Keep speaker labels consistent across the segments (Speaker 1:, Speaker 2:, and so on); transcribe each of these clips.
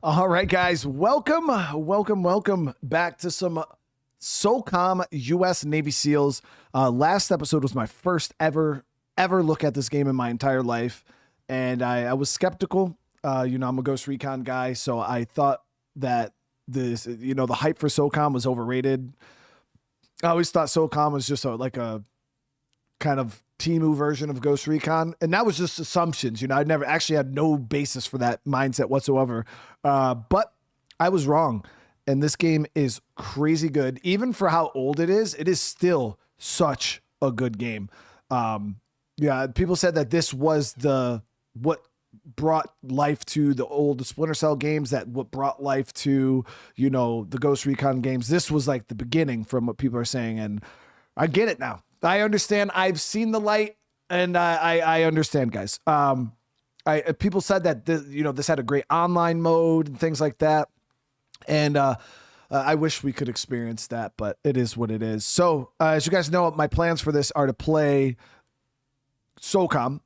Speaker 1: All right, guys, welcome back to some SOCOM U.S. Navy SEALs. Last episode was my first ever look at this game in my entire life, and I was skeptical. I'm a Ghost Recon guy, so I thought that this, the hype for SOCOM was overrated. I always thought SOCOM was just like a kind of Timu version of Ghost Recon, and that was just assumptions. I never actually had no basis for that mindset whatsoever, but I was wrong, and this game is crazy good. Even for how old it is still such a good game. People said that this was what brought life to the old Splinter Cell games, that what brought life to the Ghost Recon games. This was like the beginning, from what people are saying, and I get it now. I understand. I've seen the light, and I understand, guys. People said that this had a great online mode and things like that, and I wish we could experience that, but it is what it is. So, as you guys know, my plans for this are to play SOCOM,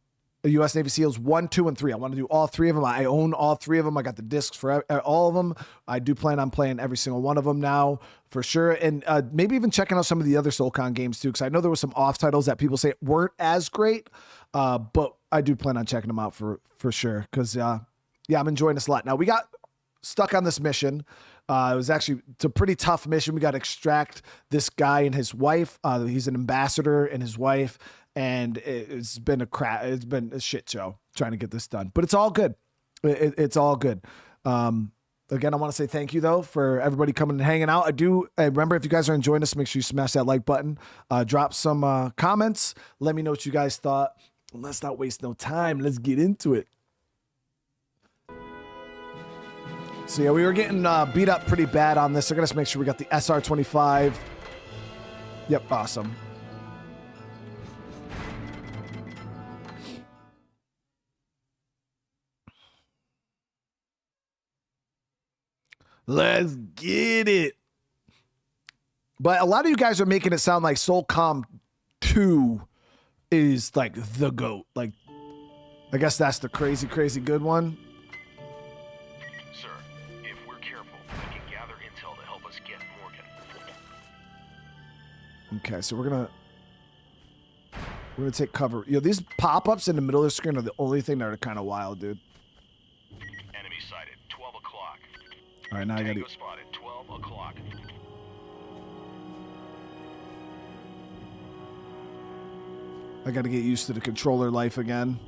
Speaker 1: U.S. Navy SEALs 1, 2, and 3. I want to do all three of them. I own all three of them. I got the discs for all of them. I do plan on playing every single one of them now, for sure. And maybe even checking out some of the other SOCOM games too, because I know there were some off titles that people say weren't as great, but I do plan on checking them out for sure, because I'm enjoying this a lot. Now, we got stuck on this mission. It's a pretty tough mission. We got to extract this guy and his wife. He's an ambassador and his wife. And it's been a shit show trying to get this done, but it's all good. It's all good. Again, I want to say thank you though for everybody coming and hanging out. Remember, if you guys are enjoying this, make sure you smash that like button, drop some comments. Let me know what you guys thought. Let's not waste no time. Let's get into it. So yeah, we were getting beat up pretty bad on this. So let's make sure we got the SR-25. Yep, awesome. Let's get it. But a lot of you guys are making it sound like SOCOM 2 is like the GOAT. Like, I guess that's the crazy good one.
Speaker 2: Sir, if we're careful, we can gather intel to help us get Morgan.
Speaker 1: Okay, so we're gonna take cover. These pop-ups in the middle of the screen are the only thing that are kind of wild, dude.
Speaker 2: Enemy sighted, 12 o'clock.
Speaker 1: All right, now I gotta...
Speaker 2: spotted, 12 o'clock.
Speaker 1: I gotta get used to the controller life again.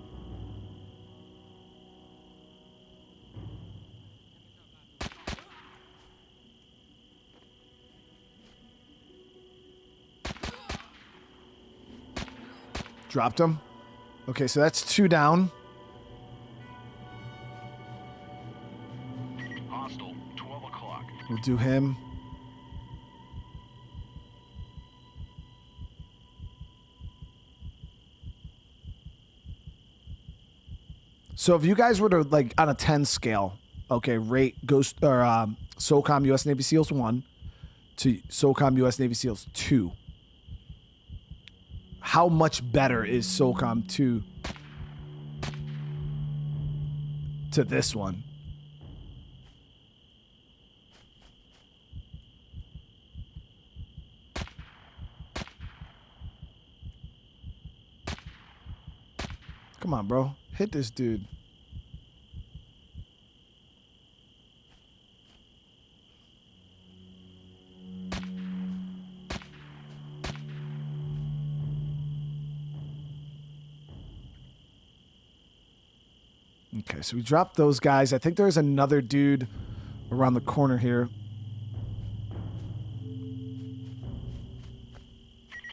Speaker 1: Dropped him. Okay, so that's 2 down.
Speaker 2: Hostile, 12 o'clock.
Speaker 1: We'll do him. So if you guys were to, like, on a 10 scale, okay, rate SOCOM U.S. Navy SEALs 1 to SOCOM U.S. Navy SEALs 2, how much better is SOCOM 2 to this one? Come on, bro. Hit this dude. Okay, so we dropped those guys. I think there's another dude around the corner here.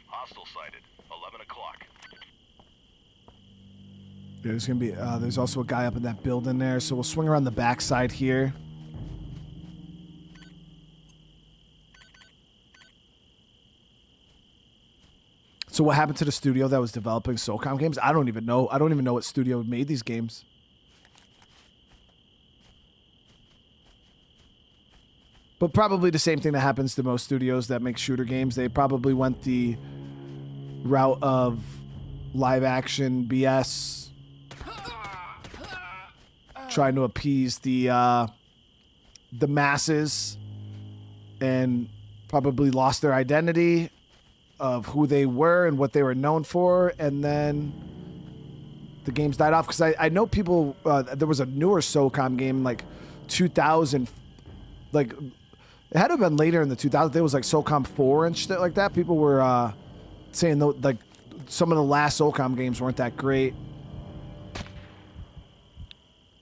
Speaker 2: Hostile sighted, 11 o'clock.
Speaker 1: Yeah, there's gonna be there's also a guy up in that building there, so we'll swing around the backside here. So what happened to the studio that was developing SOCOM games? I don't even know. I don't even know what studio made these games. But probably the same thing that happens to most studios that make shooter games. They probably went the route of live action BS, trying to appease the the masses and probably lost their identity of who they were and what they were known for, and then the games died off. Because I know people, there was a newer SOCOM game, like 2000, like it had to have been later in the 2000s. There was like SOCOM 4 and shit like that. People were saying like some of the last SOCOM games weren't that great.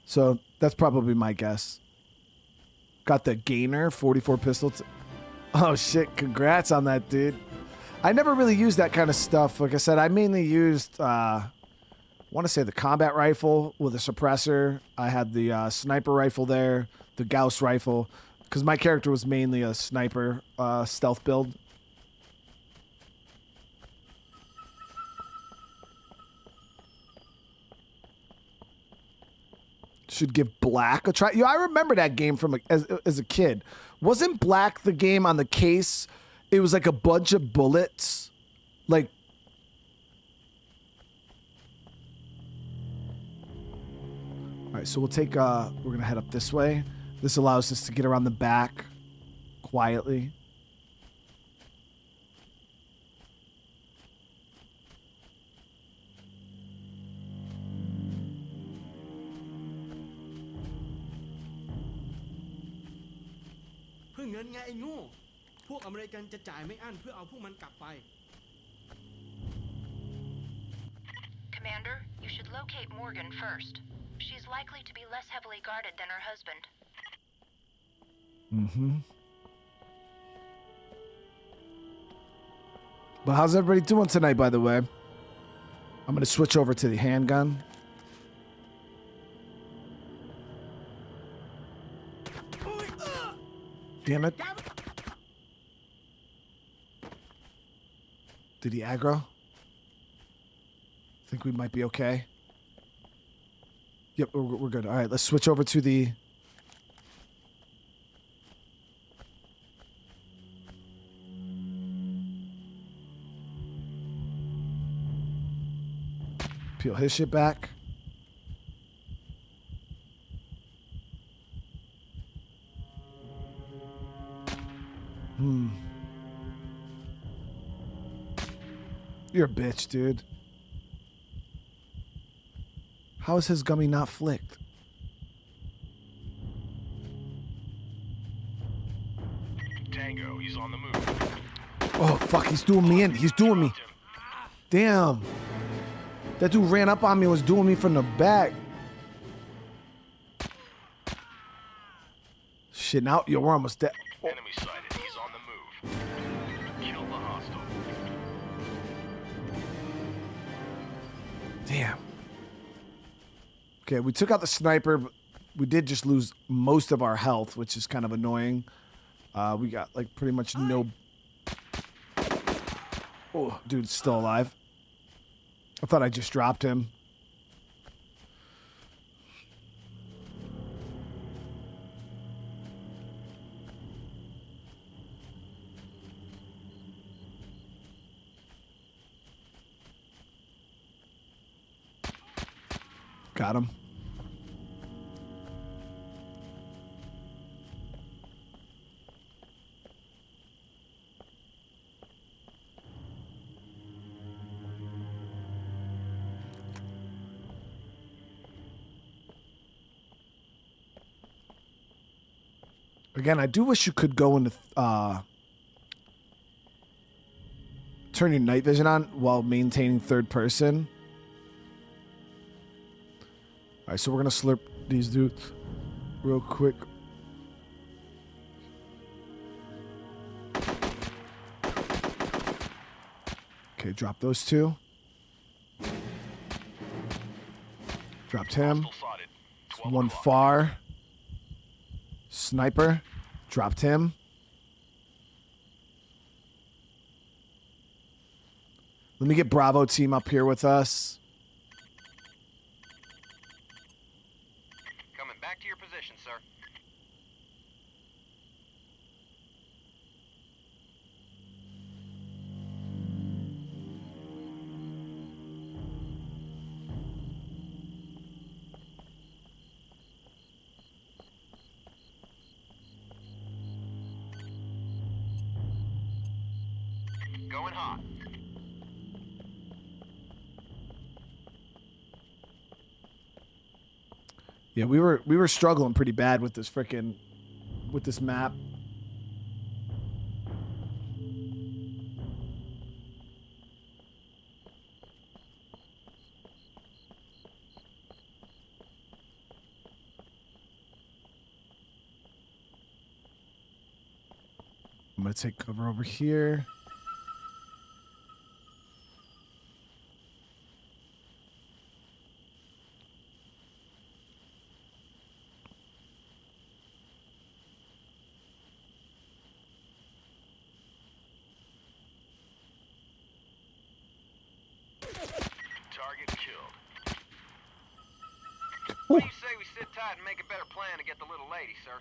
Speaker 1: So that's probably my guess. Got the Gainer 44 pistol. Oh shit, congrats on that, dude. I never really used that kind of stuff. Like I said, I mainly used, I want to say the combat rifle with a suppressor. I had the sniper rifle there, the Gauss rifle, because my character was mainly a sniper stealth build. Should give Black a try. I remember that game from as a kid. Wasn't Black the game on the case? It was like a bunch of bullets. Like, all right, so we'll take, we're going to head up this way. This allows us to get around the back quietly.
Speaker 3: Commander, you should locate Morgan first. She's likely to be less heavily guarded than her husband.
Speaker 1: Mm-hmm. But how's everybody doing tonight, by the way? I'm going to switch over to the handgun. Damn it. Did he aggro? Think we might be okay. Yep, we're good. All right, let's switch over to the... Peel his shit back. You're a bitch, dude. How is his gummy not flicked?
Speaker 2: Tango, he's on the move.
Speaker 1: Oh, fuck, he's doing me in. He's doing me. Damn. That dude ran up on me and was doing me from the back. Shit, now, yo, we're almost dead. Oh.
Speaker 2: Enemy sighted. He's on the move. Kill the hostile.
Speaker 1: Damn. Okay, we took out the sniper, but we did just lose most of our health, which is kind of annoying. We got, like, pretty much no... Oh, dude's still alive. I thought I just dropped him. Got him. Again, I do wish you could go into turn your night vision on while maintaining third person. All right, so we're gonna slurp these dudes real quick. Okay, drop those two. Dropped him. One far. Sniper. Dropped him. Let me get Bravo team up here with us.
Speaker 2: Coming back to your position, sir. Going hot.
Speaker 1: Yeah, we were struggling pretty bad with this map. I'm gonna take cover over here.
Speaker 2: Target killed. What do you say we sit tight and make a better plan to get the little lady, sir?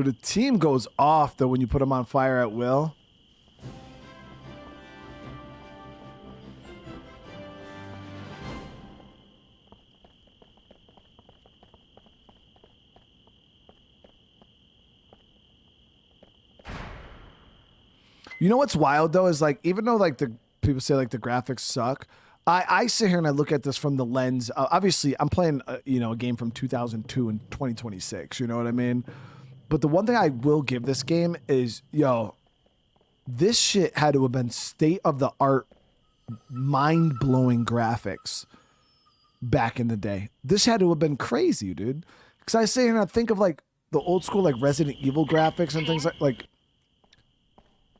Speaker 1: The team goes off though when you put them on fire at will. You know what's wild though is like, even though like the people say like the graphics suck, I sit here and I look at this from the lens. Obviously, I'm playing a game from 2002 and 2026. You know what I mean? But the one thing I will give this game is, this shit had to have been state of the art, mind blowing graphics back in the day. This had to have been crazy, dude. Because I sit here and I think of like the old school like Resident Evil graphics and things like.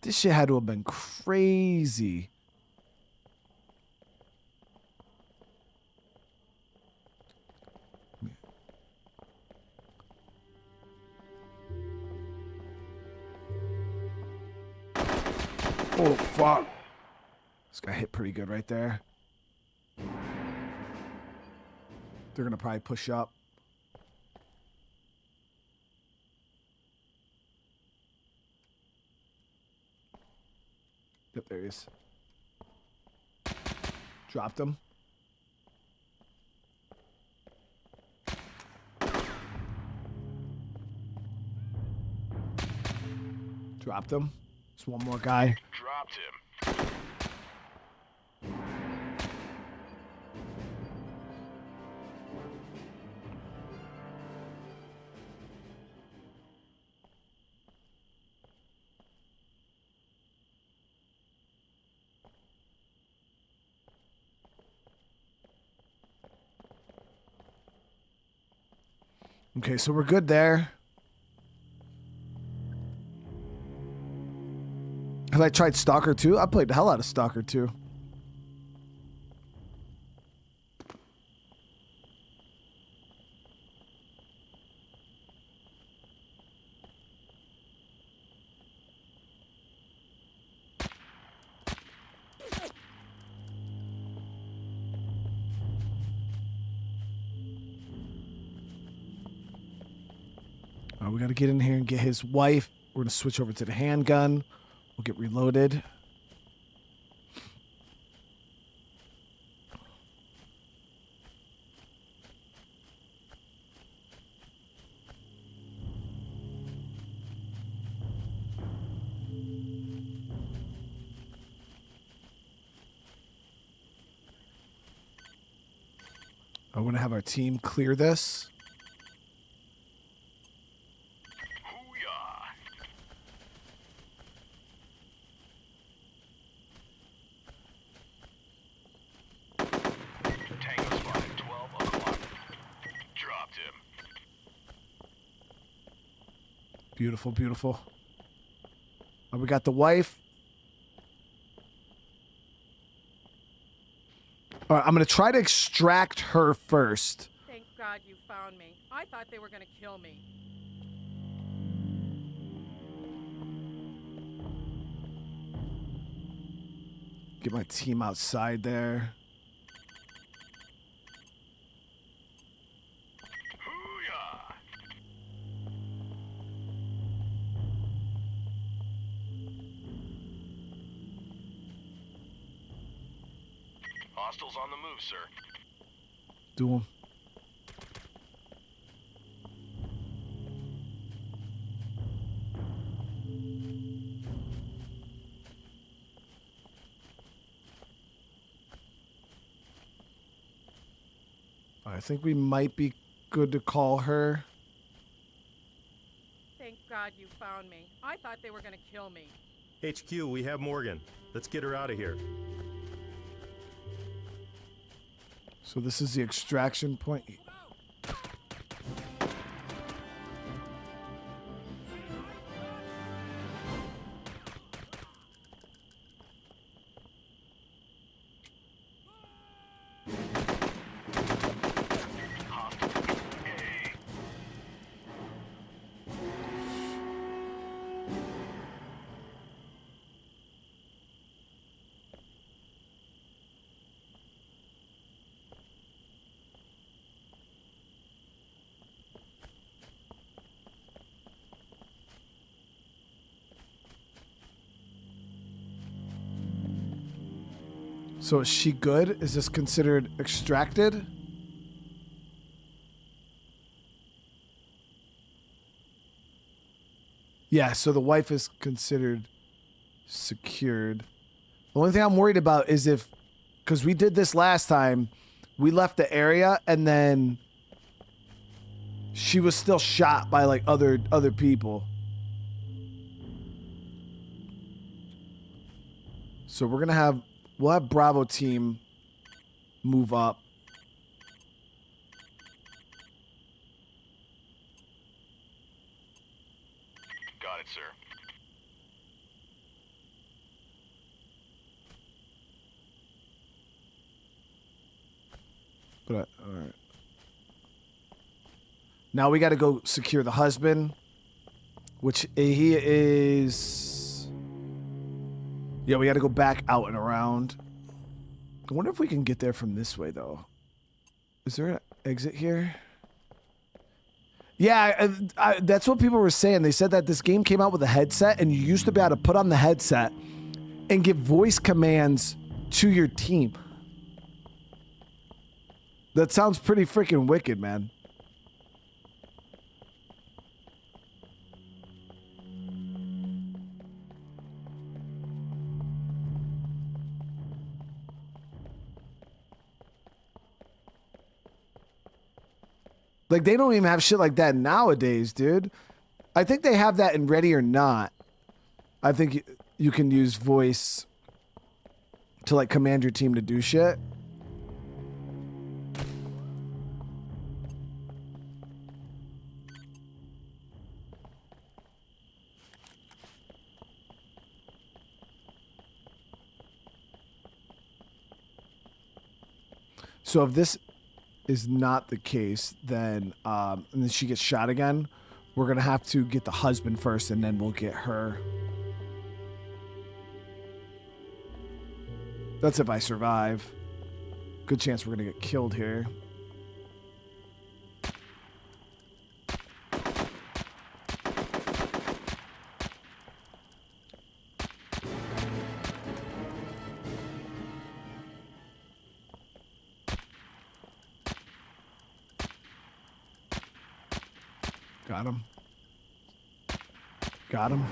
Speaker 1: This shit had to have been crazy. Oh, fuck. This guy hit pretty good right there. They're going to probably push up. Yep, there he is. Dropped him. Dropped him. Just one more guy.
Speaker 2: Dropped him.
Speaker 1: Okay, so we're good there. Have I tried Stalker 2? I played the hell out of Stalker 2. All right, we got to get in here and get his wife. We're going to switch over to the handgun. We'll get reloaded. I want to have our team clear this. Beautiful, beautiful. We got the wife. All right, I'm going to try to extract her first.
Speaker 4: Thank God you found me. I thought they were going to kill me.
Speaker 1: Get my team outside there.
Speaker 2: Hostiles on the move, sir.
Speaker 1: Do them. I think we might be good to call her.
Speaker 4: Thank God you found me. I thought they were gonna kill me.
Speaker 5: HQ, we have Morgan. Let's get her out of here.
Speaker 1: So this is the extraction point. So is she good? Is this considered extracted? Yeah, so the wife is considered secured. The only thing I'm worried about is if, because we did this last time, we left the area and then she was still shot by like other people. So we're gonna have, we'll have Bravo team move up.
Speaker 2: Got it, sir.
Speaker 1: But all right. Now we got to go secure the husband, which he is. Yeah, we got to go back out and around. I wonder if we can get there from this way, though. Is there an exit here? Yeah, that's what people were saying. They said that this game came out with a headset, and you used to be able to put on the headset and give voice commands to your team. That sounds pretty freaking wicked, man. Like, they don't even have shit like that nowadays, dude. I think they have that in Ready or Not. I think you can use voice to, like, command your team to do shit. So if this is not the case, then and then she gets shot again, we're gonna have to get the husband first, and then we'll get her. That's if I survive. Good chance we're gonna get killed here. Got him. Got him.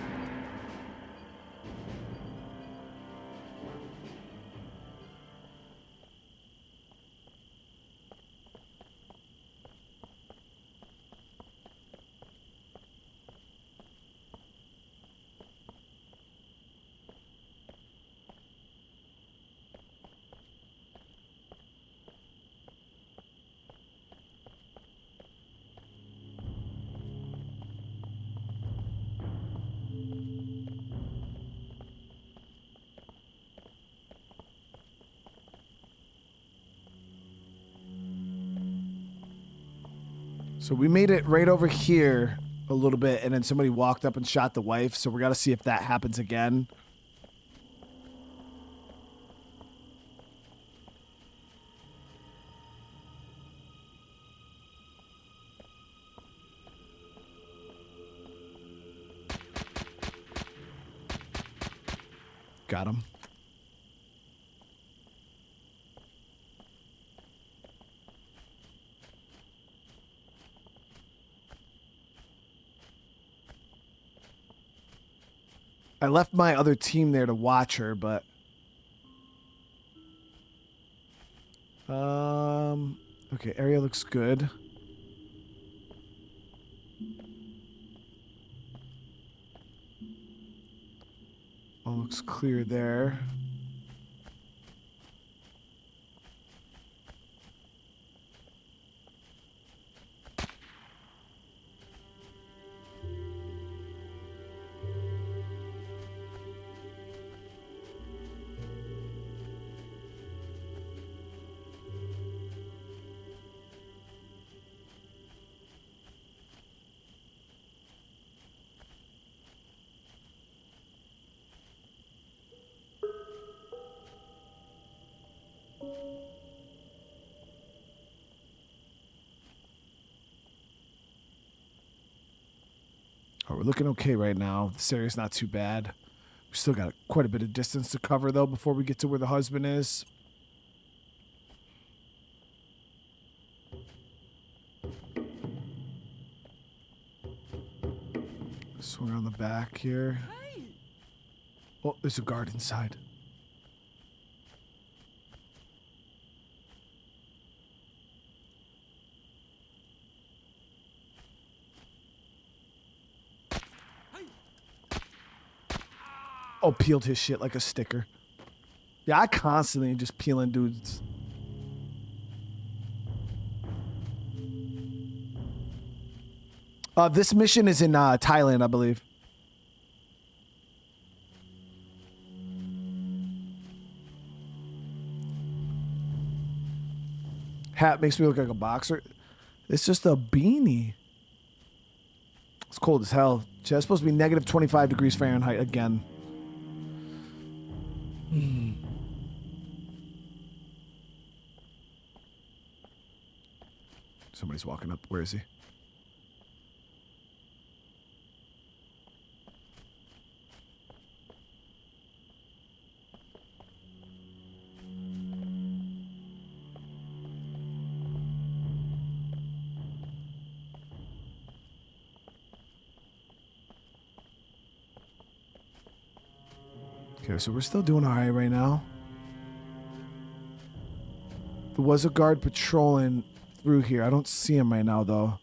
Speaker 1: So we made it right over here a little bit, and then somebody walked up and shot the wife, so we got to see if that happens again. Got him. I left my other team there to watch her, but Okay, area looks good. All looks clear there. Oh, we're looking okay right now. This area's not too bad. We still got quite a bit of distance to cover, though, before we get to where the husband is. Swing on the back here. Oh, there's a guard inside. Oh, peeled his shit like a sticker. Yeah, I constantly just peeling dudes. This mission is in Thailand, I believe. Hat makes me look like a boxer. It's just a beanie. It's cold as hell. It's supposed to be negative 25 degrees Fahrenheit again. Somebody's walking up. Where is he? Okay, so we're still doing all right now. There was a guard patrolling through here. I don't see him right now, though.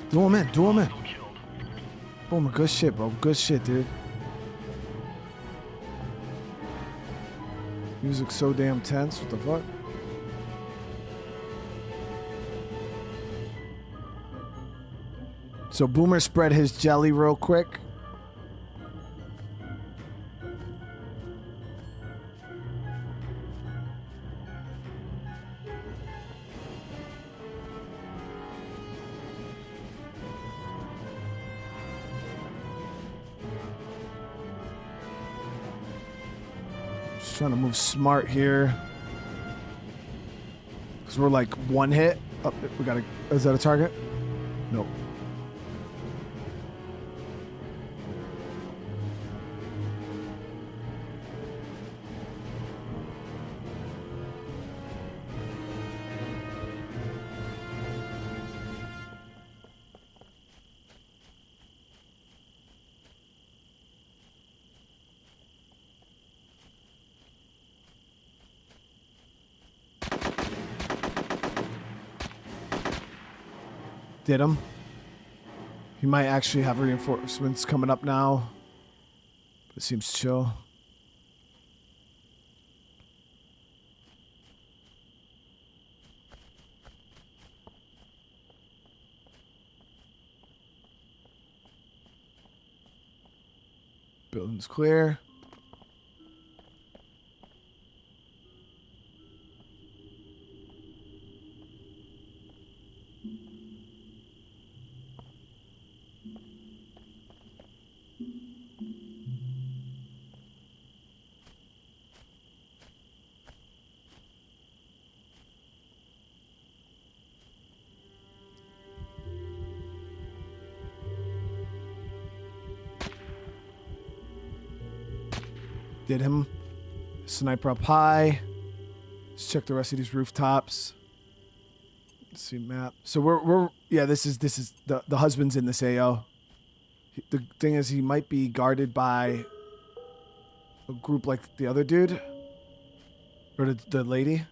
Speaker 1: Do him in. Do him in. Boomer, good shit, bro. Good shit, dude. Music's so damn tense. What the fuck? So Boomer spread his jelly real quick. Just trying to move smart here. Because we're like one hit. Oh, we gotta. Is that a target? Nope. Did him. He might actually have reinforcements coming up now. It seems chill. Building's clear. Did him. Sniper up high. Let's check the rest of these rooftops. See map. So we're yeah. This is the husband's in this AO. The thing is, he might be guarded by a group like the other dude or the lady.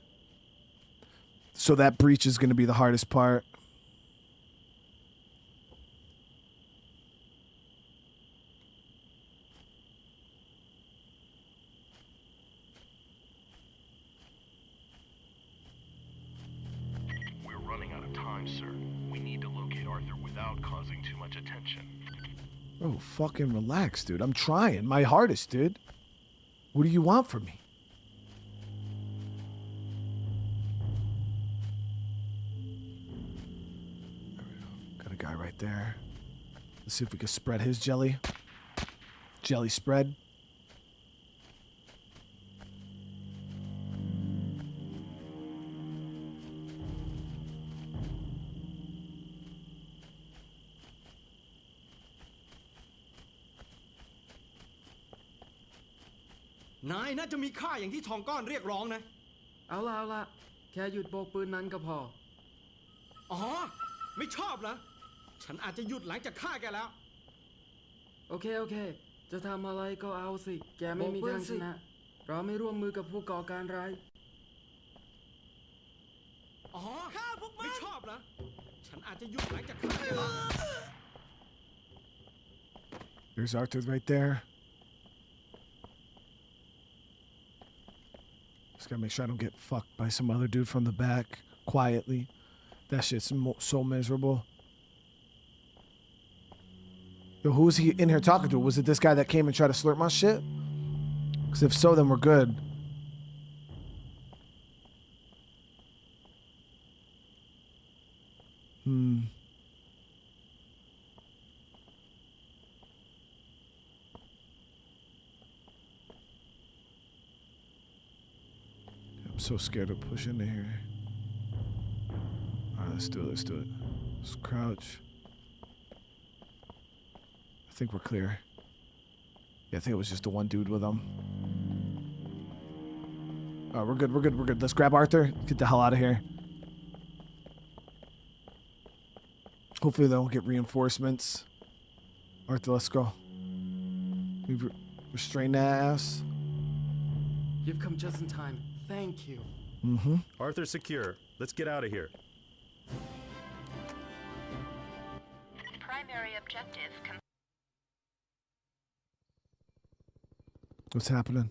Speaker 1: So that breach is going to be the hardest part.
Speaker 2: We're running out of time, sir. We need to locate Arthur without causing too much attention.
Speaker 1: Oh, fucking relax, dude. I'm trying my hardest, dude. What do you want from me? There we go. Got a guy right there. Let's see if we can spread his jelly. Jelly spread.
Speaker 6: Nai น่าจะมีค่าอย่างที่ทองก้อนเรียกร้องนะ
Speaker 7: เอาละแค่หยุดโบกปืนนั้นก็พอ
Speaker 6: อ๋อ ไม่ชอบเหรอ ฉันอาจจะหยุดหลังจากฆ่าแกแล้ว
Speaker 7: โอเค จะทำอะไรก็เอาสิ แกไม่มีทางชนะ เราไม่ร่วมมือกับผู้ก่อการร้าย
Speaker 6: อ๋อ ฆ่าพวกมัน ไม่ชอบเหรอ ฉันอาจจะหยุดหลังจากฆ่าแกแล้ว
Speaker 1: There's Arthur right there. Just gotta make sure I don't get fucked by some other dude from the back quietly. That shit's so miserable. Yo, who was he in here talking to? Was it this guy that came and tried to slurp my shit? Because if so, then we're good. I'm so scared to push into here. Alright, let's do it. Let's crouch. I think we're clear. Yeah, I think it was just the one dude with him. Alright, we're good. Let's grab Arthur. Get the hell out of here. Hopefully they don't get reinforcements. Arthur, let's go. We've restrained that ass.
Speaker 7: You've come just in time. Thank you.
Speaker 5: Arthur secure. Let's get out of here.
Speaker 3: Primary objective
Speaker 1: What's happening?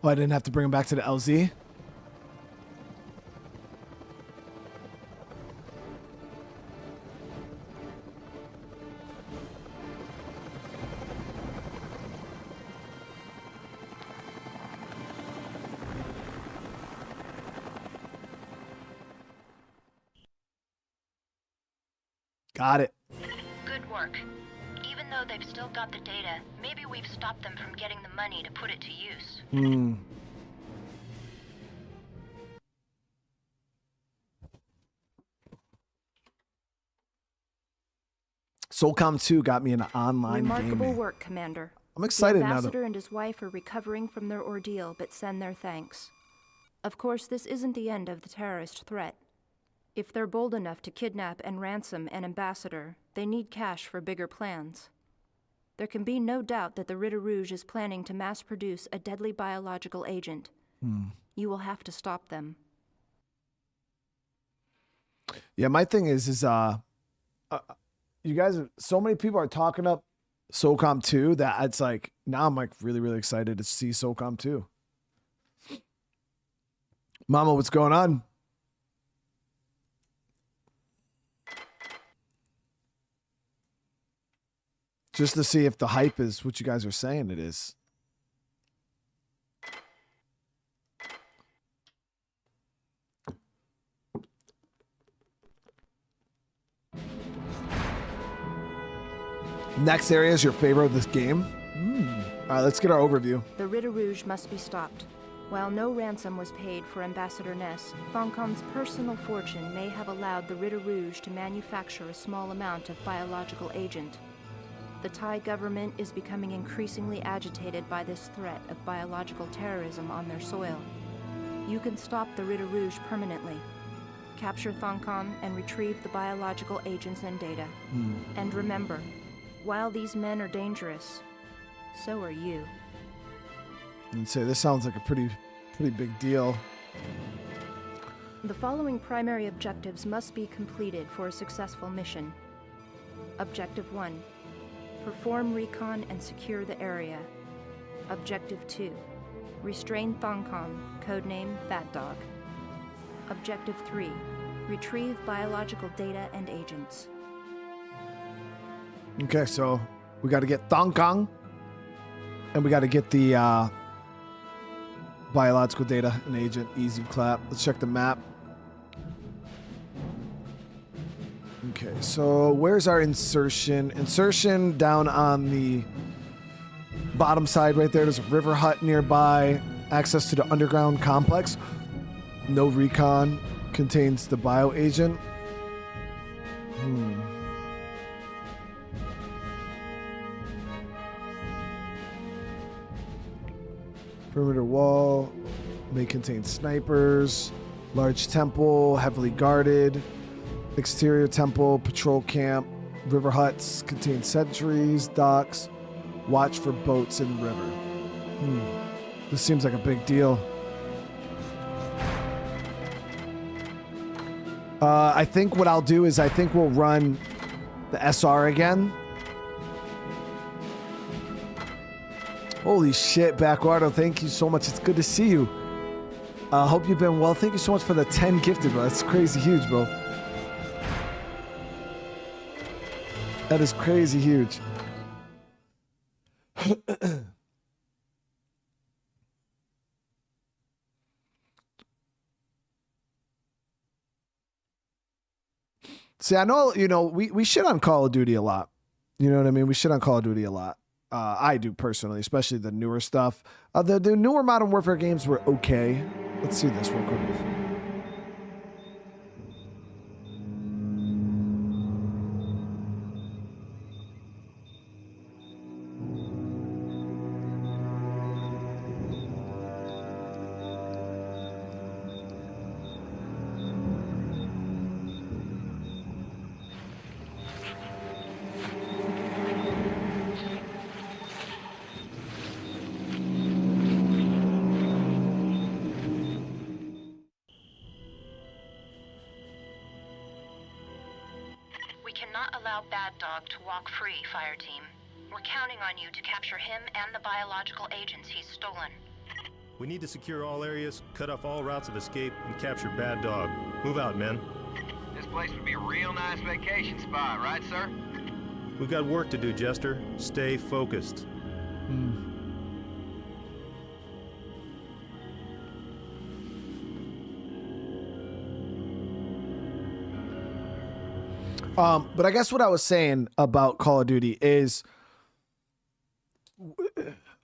Speaker 1: Oh, I didn't have to bring him back to the LZ? Got it.
Speaker 3: Good work. Even though they've still got the data, maybe we've stopped them from getting the money to put it to use.
Speaker 1: SOCOM 2 got me into online
Speaker 8: Remarkable
Speaker 1: gaming.
Speaker 8: work, Commander.
Speaker 1: I'm excited
Speaker 8: the
Speaker 1: now.
Speaker 8: ambassador and his wife are recovering from their ordeal, but send their thanks. Of course, this isn't the end of the terrorist threat. If they're bold enough to kidnap and ransom an ambassador, they need cash for bigger plans. There can be no doubt that the Ritter Rouge is planning to mass-produce a deadly biological agent. You will have to stop them.
Speaker 1: Yeah, my thing is you guys, so many people are talking up SOCOM 2 that it's like, now I'm like really, really excited to see SOCOM 2. Mama, what's going on? Just to see if the hype is what you guys are saying it is. Next area is your favorite of this game? All right, let's get our overview.
Speaker 8: The Ritter Rouge must be stopped. While no ransom was paid for Ambassador Ness, Thongkom's personal fortune may have allowed the Ritter Rouge to manufacture a small amount of biological agent. The Thai government is becoming increasingly agitated by this threat of biological terrorism on their soil. You can stop the Ritter Rouge permanently. Capture Thongkong and retrieve the biological agents and data. And remember, while these men are dangerous, so are you.
Speaker 1: And say this sounds like a pretty big deal.
Speaker 8: The following primary objectives must be completed for a successful mission. Objective 1. Perform recon and secure the area. Objective 2. Restrain Thongkong, codename Bat Dog. Objective 3. Retrieve biological data and agents.
Speaker 1: Okay, so we got to get Thongkong, and we got to get the biological data and agent. Easy clap. Let's check the map. Okay, so where's our insertion? Insertion down on the bottom side right there. There's a river hut nearby. Access to the underground complex. No recon. Contains the bio agent. Perimeter wall. May contain snipers. Large temple. Heavily guarded. Exterior temple, patrol camp, river huts, contain sentries, docks, watch for boats in the river. This seems like a big deal. I think what I'll do is I think we'll run the SR again. Holy shit, Backwater, thank you so much. It's good to see you. Hope you've been well. Thank you so much for the 10 gifted, bro. That's crazy huge, bro. That is crazy huge. See, I know, we shit on Call of Duty a lot. You know what I mean? We shit on Call of Duty a lot. I do personally, especially the newer stuff. The newer Modern Warfare games were okay. Let's see this real quick.
Speaker 3: Bad Dog to walk free, Fire Team. We're counting on you to capture him and the biological agents he's stolen.
Speaker 5: We need to secure all areas, cut off all routes of escape, and capture Bad Dog. Move out, men.
Speaker 2: This place would be a real nice vacation spot, right, sir?
Speaker 5: We've got work to do, Jester. Stay focused.
Speaker 1: But I guess what I was saying about Call of Duty is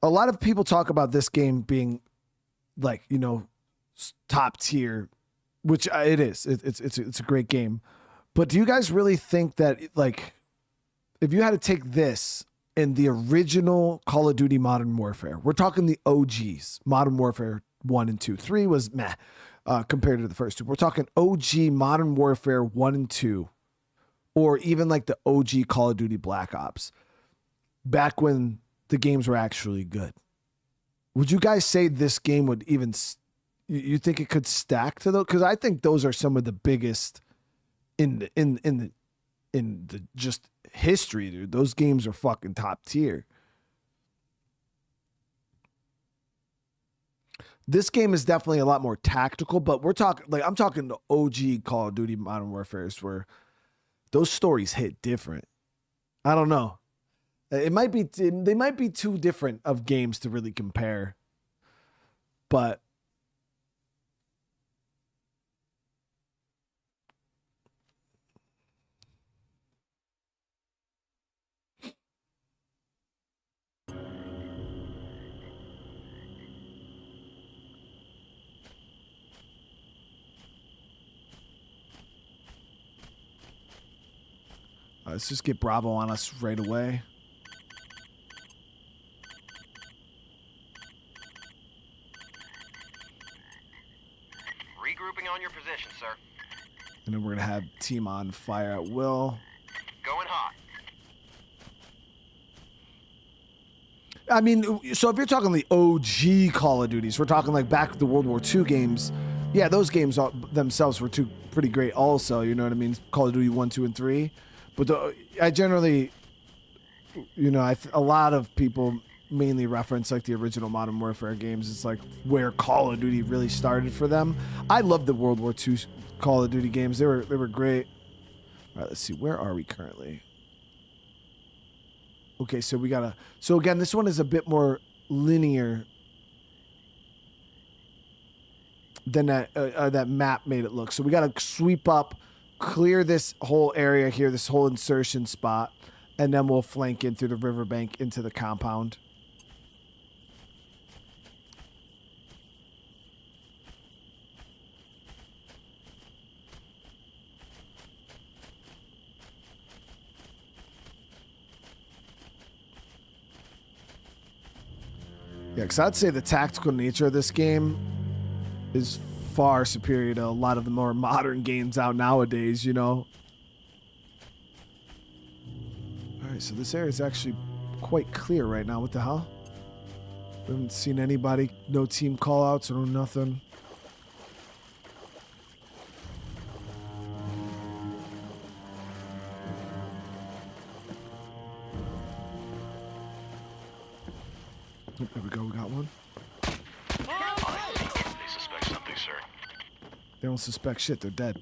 Speaker 1: a lot of people talk about this game being like, top tier, which it is. It's a great game. But do you guys really think that, like, if you had to take this and the original Call of Duty Modern Warfare, we're talking the OGs, Modern Warfare 1 and 2. 3 was meh compared to the first two. We're talking OG Modern Warfare 1 and 2. Or even like the OG Call of Duty Black Ops, back when the games were actually good. Would you guys say this game would even, you think it could stack to those? Because I think those are some of the biggest in the just history, dude. Those games are fucking top tier. This game is definitely a lot more tactical, but I'm talking the OG Call of Duty Modern Warfares where those stories hit different. I don't know. They might be too different of games to really compare. But let's just get Bravo on us right away.
Speaker 2: Regrouping on your position, sir.
Speaker 1: And then we're going to have team on fire at will.
Speaker 2: Going hot.
Speaker 1: I mean, so if you're talking the OG Call of Duties, we're talking like back to the World War II games. Yeah, those games themselves were pretty great also, you know what I mean? Call of Duty 1, 2, and 3. But I generally, you know, a lot of people mainly reference like the original Modern Warfare games. It's like where Call of Duty really started for them. I love the World War II Call of Duty games. They were great. All right, let's see. Where are we currently? Okay, so so again, this one is a bit more linear than that map made it look. So we got to sweep up, clear this whole area here, this whole insertion spot, and then we'll flank in through the riverbank into the compound. Yeah, because I'd say the tactical nature of this game is far superior to a lot of the more modern games out nowadays, you know? All right, so this area is actually quite clear right now. What the hell? We haven't seen anybody, no team call-outs or no nothing. Oh, there we go, we got one.
Speaker 2: They suspect something, sir.
Speaker 1: They don't suspect shit, they're dead.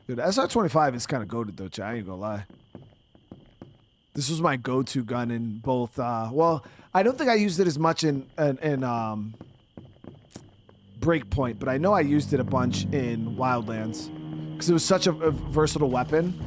Speaker 1: Dude, SR-25 is kind of goated though, chat. I ain't gonna lie. This was my go-to gun in both, well, I don't think I used it as much in Breakpoint, but I know I used it a bunch in Wildlands because it was such a versatile weapon.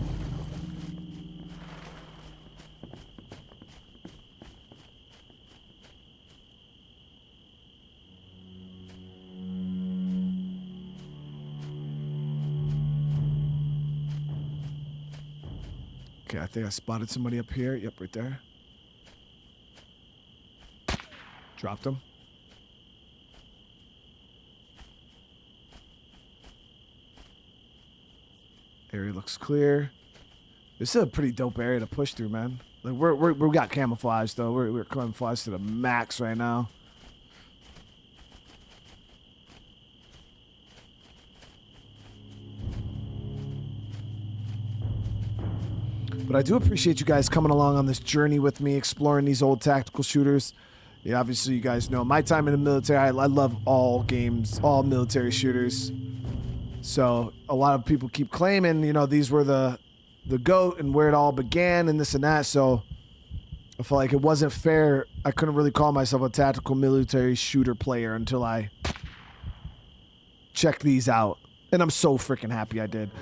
Speaker 1: Okay, I think I spotted somebody up here. Yep, right there. Dropped him. Area looks clear. This is a pretty dope area to push through, man. Like we got camouflage though. We're camouflaged to the max right now. But I do appreciate you guys coming along on this journey with me, exploring these old tactical shooters. Yeah, obviously you guys know my time in the military. I love all games, all military shooters. So a lot of people keep claiming, you know, these were the GOAT and where it all began and this and that. So I felt like it wasn't fair. I couldn't really call myself a tactical military shooter player until I checked these out. And I'm so freaking happy I did.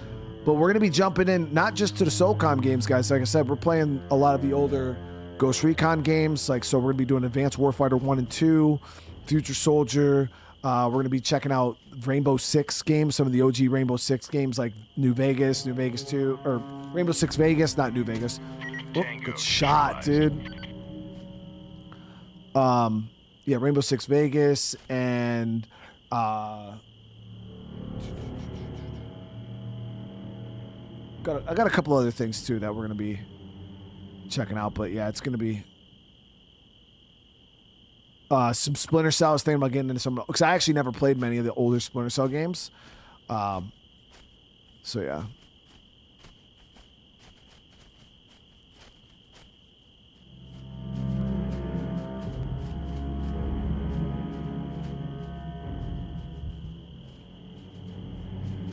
Speaker 1: But we're going to be jumping in not just to the SOCOM games, guys. Like I said, we're playing a lot of the older Ghost Recon games. Like, so we're going to be doing Advanced Warfighter 1 and 2, Future Soldier. We're going to be checking out Rainbow Six games, some of the OG Rainbow Six games like New Vegas 2, or Rainbow Six Vegas, not New Vegas. Oh, good shot, dude. Yeah, Rainbow Six Vegas and I got a couple other things too that we're gonna be checking out, but yeah, it's gonna be some Splinter Cell. I was thinking about getting into some because I actually never played many of the older Splinter Cell games. So yeah.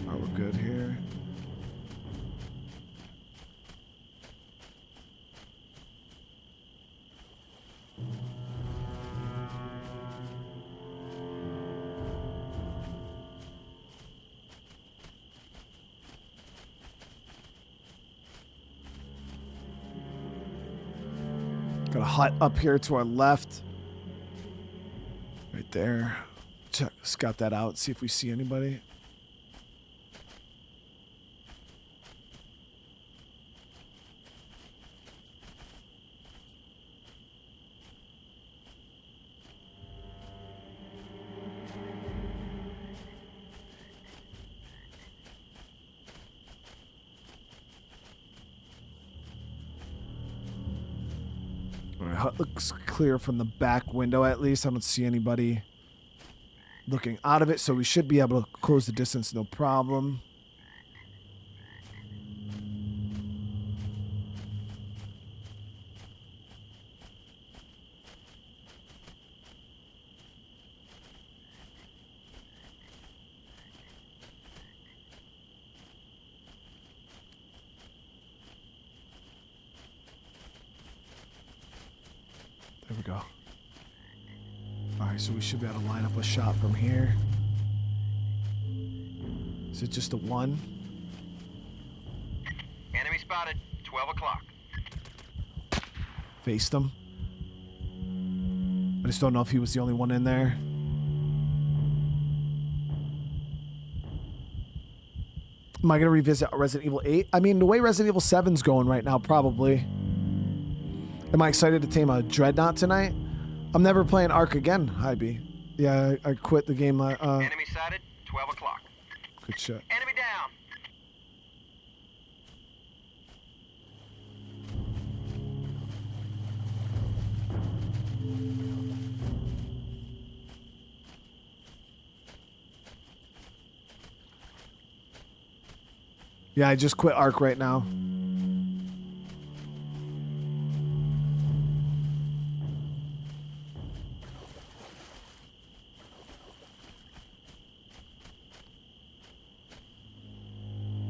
Speaker 1: All right, we're good here. Got a hut up here to our left. Right there. Check, scout that out, see if we see anybody. Hut looks clear from the back window at least. I don't see anybody looking out of it, so we should be able to close the distance, no problem. There we go. All right, so we should be able to line up a shot from here. Is it just a one?
Speaker 2: Enemy spotted. 12 o'clock.
Speaker 1: Faced him. I just don't know if he was the only one in there. Am I going to revisit Resident Evil 8? I mean, the way Resident Evil 7's going right now, probably. Am I excited to tame a Dreadnought tonight? I'm never playing Ark again, Hi B. Yeah, I quit the game.
Speaker 2: Enemy sighted. 12 o'clock.
Speaker 1: Good shit.
Speaker 2: Enemy down.
Speaker 1: Yeah, I just quit Ark right now.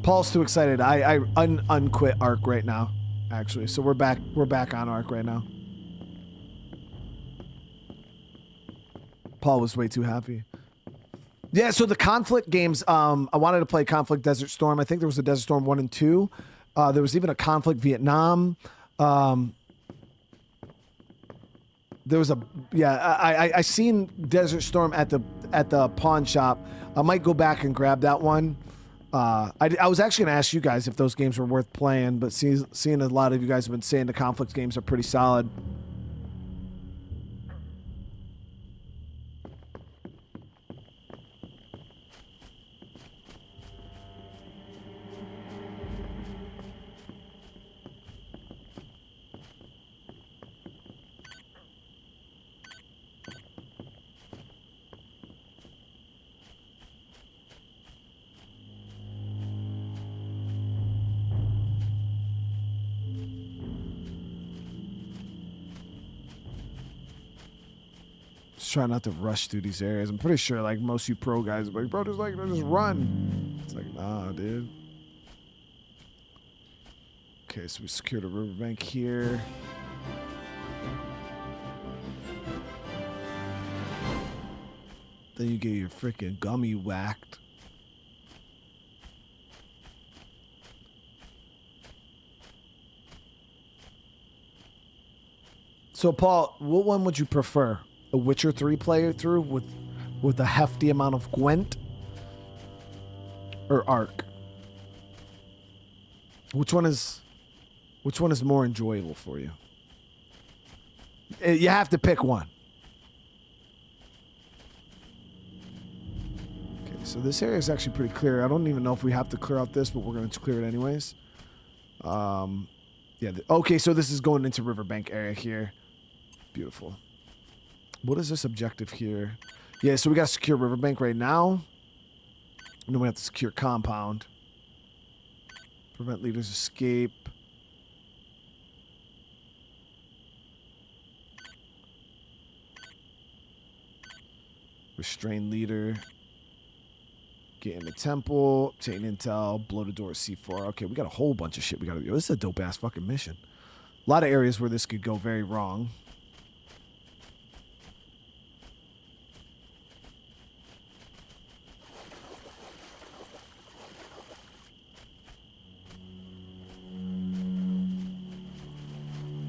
Speaker 1: Paul's too excited. I unquit Ark right now, actually. So we're back on Ark right now. Paul was way too happy. Yeah, so the conflict games, I wanted to play Conflict Desert Storm. I think there was a Desert Storm 1 and 2. There was even a Conflict Vietnam. There was a I seen Desert Storm at the pawn shop. I might go back and grab that one. I was actually gonna ask you guys if those games were worth playing, but seeing a lot of you guys have been saying the conflict games are pretty solid. Try not to rush through these areas. I'm pretty sure like most of you pro guys are like, bro, just run. It's like, nah, dude. Okay, so we secured a riverbank here. Then you get your freaking gummy whacked. So Paul, what one would you prefer? A Witcher 3 playthrough with a hefty amount of Gwent, or Ark? Which one is more enjoyable for you? You have to pick one. Okay, so this area is actually pretty clear. I don't even know if we have to clear out this, but we're going to clear it anyways. Yeah. Okay, so this is going into Riverbank area here. Beautiful. What is this objective here? Yeah, so we got to secure Riverbank right now. And then we have to secure Compound. Prevent leaders escape. Restrain leader. Get in the temple. Obtain intel. Blow the door C4. Okay, we got a whole bunch of shit we got to do. This is a dope ass fucking mission. A lot of areas where this could go very wrong.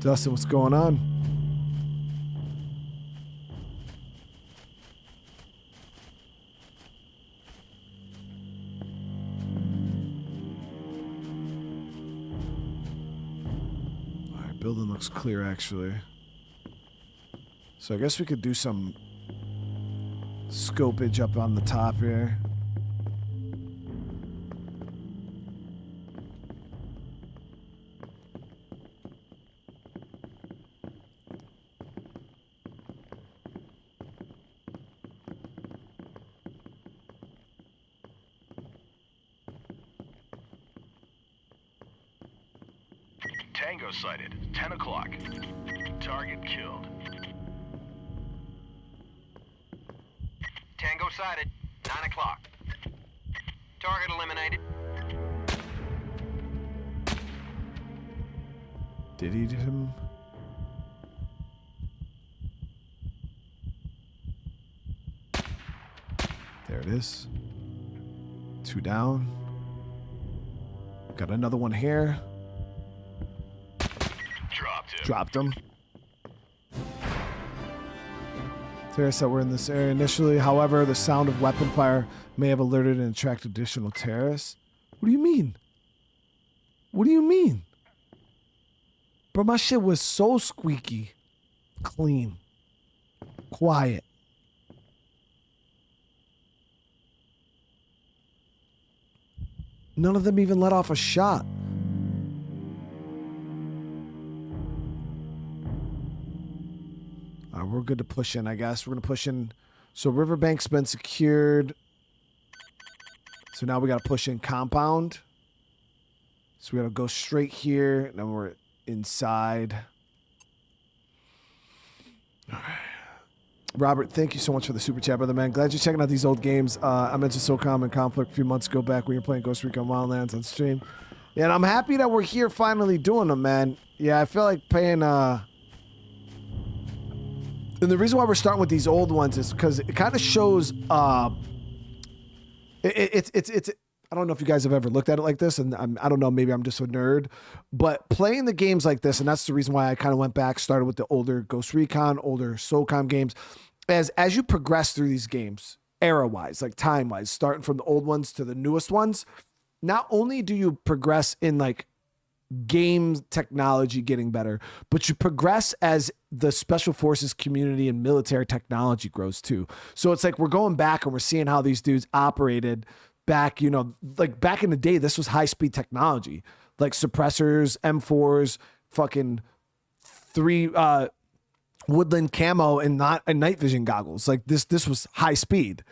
Speaker 1: Dustin, what's going on? All right, building looks clear actually. So I guess we could do some scopage up on the top here.
Speaker 2: Tango sighted. 10 o'clock. Target killed. Tango sighted. 9 o'clock. Target eliminated.
Speaker 1: Did he hit him? There it is. 2 down. Got another one here. Dropped him. Terrorists that were in this area initially. However, the sound of weapon fire may have alerted and attracted additional terrorists. What do you mean? What do you mean? Bro, my shit was so squeaky. Clean. Quiet. None of them even let off a shot. All right, we're good to push in, I guess. We're going to push in. So Riverbank's been secured. So now we got to push in compound. So we got to go straight here. And then we're inside. All right. Robert, thank you so much for the super chat, brother, man. Glad you're checking out these old games. I mentioned SOCOM and Conflict a few months ago back when you were playing Ghost Recon Wildlands on stream. Yeah, and I'm happy that we're here finally doing them, man. Yeah, I feel like playing... And the reason why we're starting with these old ones is because it kind of shows... It's I don't know if you guys have ever looked at it like this, and I don't know, maybe I'm just a nerd, but playing the games like this, and that's the reason why I kind of went back, started with the older Ghost Recon, older SOCOM games, as you progress through these games, era-wise, like time-wise, starting from the old ones to the newest ones, not only do you progress in like game technology getting better, but you progress as the special forces community and military technology grows too. So it's like we're going back and we're seeing how these dudes operated back, you know, like back in the day, this was high-speed technology, like suppressors, M4s, fucking 3 woodland camo and night vision goggles. Like this was high speed,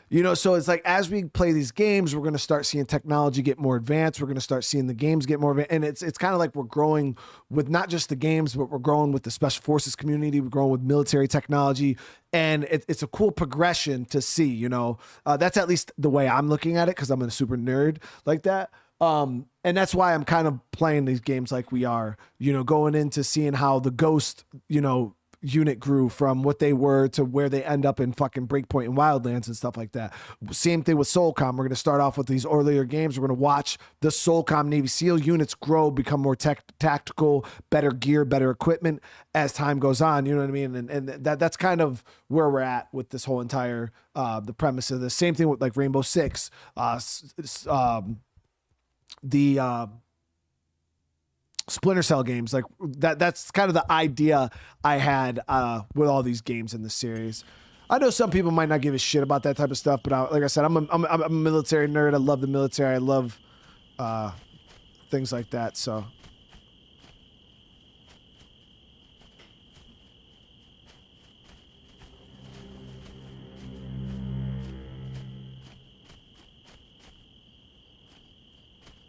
Speaker 1: you know? So it's like, as we play these games, we're going to start seeing technology get more advanced. We're going to start seeing the games get more advanced. And it's kind of like we're growing with not just the games, but we're growing with the special forces community. We're growing with military technology. And it's a cool progression to see, you know, that's at least the way I'm looking at it, because I'm a super nerd like that. And that's why I'm kind of playing these games like we are, you know, going into seeing how the Ghost, you know, unit grew from what they were to where they end up in fucking Breakpoint and Wildlands and stuff like that. Same thing with SOCOM. We're going to start off with these earlier games. We're going to watch the SOCOM Navy SEAL units grow, become more tactical, better gear, better equipment as time goes on. You know what I mean? And that's kind of where we're at with this whole entire, the premise of this. Same thing with like Rainbow Six, the Splinter Cell games, like that's kind of the idea I had with all these games in the series. I know some people might not give a shit about that type of stuff, but like I said, I'm a military nerd. I love the military. I love things like that. So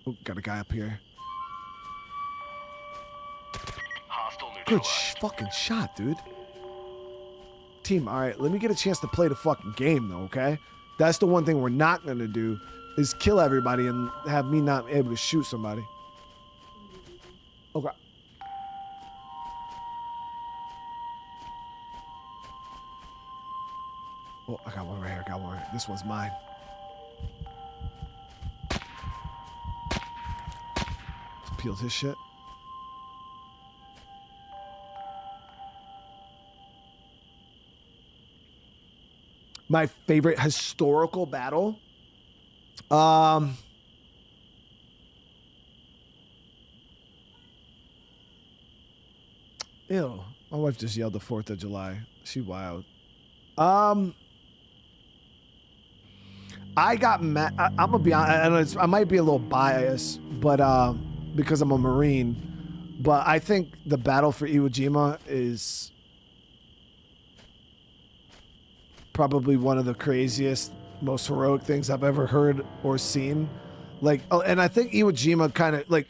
Speaker 1: oh, got a guy up here. Good fucking shot, dude. Team, all right, let me get a chance to play the fucking game, though, okay? That's the one thing we're not going to do, is kill everybody and have me not able to shoot somebody. Okay. Oh, I got one right here. I got one right here. This one's mine. Let's peel his shit. My favorite historical battle. Ew. My wife just yelled the 4th of July. She wild. I got mad. I'm gonna be honest. I know I might be a little biased, but because I'm a Marine, but I think the battle for Iwo Jima is probably one of the craziest, most heroic things I've ever heard or seen. Like, oh, and I think Iwo Jima kind of like,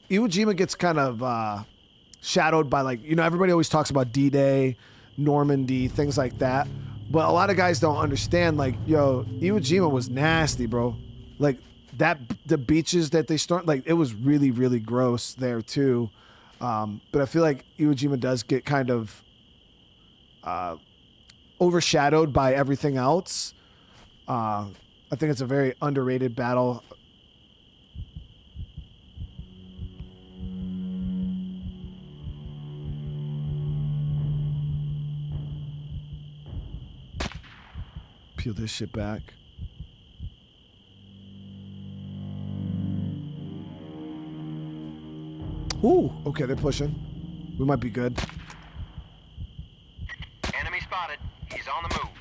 Speaker 1: Iwo Jima gets kind of shadowed by, like, you know, everybody always talks about D-Day, Normandy, things like that. But a lot of guys don't understand, like, yo, Iwo Jima was nasty, bro. Like, the beaches that they stormed, like, it was really, really gross there, too. But I feel like Iwo Jima does get kind of overshadowed by everything else. I think it's a very underrated battle. Peel this shit back. Ooh, okay, they're pushing. We might be good.
Speaker 2: Enemy spotted. He's on the move.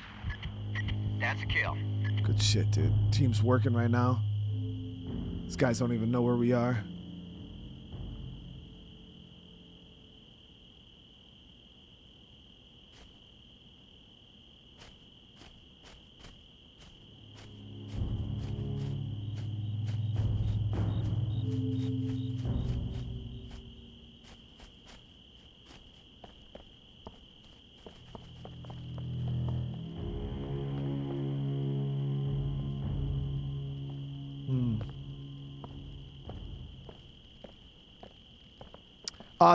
Speaker 2: That's a kill.
Speaker 1: Good shit, dude. Team's working right now. These guys don't even know where we are.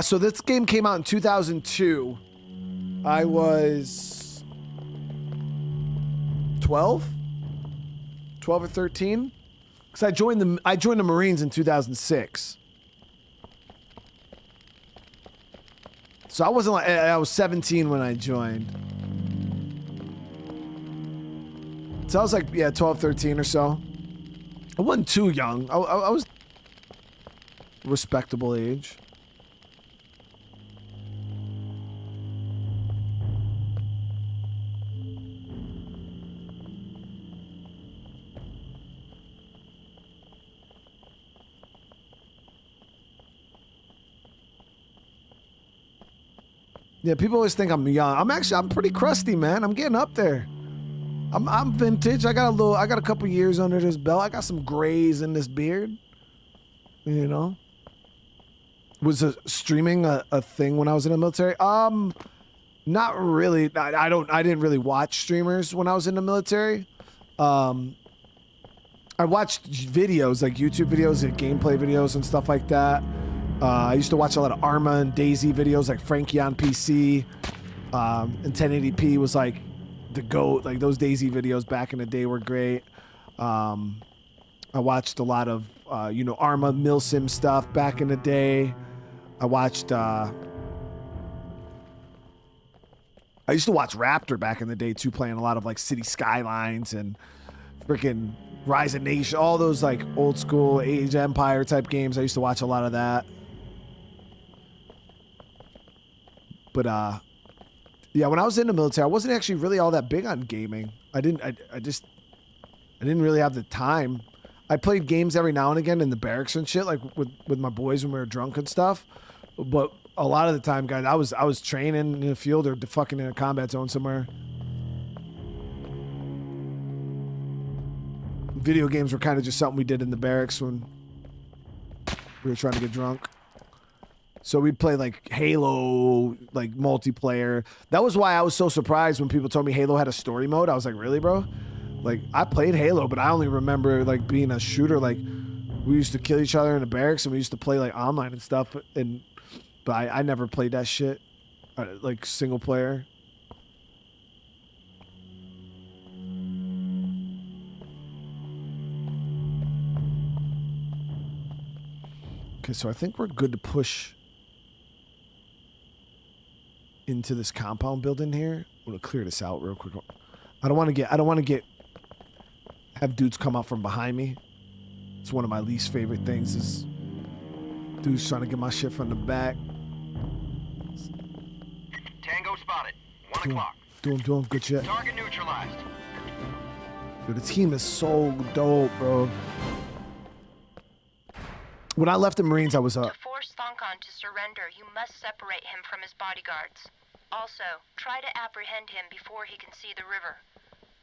Speaker 1: So this game came out in 2002. I was 12 or 13, because I joined the Marines in 2006. So I wasn't like, I was 17 when I joined. So I was like, yeah, 12, 13 or so. I wasn't too young. I was respectable age. Yeah, people always think I'm young. I'm pretty crusty, man. I'm getting up there. I'm vintage. I got a couple years under this belt. I got some grays in this beard. You know? Was streaming a thing when I was in the military? Not really. I didn't really watch streamers when I was in the military. I watched videos, like YouTube videos, like gameplay videos and stuff like that. I used to watch a lot of Arma and Daisy videos, like Frankie on PC. And 1080p was like the GOAT. Like those Daisy videos back in the day were great. I watched a lot of, Arma Milsim stuff back in the day. I watched, I used to watch Raptor back in the day too, playing a lot of like City Skylines and freaking Rise of Nation, all those like old school Age of Empire type games. I used to watch a lot of that. But yeah, when I was in the military, I wasn't actually really all that big on gaming. I didn't really have the time. I played games every now and again in the barracks and shit, like with my boys when we were drunk and stuff. But a lot of the time, guys, I was training in the field or fucking in a combat zone somewhere. Video games were kind of just something we did in the barracks when we were trying to get drunk. So we'd play like Halo, like multiplayer. That was why I was so surprised when people told me Halo had a story mode. I was like, really, bro? Like, I played Halo, but I only remember like being a shooter. Like, we used to kill each other in the barracks and we used to play like online and stuff. But I never played that shit, like single player. Okay, so I think we're good to push into this compound building here. I'm gonna clear this out real quick. I don't want to have dudes come up from behind me. It's one of my least favorite things is dudes trying to get my shit from the back.
Speaker 2: Tango spotted. 1 o'clock.
Speaker 1: Doing good shit.
Speaker 2: Target neutralized.
Speaker 1: Dude, the team is so dope, bro. When I left the Marines, I was
Speaker 3: To force Thonkan to surrender, you must separate him from his bodyguards. Also, try to apprehend him before he can see the river.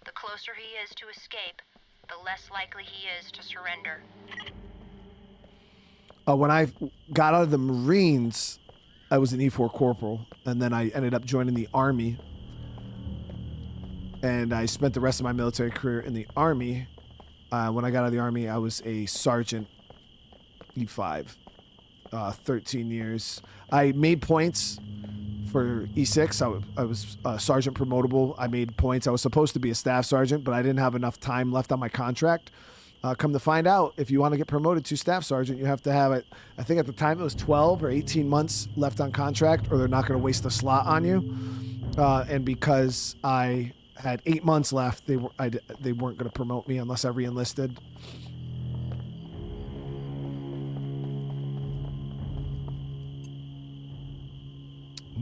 Speaker 3: The closer he is to escape, the less likely he is to surrender.
Speaker 1: When I got out of the Marines, I was an E4 corporal, and then I ended up joining the Army. And I spent the rest of my military career in the Army. When I got out of the Army, I was a sergeant, E5, 13 years. I made points for E6. I was sergeant promotable. I made points. I was supposed to be a staff sergeant, but I didn't have enough time left on my contract. Come to find out, if you want to get promoted to staff sergeant, you have to have it. I think at the time it was 12 or 18 months left on contract, or they're not going to waste a slot on you. And because I had 8 months left, they weren't going to promote me unless I re-enlisted.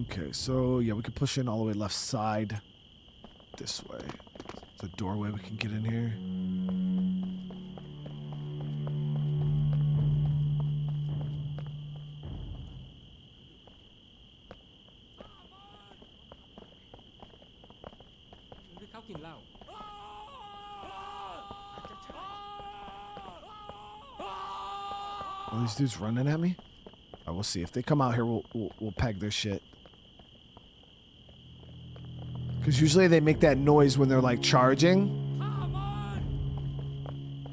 Speaker 1: Okay, so yeah, we could push in all the way left side this way. There's a doorway we can get in here. Are these dudes running at me? All right, we'll see. If they come out here, we'll peg their shit. Because usually they make that noise when they're like charging.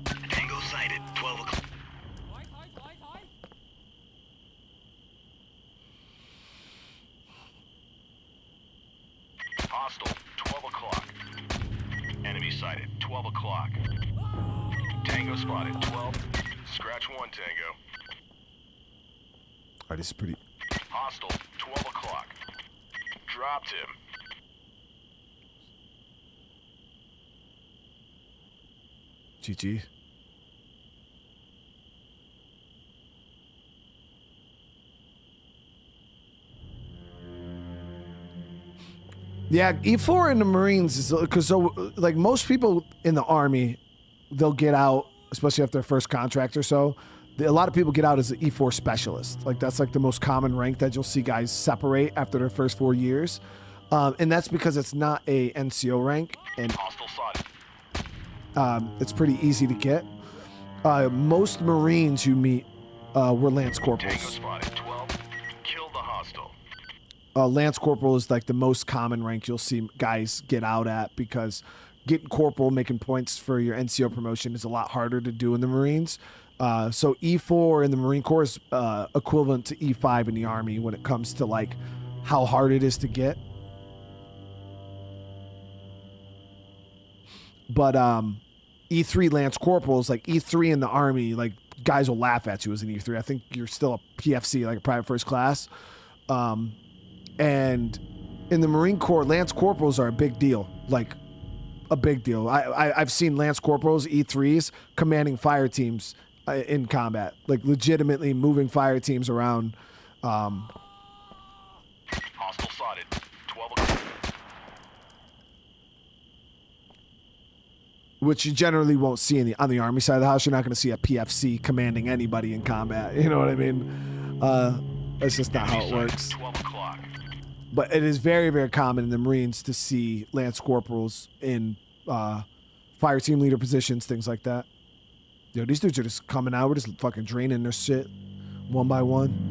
Speaker 2: Tango sighted, 12 o'clock. Hostile, 12 o'clock. Enemy sighted, 12 o'clock. Tango spotted, 12. Scratch 1, Tango.
Speaker 1: Alright, this is pretty...
Speaker 2: Hostile, 12 o'clock. Dropped him.
Speaker 1: GG. Yeah, E4 in the Marines is because like most people in the Army, they'll get out, especially after their first contract or so. A lot of people get out as an E4 specialist. Like that's like the most common rank that you'll see guys separate after their first 4 years. And that's because it's not a NCO rank, and it's pretty easy to get. Most Marines you meet were Lance Corporals.
Speaker 2: Tango spotted, 12. Kill the hostile.
Speaker 1: Lance Corporal is like the most common rank you'll see guys get out at, because getting Corporal, making points for your NCO promotion is a lot harder to do in the Marines. So E4 in the Marine Corps is equivalent to E5 in the Army when it comes to like how hard it is to get. But E3 Lance Corporals, like E3 in the Army, like guys will laugh at you as an E3. I think you're still a PFC, like a private first class. And in the Marine Corps, Lance Corporals are a big deal, like a big deal. I've seen Lance Corporals, E3s, commanding fire teams in combat, like legitimately moving fire teams around.
Speaker 2: Hostile spotted, 12 o'clock.
Speaker 1: Which you generally won't see on the Army side of the house. You're not going to see a PFC commanding anybody in combat. You know what I mean? That's just not how it works.
Speaker 2: 12 o'clock.
Speaker 1: But it is very, very common in the Marines to see Lance Corporals in fire team leader positions, things like that. Yo, these dudes are just coming out. We're just fucking draining their shit one by one.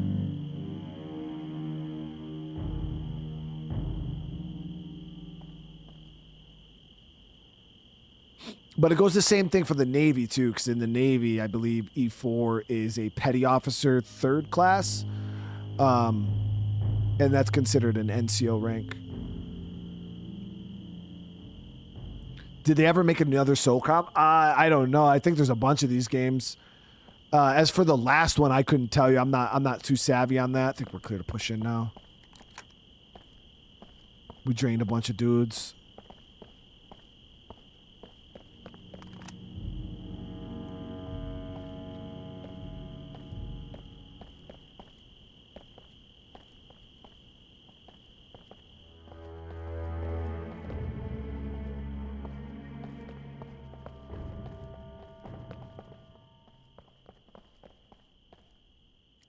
Speaker 1: But it goes the same thing for the Navy, too, because in the Navy, I believe E4 is a petty officer 3rd class. And that's considered an NCO rank. Did they ever make another SOCOM? I don't know. I think there's a bunch of these games. As for the last one, I couldn't tell you. I'm not too savvy on that. I think we're clear to push in now. We drained a bunch of dudes.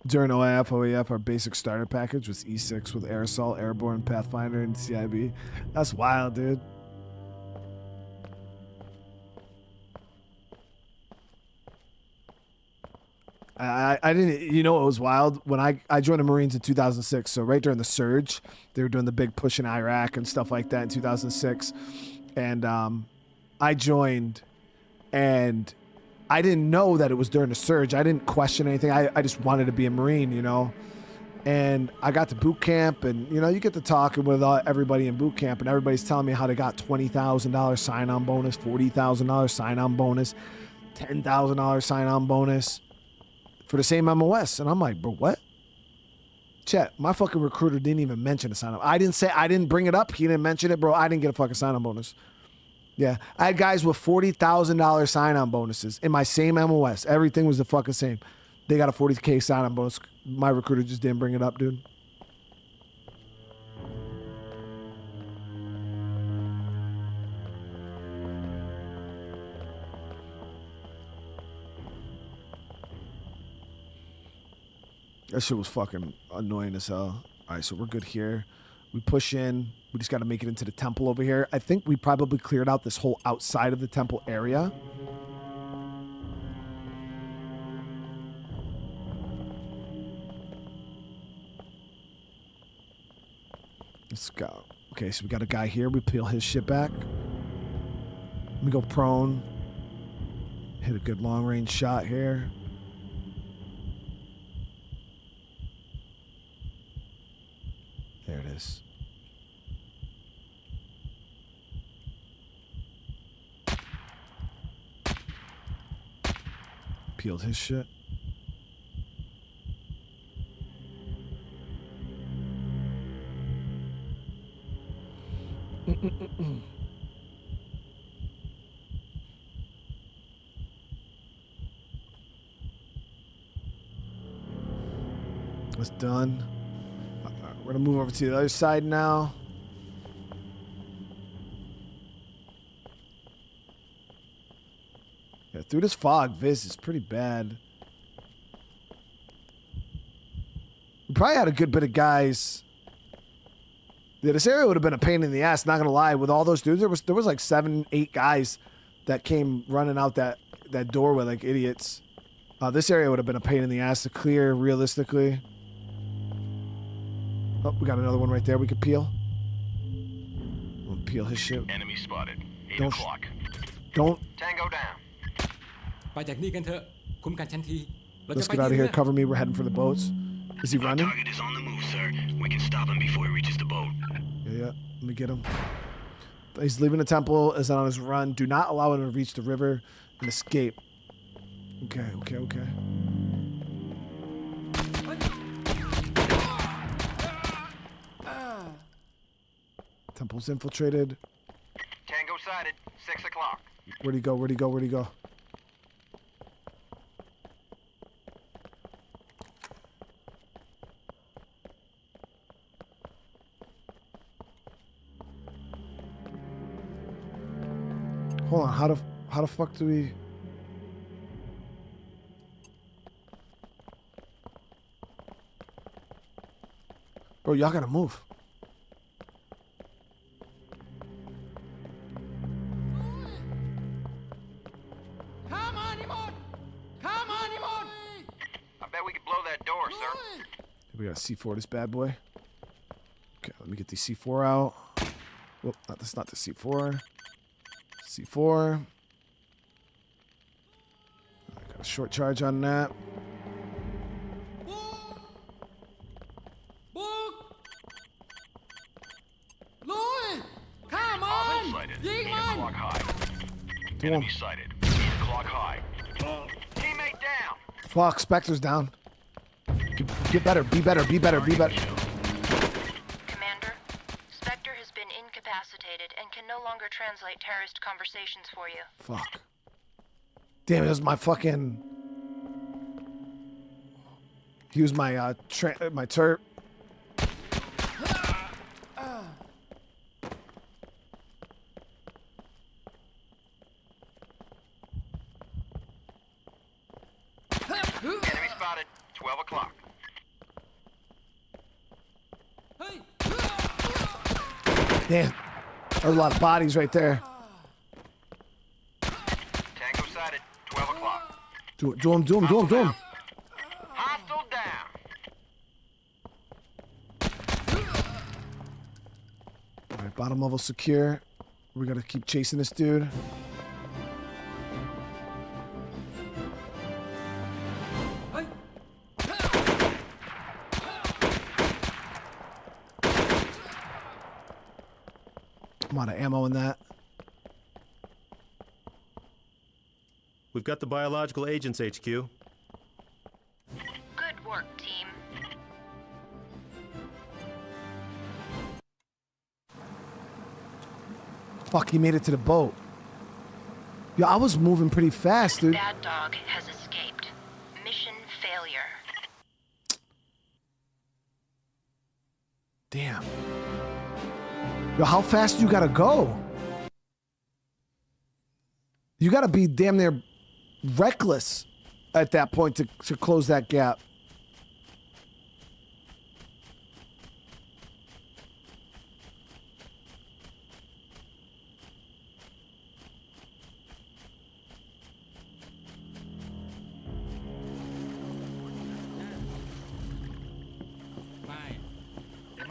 Speaker 1: During OAF, our basic starter package was E6 with Air Assault, Airborne, Pathfinder, and CIB. That's wild, dude. I didn't, you know, it was wild when I joined the Marines in 2006. So right during the surge, they were doing the big push in Iraq and stuff like that in 2006. And I joined, and I didn't know that it was during the surge. I didn't question anything. I just wanted to be a Marine, you know. And I got to boot camp, and, you know, you get to talking with everybody in boot camp, and everybody's telling me how they got $20,000 sign-on bonus, $40,000 sign-on bonus, $10,000 sign-on bonus for the same MOS. And I'm like, bro, what? Chet, my fucking recruiter didn't even mention a sign-on. I didn't bring it up. He didn't mention it, bro. I didn't get a fucking sign-on bonus. Yeah, I had guys with $40,000 sign-on bonuses in my same MOS. Everything was the fucking same. They got a $40K sign-on bonus. My recruiter just didn't bring it up, dude. That shit was fucking annoying as hell. All right, so we're good here. We push in. We just got to make it into the temple over here. I think we probably cleared out this whole outside of the temple area. Let's go. Okay, so we got a guy here. We peel his shit back. Let me go prone. Hit a good long-range shot here. There it is. Peeled his shit. That's done. We're gonna move over to the other side now. Yeah, through this fog, Viz is pretty bad. We probably had a good bit of guys. Yeah, this area would have been a pain in the ass, not gonna lie. With all those dudes, there was like 7, 8 guys that came running out that doorway like idiots. This area would have been a pain in the ass to clear realistically. Oh, we got another one right there we could peel. We'll peel his shit.
Speaker 2: Enemy spotted. 8
Speaker 1: Don't
Speaker 2: o'clock.
Speaker 1: Don't.
Speaker 2: Tango down.
Speaker 6: ไปจากนี่กันเถอะคุ้มกันฉันทีเรา
Speaker 1: Let's
Speaker 6: จะไป
Speaker 1: get out of
Speaker 6: ที่
Speaker 1: here.
Speaker 6: เรือ
Speaker 1: Cover me. We're heading for the boats. Is he running?
Speaker 2: Target is on the move, sir. We can stop him before he reaches the boat.
Speaker 1: Yeah. Let me get him. He's leaving the temple. Is on his run. Do not allow him to reach the river and escape. Okay. Temple's infiltrated.
Speaker 2: Tango sighted. 6 o'clock.
Speaker 1: Where'd he go? Hold on, how the fuck do we... Bro, y'all gotta move.
Speaker 2: I bet we could blow that door, sir.
Speaker 1: We got a C4 this bad boy. Okay, let me get the C4 out. Whoop, that's not the C4. C4. I got a short charge on that.
Speaker 2: Hostile sighted. 8 o'clock high.
Speaker 1: Come on.
Speaker 2: Enemy sighted. 8 o'clock high. Teammate down.
Speaker 1: Fuck, Spectre's down. Get better, be better.
Speaker 3: Commander, Spectre has been incapacitated and can no longer translate terrorist conversations for you.
Speaker 1: Fuck. Damn, it was my fucking... He was my, my turret.
Speaker 2: Enemy spotted. 12 o'clock.
Speaker 1: Damn. There's a lot of bodies right there.
Speaker 2: Tango sighted. 12 o'clock.
Speaker 1: Do him. Bottom level secure. We gotta keep chasing this dude. I'm out of ammo in that.
Speaker 5: We've got the biological agents HQ.
Speaker 3: Good work, team.
Speaker 1: Fuck, he made it to the boat. Yo, I was moving pretty fast, dude.
Speaker 3: Bad dog has escaped. Mission failure.
Speaker 1: Damn. Yo, how fast you gotta go? You gotta be damn near reckless at that point to close that gap.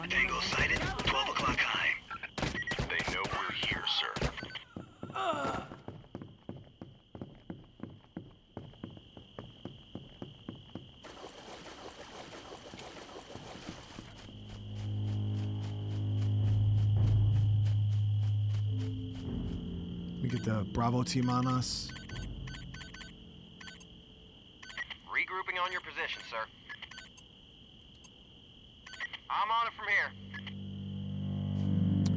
Speaker 2: Tango sighted, 12 o'clock high. They know we're here, sir.
Speaker 1: We get the Bravo team on us.
Speaker 9: Regrouping on your position, sir. I'm on it from here.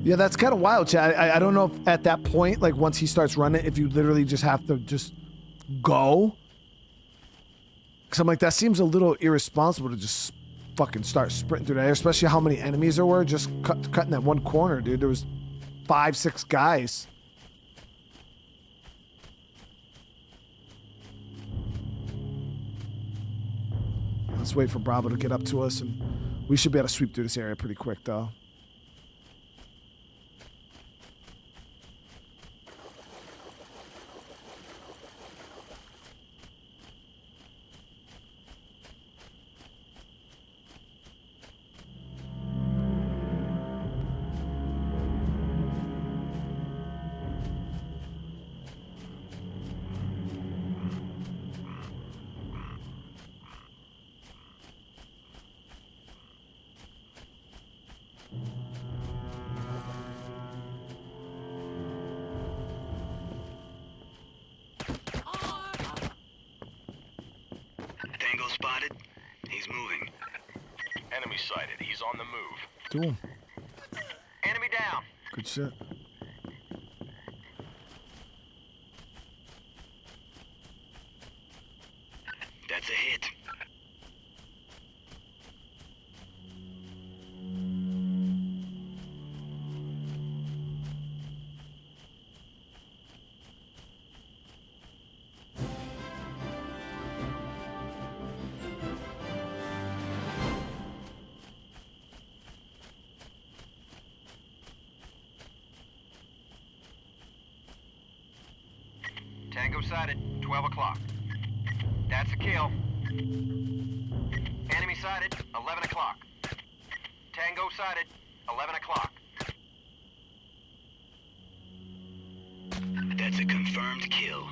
Speaker 1: Yeah, that's kind of wild, Chad. I don't know if at that point, like once he starts running, if you literally just have to just go. Because I'm like, that seems a little irresponsible to just fucking start sprinting through that, especially how many enemies there were just cutting that one corner, dude. There was 5, 6 guys. Let's wait for Bravo to get up to us, and we should be able to sweep through this area pretty quick, though.
Speaker 2: Tango spotted. He's moving. Enemy sighted. He's on the move.
Speaker 1: Do him.
Speaker 9: Enemy down.
Speaker 1: Good shit.
Speaker 2: That's a hit.
Speaker 9: Tango sighted, 12 o'clock. That's a kill. Enemy sighted, 11 o'clock. Tango sighted, 11 o'clock.
Speaker 2: That's a confirmed kill.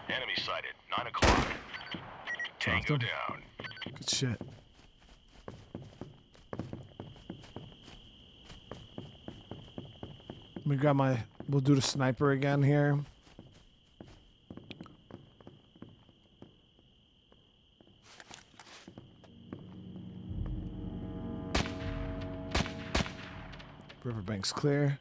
Speaker 2: Enemy sighted, 9 o'clock. Tango down.
Speaker 1: Good shit. Let me grab my... We'll do the sniper again here. Riverbank's clear.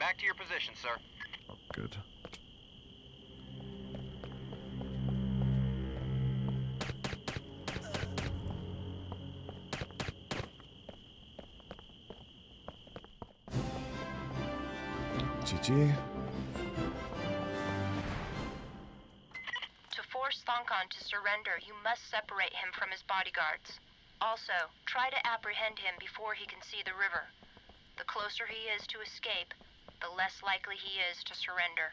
Speaker 9: Back to your position, sir.
Speaker 1: Oh, good. GG.
Speaker 3: To force SOCOM to surrender, you must separate him from his bodyguards. Also, try to apprehend him before he can see the river. The closer he is to escape, the less likely he is to surrender.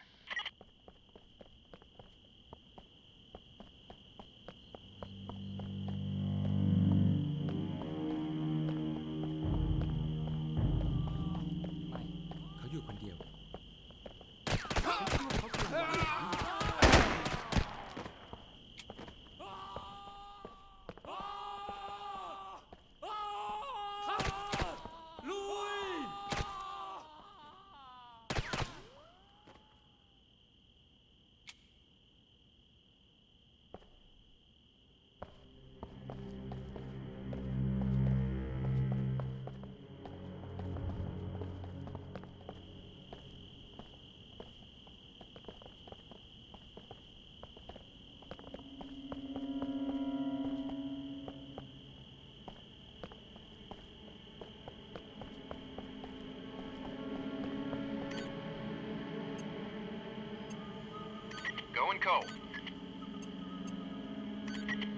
Speaker 9: Going cold.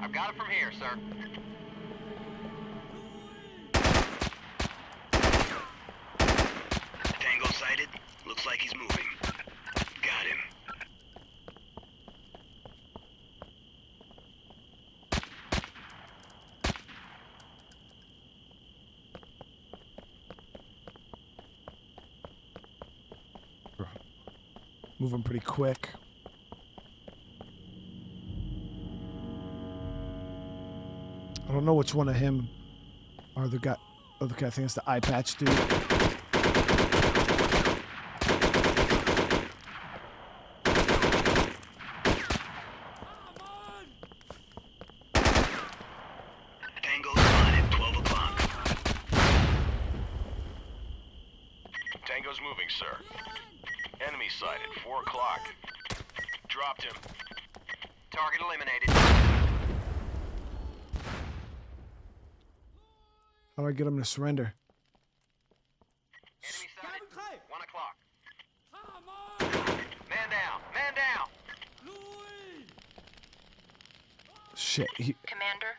Speaker 9: I've got it from here, sir.
Speaker 2: Tango sighted. Looks like he's moving. Got him.
Speaker 1: Moving pretty quick. I don't know which one of him or the guy. Oh, the guy, I think it's the eye patch dude.
Speaker 2: Tango spotted, 12 o'clock. Tango's moving, sir. Enemy sighted, 4 o'clock. Dropped him.
Speaker 9: Target eliminated.
Speaker 1: How do I get him to surrender?
Speaker 9: Enemy sighted. 1 o'clock. Man down. Man down.
Speaker 1: Shit.
Speaker 3: Commander,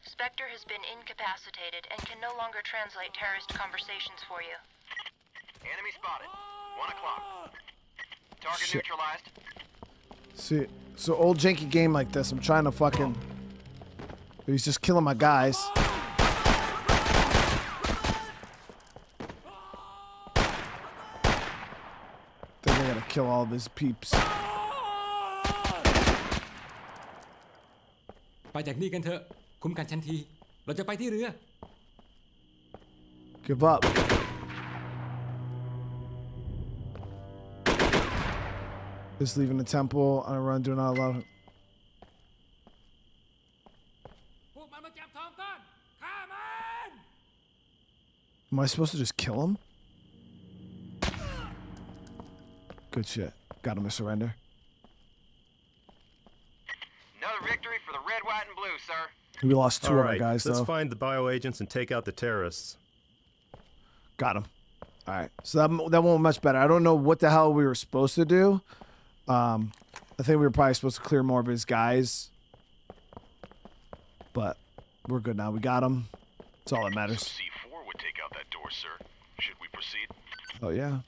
Speaker 3: Spectre has been incapacitated and can no longer translate terrorist conversations for you.
Speaker 9: Enemy spotted. 1 o'clock. Target
Speaker 1: Shit.
Speaker 9: neutralized.
Speaker 1: See, so old janky game like this, I'm trying to fucking. He's just killing my guys. Think I gotta kill all of his peeps.
Speaker 10: ไปจากนี่กันเถอะคุ้มกันฉันทีเราจะไปที่เรือ
Speaker 1: Give up. Just leaving the temple on a run, do not allow him.
Speaker 10: พวกมันมาจับทองก้อนฆ่ามัน
Speaker 1: Am I supposed to just kill him? Good shit. Got him to surrender.
Speaker 9: Another victory for the red, white, and blue, sir.
Speaker 1: We lost two
Speaker 5: All
Speaker 1: of our
Speaker 5: right,
Speaker 1: guys,
Speaker 5: let's
Speaker 1: though.
Speaker 5: find the bioagents and take out the terrorists.
Speaker 1: Got him. All right. So that went much better. I don't know what the hell we were supposed to do. I think we were probably supposed to clear more of his guys. But we're good now. We got him. That's all that matters.
Speaker 2: C4 would take out that door, sir. Should we proceed?
Speaker 1: Oh, yeah.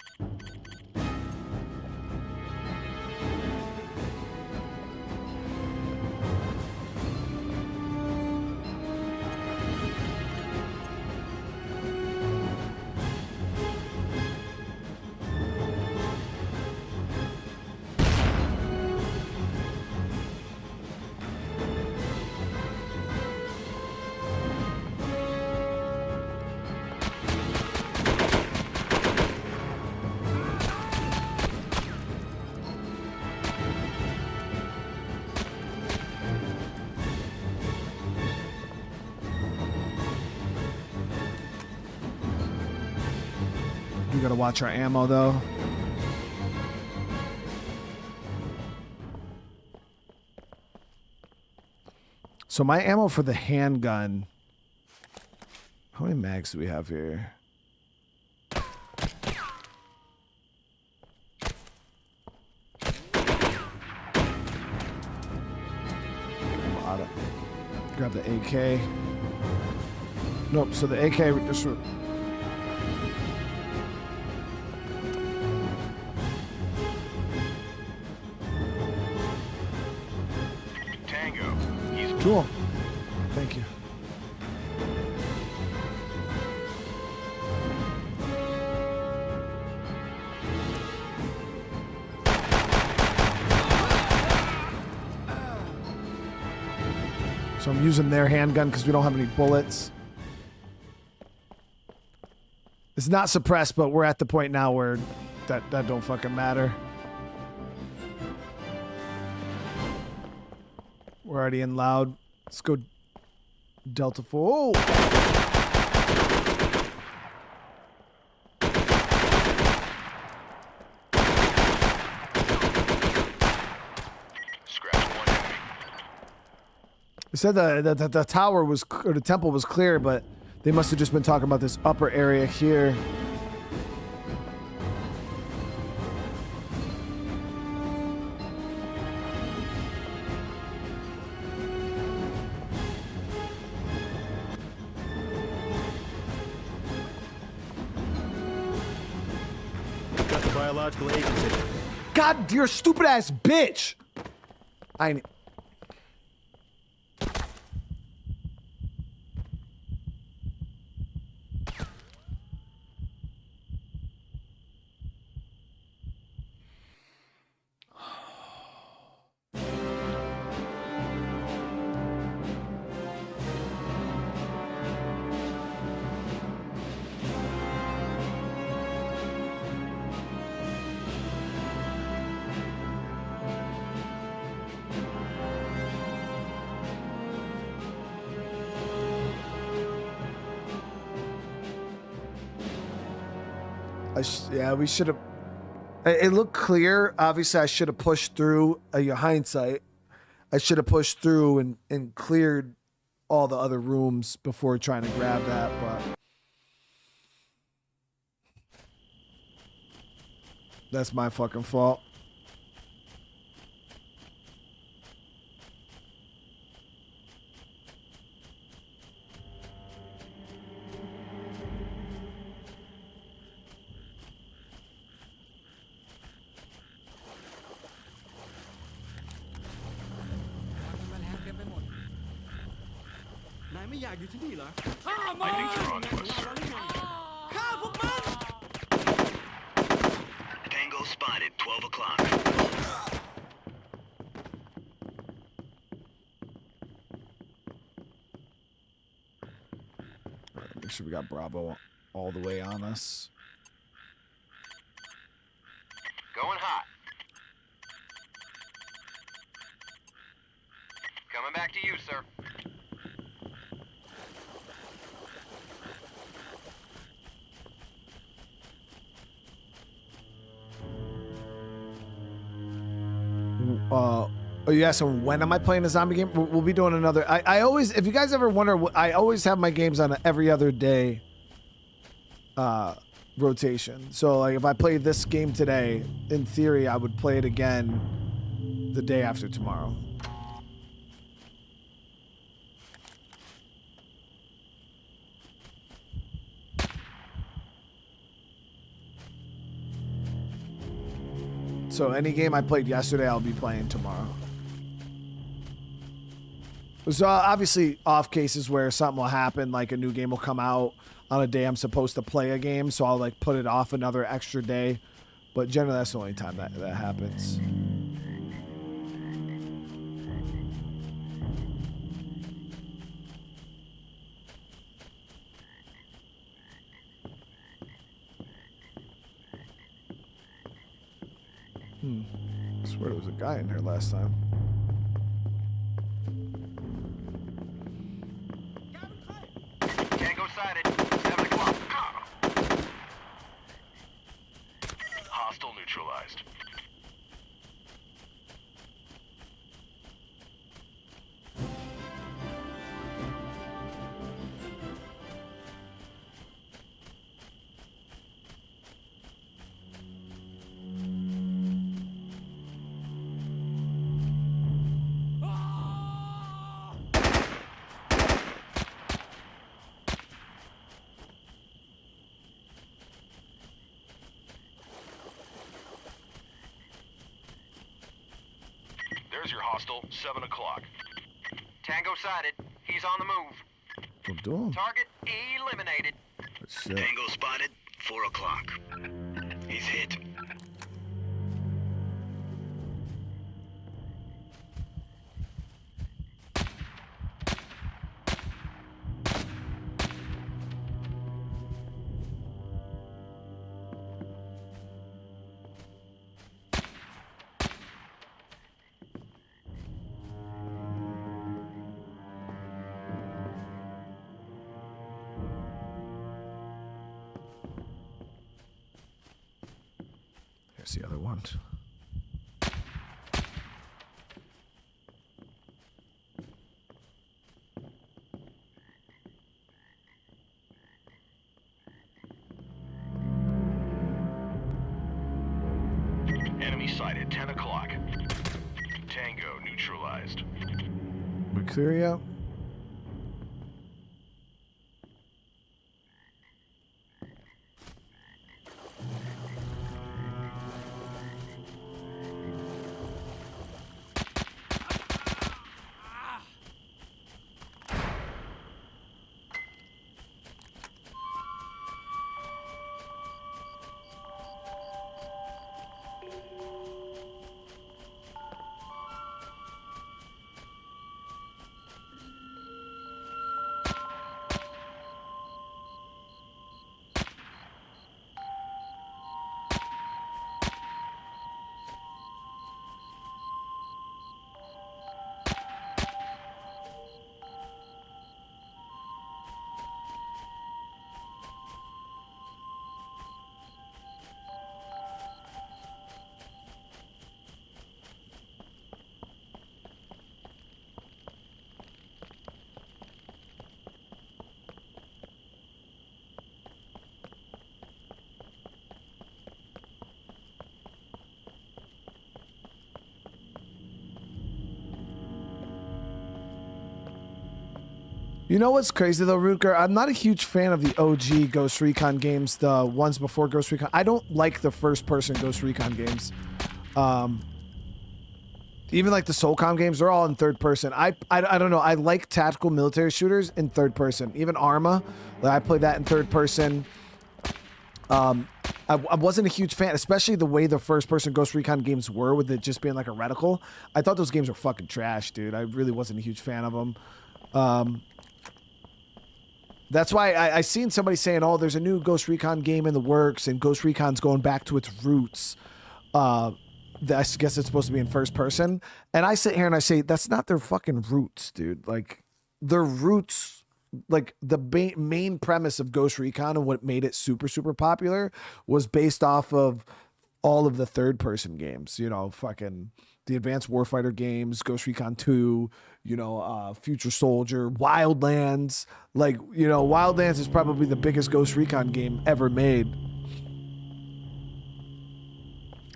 Speaker 1: We gotta watch our ammo, though. So my ammo for the handgun. How many mags do we have here? Grab the AK. Nope, so the AK just...
Speaker 2: Tango. He's
Speaker 1: Cool. Thank you. So I'm using their handgun because we don't have any bullets. It's not suppressed, but we're at the point now where that don't fucking matter. We're already in loud. Let's go Delta 4. Oh! It said the tower was, or the temple was clear, but they must have just been talking about this upper area here.
Speaker 5: Got the biological agency.
Speaker 1: God, you're a stupid ass bitch. I. Yeah, we should have. It looked clear. Obviously, I should have pushed through. Your hindsight, I should have pushed through and cleared all the other rooms before trying to grab that. But that's my fucking fault.
Speaker 2: I think they're on to us, sir.
Speaker 9: Tango spotted, 12 o'clock.
Speaker 1: Make sure we got Bravo all the way on us.
Speaker 9: Going hot. Coming back to you, sir.
Speaker 1: Are you asking when am I playing a zombie game? We'll be doing another. I always, if you guys ever wonder, I always have my games on an every other day rotation. So like if I play this game today, in theory, I would play it again the day after tomorrow. So any game I played yesterday, I'll be playing tomorrow. So obviously off cases where something will happen, like a new game will come out on a day I'm supposed to play a game, so I'll like put it off another extra day. But generally that's the only time that happens. I swear there was a guy in here last time.
Speaker 9: Tango sighted, 7 o'clock.
Speaker 2: Hostile neutralized. your hostile, 7 o'clock.
Speaker 9: Tango sighted. He's on the move.
Speaker 1: Don't do him.
Speaker 9: Target eliminated.
Speaker 1: Shit.
Speaker 2: Tango spotted, 4 o'clock. He's hit.
Speaker 1: Here's the other one.
Speaker 2: Enemy sighted, 10 o'clock. Tango neutralized.
Speaker 1: We clear you out? You know what's crazy though, Rutger? I'm not a huge fan of the OG Ghost Recon games, the ones before Ghost Recon. I don't like the first-person Ghost Recon games. Even like the SOCOM games, they're all in third person. I don't know. I like tactical military shooters in third person. Even Arma, like I played that in third person. I wasn't a huge fan, especially the way the first-person Ghost Recon games were, with it just being like a reticle. I thought those games were fucking trash, dude. I really wasn't a huge fan of them. That's why I seen somebody saying, oh, there's a new Ghost Recon game in the works, and Ghost Recon's going back to its roots. I guess it's supposed to be in first person. And I sit here and I say, that's not their fucking roots, dude. Like, their roots, like, the main premise of Ghost Recon and what made it super, super popular was based off of all of the third person games. You know, fucking the Advanced Warfighter games, Ghost Recon 2, you know, Future Soldier, Wildlands. Like, you know, Wildlands is probably the biggest Ghost Recon game ever made.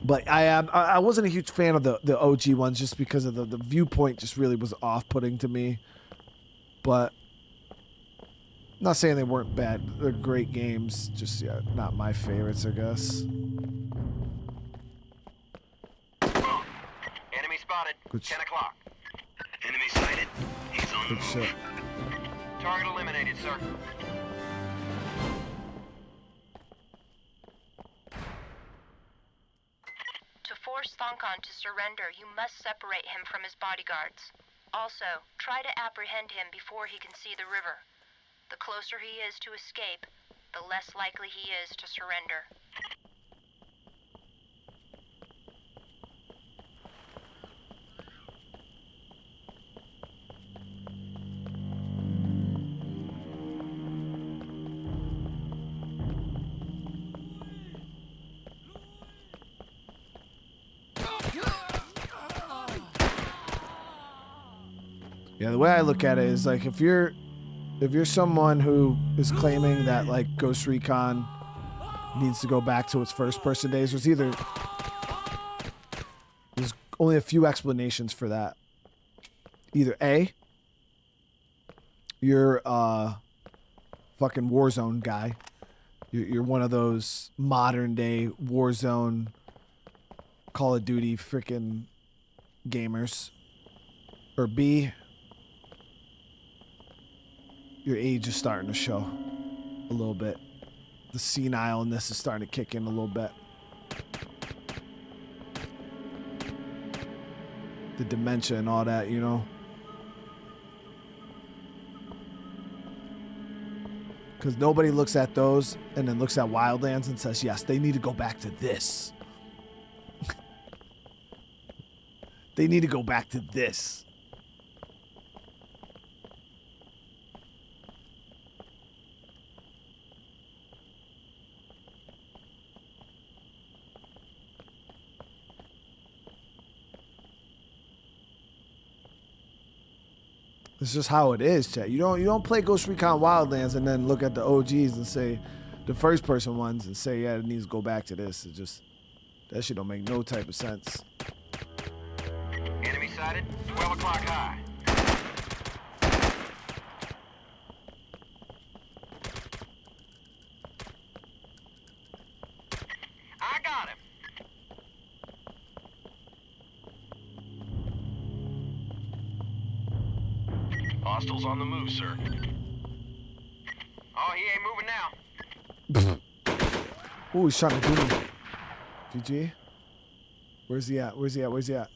Speaker 1: But I wasn't a huge fan of the OG ones just because of the viewpoint just really was off-putting to me. But I'm not saying they weren't bad. They're great games. Just, yeah, not my favorites, I guess.
Speaker 9: Enemy spotted.
Speaker 1: Good
Speaker 9: 10 o'clock.
Speaker 2: Enemy sighted. He's on the
Speaker 1: Good
Speaker 2: move.
Speaker 1: shit.
Speaker 9: Target eliminated, sir.
Speaker 3: To force Thonkan to surrender, you must separate him from his bodyguards. Also, try to apprehend him before he can see the river. The closer he is to escape, the less likely he is to surrender.
Speaker 1: Yeah, the way I look at it is like if you're someone who is claiming that like Ghost Recon needs to go back to its first person days, there's only a few explanations for that. Either A, you're a fucking Warzone guy. You're one of those modern day Warzone Call of Duty freaking gamers. Or B, your age is starting to show a little bit. The senileness is starting to kick in a little bit. The dementia and all that, you know? Because nobody looks at those and then looks at Wildlands and says, yes, they need to go back to this. They need to go back to this. It's just how it is, chat. You don't play Ghost Recon Wildlands and then look at the OGs and say the first person ones and say, yeah, it needs to go back to this. It just, that shit don't make no type of sense.
Speaker 9: Enemy sighted. 12 o'clock high. I got him.
Speaker 2: Hostiles on the move, sir.
Speaker 9: Oh, he ain't moving now.
Speaker 1: Ooh, he's trying to do me. GG. Where's he at? Where's he at? Where's he at?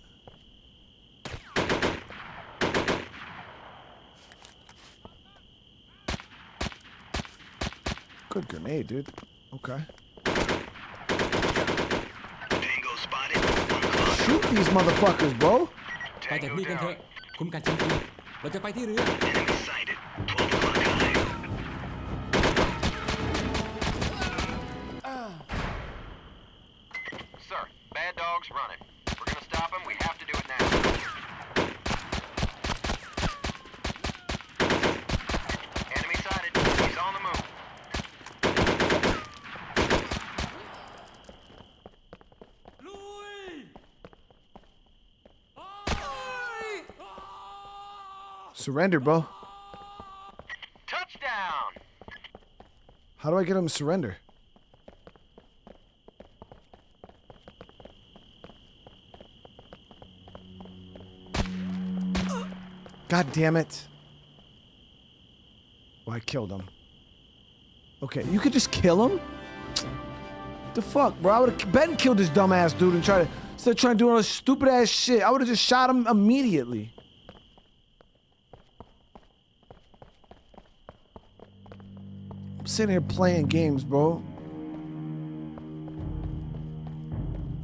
Speaker 1: Good grenade, dude. Okay.
Speaker 2: Tango spotted.
Speaker 1: Shoot these motherfuckers, bro.
Speaker 10: ไปจากนี่กันเถอะคุ้มกันชั้นทีเราจะไปที่เรือ
Speaker 2: Enemy sighted. 12 o'clock high.
Speaker 9: Sir, bad dog's running. We're gonna stop him. We have to do it now. Enemy sighted. He's on the move.
Speaker 1: Surrender, bro.
Speaker 9: Touchdown!
Speaker 1: How do I get him to surrender? God damn it. Oh, I killed him. Okay, you could just kill him? The fuck, bro? I would have been killed this dumbass dude and instead of trying to do all this stupid ass shit. I would have just shot him immediately. I'm sitting here playing games, bro.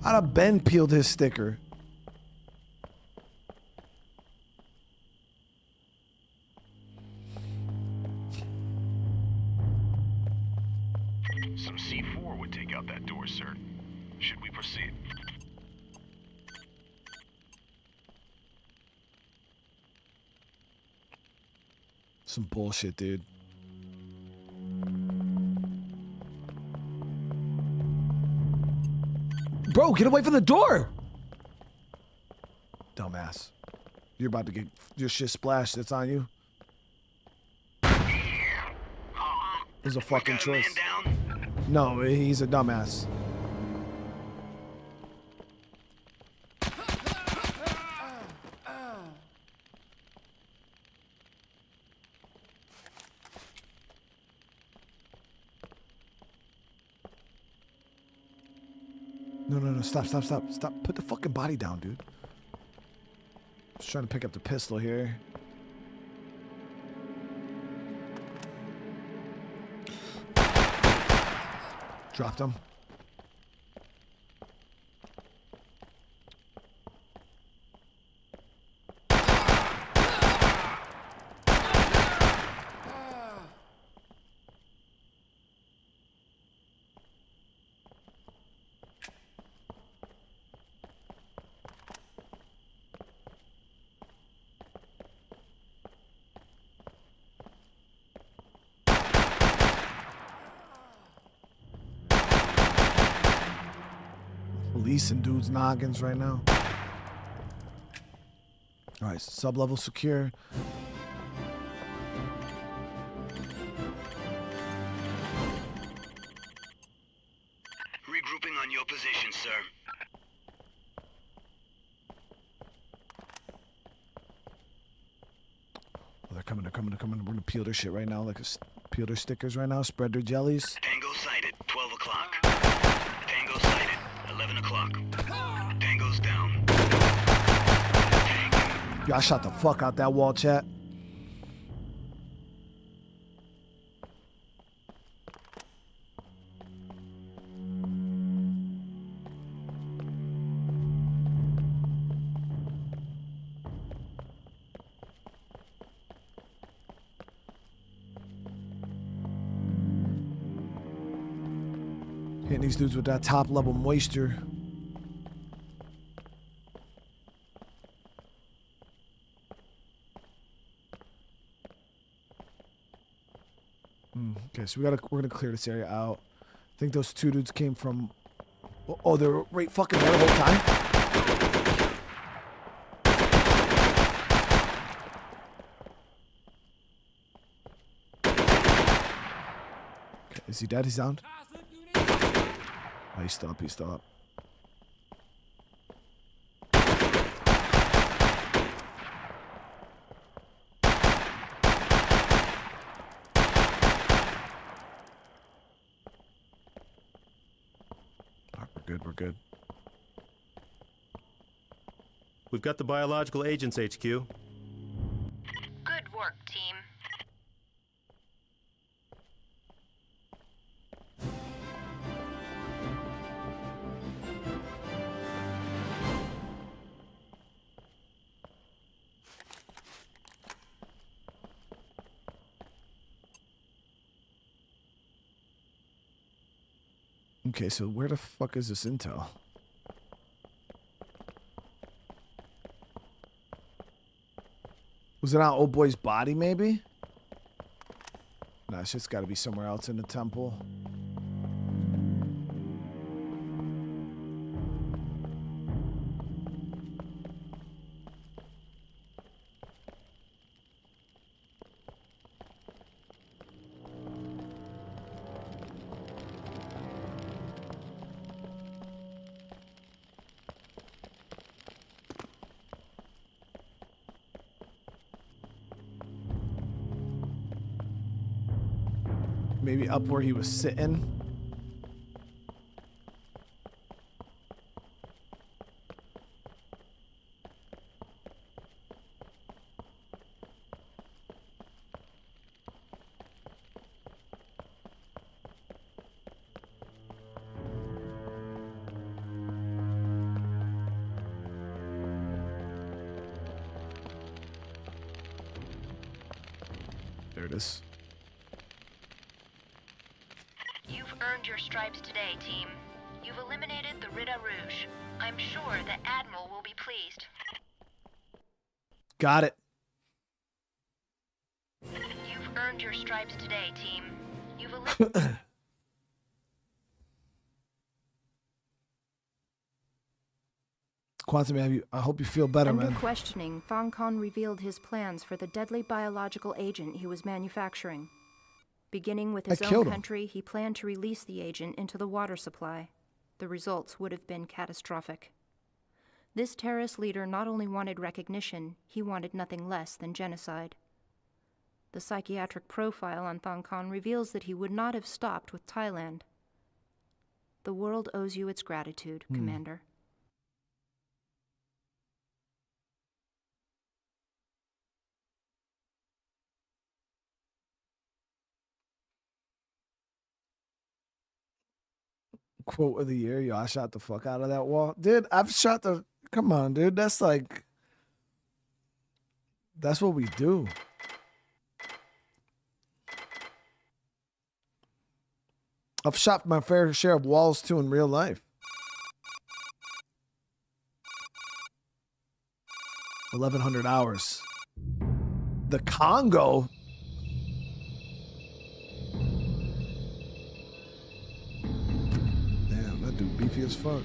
Speaker 1: I'd have been peeled his sticker.
Speaker 2: Some C4 would take out that door, sir. Should we proceed?
Speaker 1: Some bullshit, dude. Bro, get away from the door! Dumbass. You're about to get your shit splashed. It's on you. It's a fucking choice. No, he's a dumbass. No, stop. Put the fucking body down, dude. Just trying to pick up the pistol here. Dropped him. Releasing dudes' noggins right now. All right, sub-level secure.
Speaker 2: Regrouping on your position, sir.
Speaker 1: They're coming. We're gonna peel their shit right now, like peel their stickers right now, spread their jellies.
Speaker 2: Tango sighted, 12 o'clock. Tango sighted, 11 o'clock. Tango's down.
Speaker 1: Yo, I shot the fuck out that wall, chat. Hitting these dudes with that top level moisture. Okay, so we're gonna clear this area out. I think those two dudes came from. Oh, they were right fucking there the whole time. Okay, is he dead? He's down. Oh, he's still up. He's still up. We're good.
Speaker 5: We've got the biological agents HQ.
Speaker 3: Good work, team.
Speaker 1: Okay, so where the fuck is this intel? Was it on old boy's body, maybe? Nah, it's just gotta be somewhere else in the temple. Maybe up where he was sitting. There it is.
Speaker 3: Earned your stripes today, team. You've eliminated the Rita Rouge. I'm sure the Admiral will be pleased.
Speaker 1: Got it.
Speaker 3: You've earned your stripes today, team. You've eliminated...
Speaker 1: Quantum, I hope you feel better, man.
Speaker 8: Under questioning, Fong Khan revealed his plans for the deadly biological agent he was manufacturing. Beginning with his own country, he planned to release the agent into the water supply. The results would have been catastrophic. This terrorist leader not only wanted recognition, he wanted nothing less than genocide. The psychiatric profile on Thong Khan reveals that he would not have stopped with Thailand. The world owes you its gratitude, Commander.
Speaker 1: Quote of the year. Yo, I shot the fuck out of that wall. Dude, I've shot the... Come on, dude. That's like... That's what we do. I've shot my fair share of walls, too, in real life. 1,100 hours. The Congo... Dude, beefy as fuck.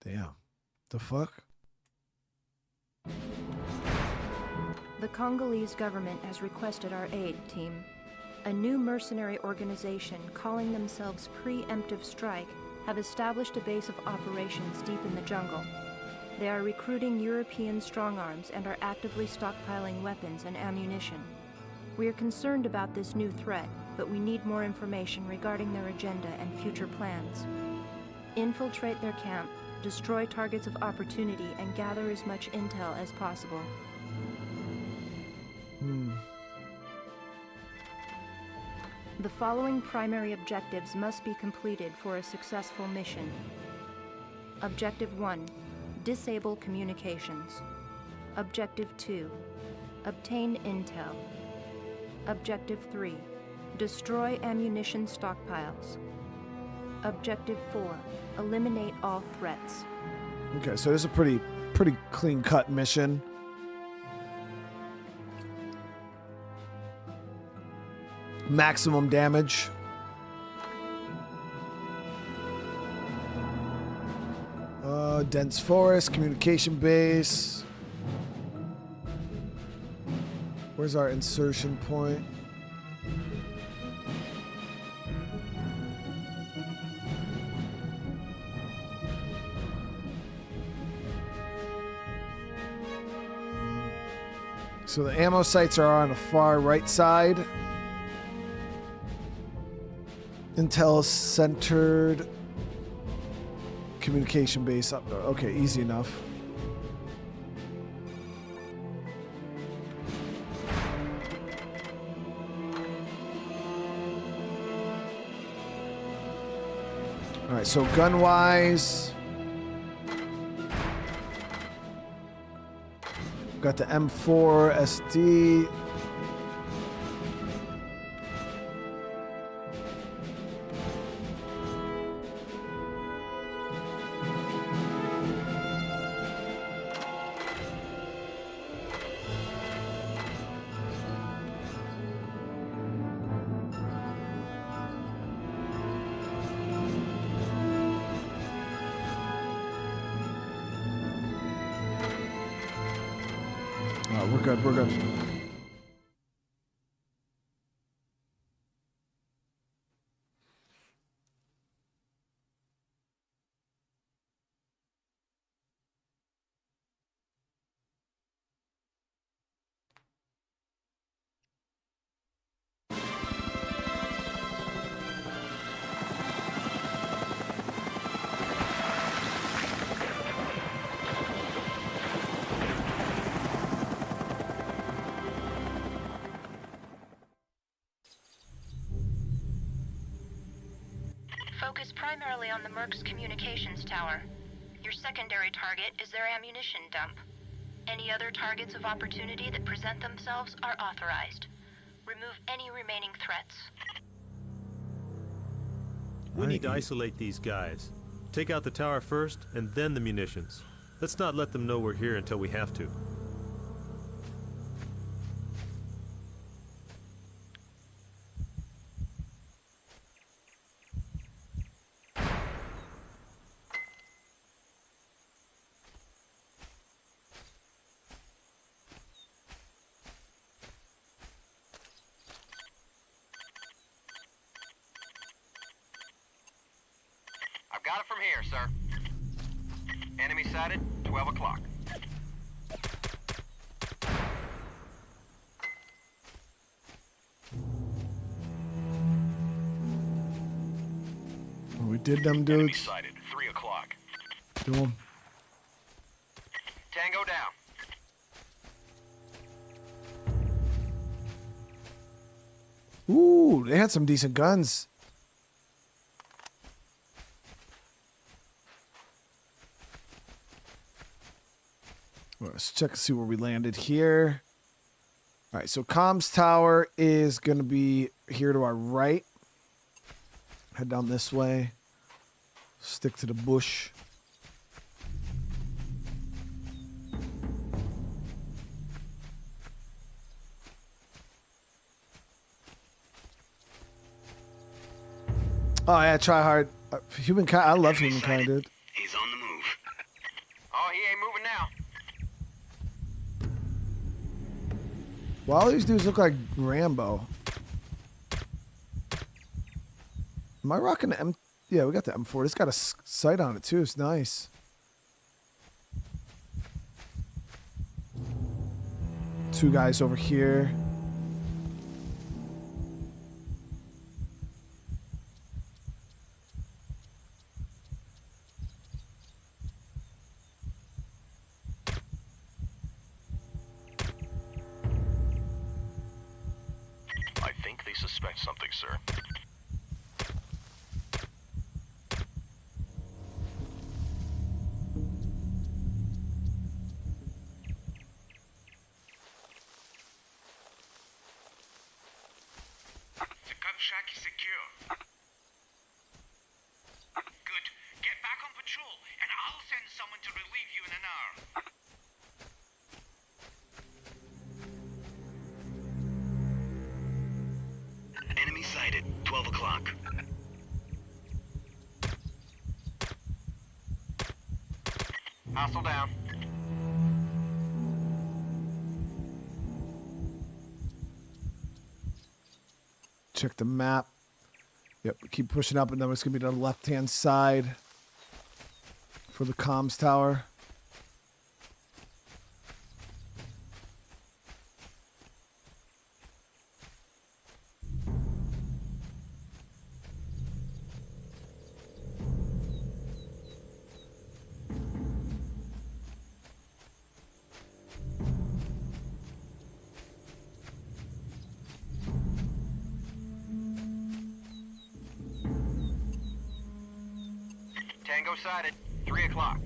Speaker 1: Damn. The fuck?
Speaker 8: Congolese government has requested our aid, team. A new mercenary organization calling themselves Preemptive Strike have established a base of operations deep in the jungle. They are recruiting European strong arms and are actively stockpiling weapons and ammunition. We are concerned about this new threat, but we need more information regarding their agenda and future plans. Infiltrate their camp, destroy targets of opportunity, and gather as much intel as possible. The following primary objectives must be completed for a successful mission. Objective 1. Disable communications. Objective 2. Obtain intel. Objective 3. Destroy ammunition stockpiles. Objective 4. Eliminate all threats.
Speaker 1: Okay, so this is a pretty clean-cut mission. Maximum damage. Dense forest, communication base. Where's our insertion point? So the ammo sites are on the far right side. Intel centered. Communication base up. Okay, easy enough. All right, so gun-wise, got the M4 SD. Oh, we're good, we're good.
Speaker 3: Focus primarily on the Merc's communications tower. Your secondary target is their ammunition dump. Any other targets of opportunity that present themselves are authorized. Remove any remaining threats.
Speaker 5: We need to isolate these guys. Take out the tower first, and then the munitions. Let's not let them know we're here until we have to.
Speaker 9: I've got it from here, sir. Enemy sighted, 12 o'clock.
Speaker 1: We did them
Speaker 2: Enemy
Speaker 1: dudes.
Speaker 2: sighted, 3 o'clock.
Speaker 1: Do them.
Speaker 9: Tango down.
Speaker 1: Ooh, they had some decent guns. Let's check and see where we landed here. All right, so comms tower is going to be here to our right. Head down this way. Stick to the bush. Oh yeah, try hard. Humankind. I love humankind, dude.
Speaker 9: He's on the move. Oh, he ain't moving now.
Speaker 1: Well, all these dudes look like Rambo. Am I rocking the M? Yeah, we got the M4. It's got a sight on it too. It's nice. Two guys over here.
Speaker 2: I think they suspect something, sir.
Speaker 9: The gun shack is secure. Good. Get back on patrol, and I'll send someone to relieve you in an hour. Enemy sighted. 12 o'clock. Hostile down.
Speaker 1: Check the map. Yep, keep pushing up, and then it's gonna be the left-hand side for the comms tower.
Speaker 9: Tango sighted. 3 o'clock.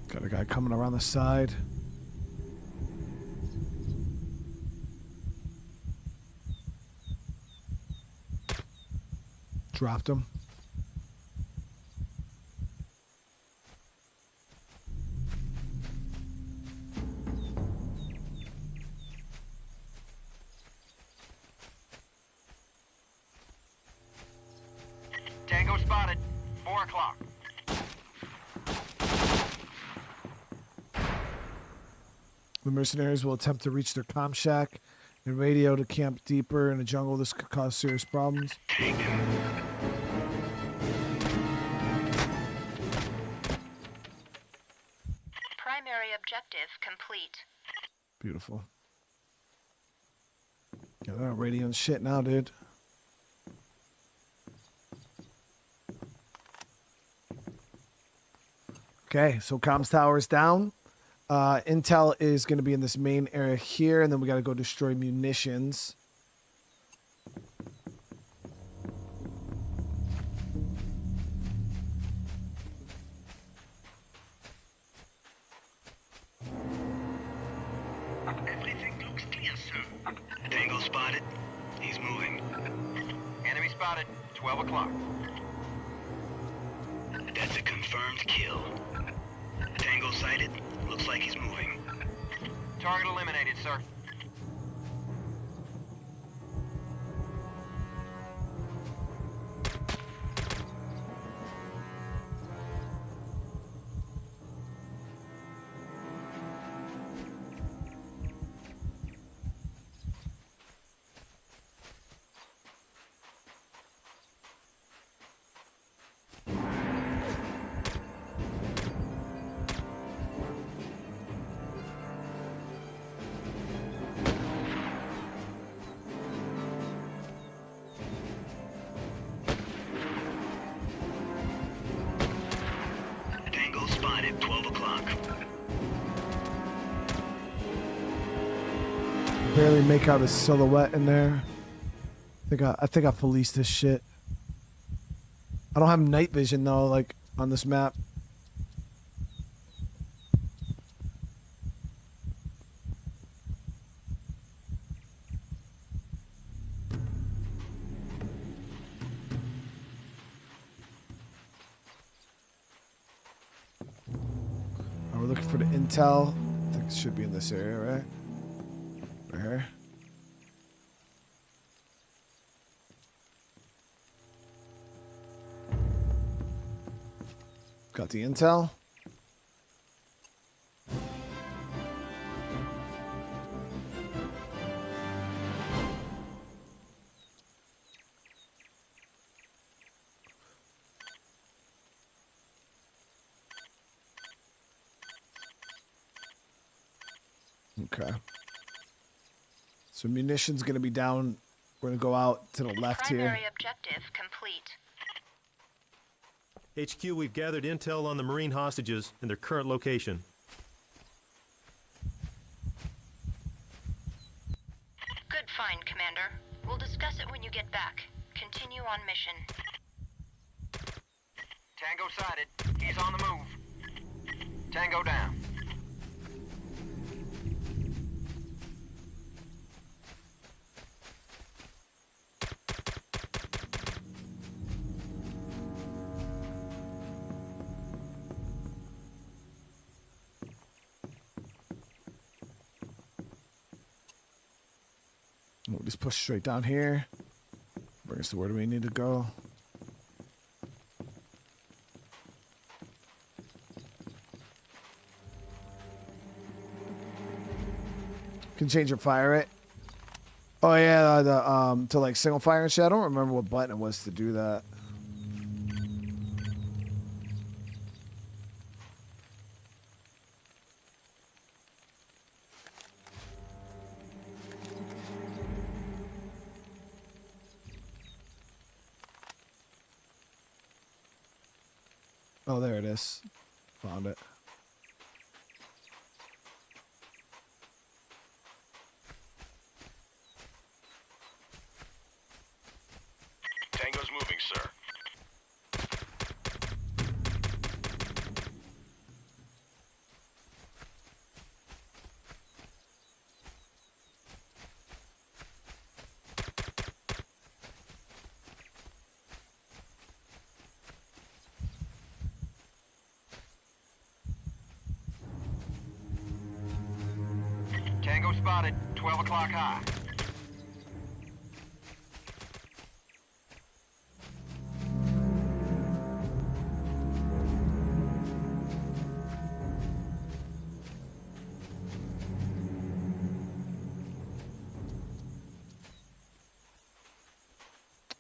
Speaker 1: Got a guy coming around the side. Dropped him.
Speaker 9: Tango spotted. 4 o'clock.
Speaker 1: The mercenaries will attempt to reach their comm shack and radio to camp deeper in the jungle. This could cause serious problems.
Speaker 3: Primary objective complete.
Speaker 1: Beautiful. Yeah, they're not radioing shit now, dude. Okay, so comms tower is down. Intel is going to be in this main area here, and then we got to go destroy munitions.
Speaker 9: Everything looks clear, sir. Tango spotted. He's moving. Enemy spotted. 12 o'clock. That's a confirmed kill. Tango sighted. Looks like he's moving. Target eliminated, sir. Tango spotted. 12 o'clock.
Speaker 1: Barely make out a silhouette in there. I think I policed this shit. I don't have night vision though, like on this map. looking for the intel. I think it should be in this area, right? Right here. Got the intel. Okay. So munitions going to be down. We're going to go out to the left here.
Speaker 3: Primary objective complete.
Speaker 5: HQ, we've gathered intel on the Marine hostages and their current location.
Speaker 3: Good find, Commander. We'll discuss it when you get back. Continue on mission.
Speaker 9: Tango sighted. He's on the move. Tango down.
Speaker 1: We'll just push straight down here. Bring us to where do we need to go? Can change your fire rate. Oh yeah, the to like single fire and shit. I don't remember what button it was to do that. Oh, there it is. Found it.
Speaker 2: Tango's moving, sir.
Speaker 9: Tango spotted. 12 o'clock high.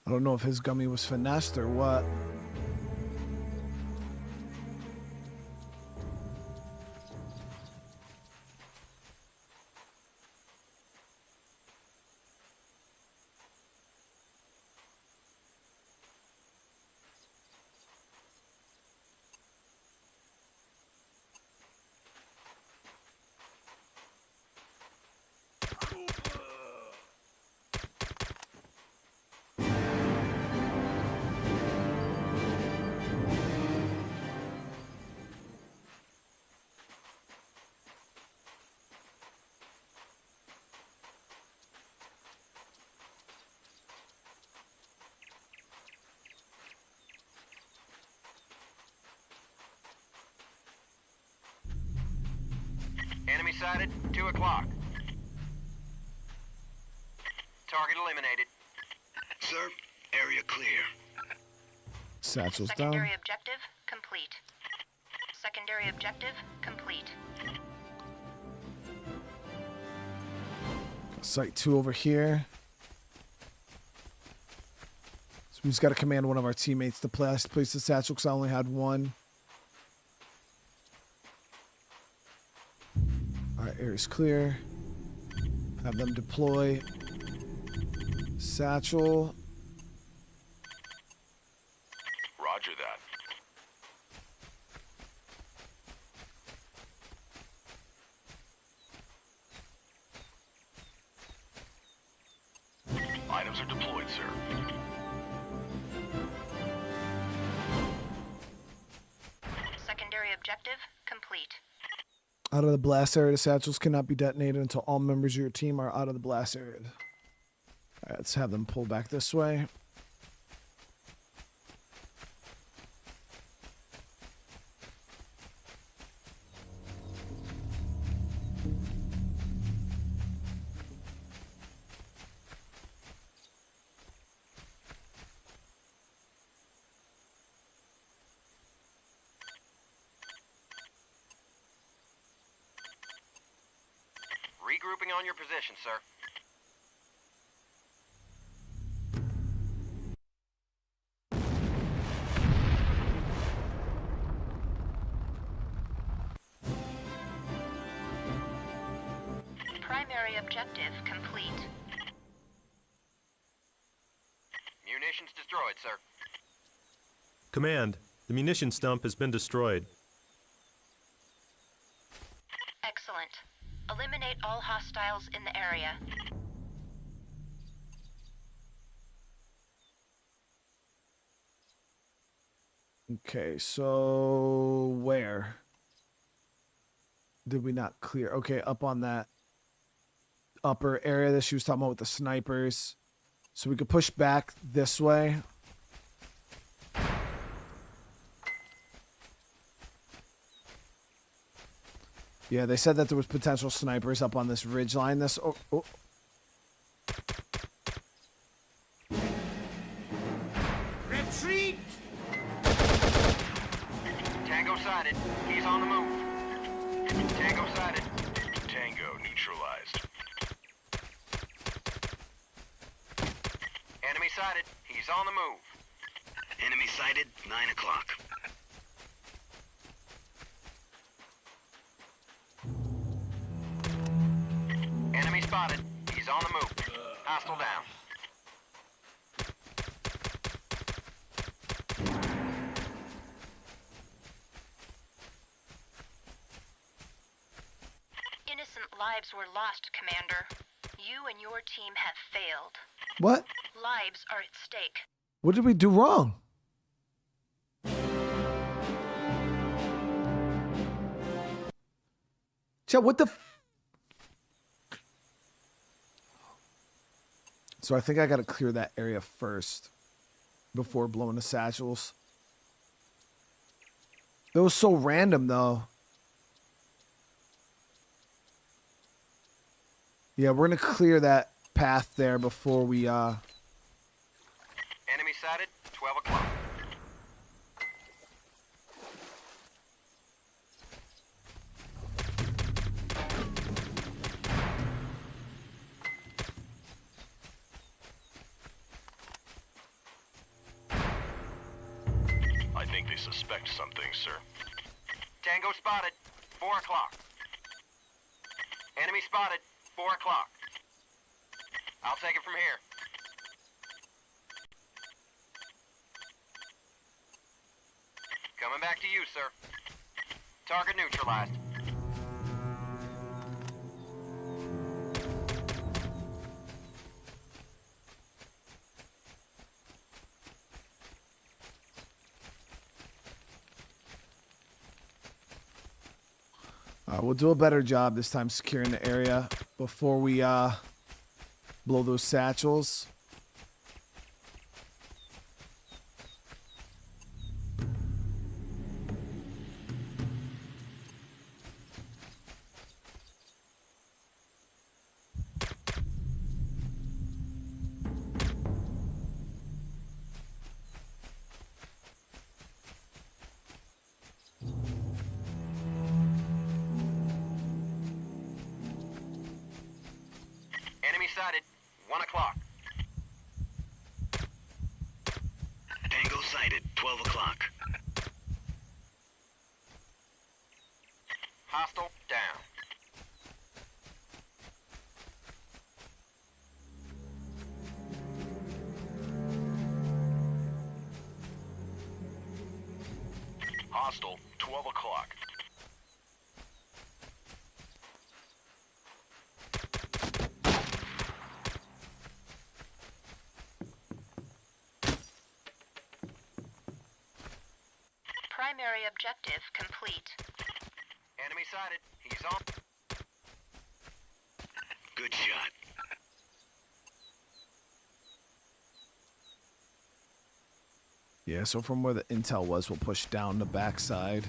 Speaker 1: I don't know if his gummy was finessed or what.
Speaker 9: Enemy sighted. 2 o'clock. Target eliminated. Sir, area clear.
Speaker 1: Satchel's down.
Speaker 3: Secondary objective complete. Secondary objective complete.
Speaker 1: Site 2 over here. So we just got to command one of our teammates to place the satchel because I only had one. Alright, area's clear. Have them deploy satchel.
Speaker 2: Roger that. Items are deployed, sir.
Speaker 3: Secondary objective complete.
Speaker 1: Out of the blast area, the satchels cannot be detonated until all members of your team are out of the blast area. Alright, let's have them pull back this way.
Speaker 11: Regrouping on your position, sir.
Speaker 3: Primary objective complete.
Speaker 11: Munitions destroyed, sir.
Speaker 5: Command, the munitions dump has been destroyed.
Speaker 3: Excellent. Eliminate all hostiles in the area.
Speaker 1: Okay, so where did we not clear? Okay, up on that upper area that she was talking about with the snipers. So we could push back this way. Yeah, they said that there was potential snipers up on this ridge line. Oh.
Speaker 6: Retreat!
Speaker 11: Tango sighted. He's on the move. Tango sighted.
Speaker 2: Tango neutralized.
Speaker 11: Enemy sighted. He's on the move.
Speaker 9: Enemy sighted, 9 o'clock.
Speaker 11: Enemy spotted. He's on the move. Hostile down.
Speaker 3: Innocent lives were lost, Commander. You and your team have failed.
Speaker 1: What?
Speaker 3: Lives are at stake.
Speaker 1: What did we do wrong? Chat, what the... So I think I got to clear that area first before blowing the satchels. That was so random, though. Yeah, we're going to clear that path there before we...
Speaker 11: Enemy sighted, 12 o'clock.
Speaker 2: I think they suspect something, sir.
Speaker 11: Tango spotted, 4 o'clock. Enemy spotted, 4 o'clock. I'll take it from here. Coming back to you, sir. Target neutralized.
Speaker 1: We'll do a better job this time securing the area before we blow those satchels.
Speaker 11: Enemy sighted, 1 o'clock.
Speaker 9: Tango sighted, 12 o'clock.
Speaker 11: Hostile down.
Speaker 2: Hostile, 12 o'clock.
Speaker 3: Primary objective complete.
Speaker 11: Enemy sighted. He's on.
Speaker 9: Good shot.
Speaker 1: Yeah, so from where the intel was, we'll push down the backside.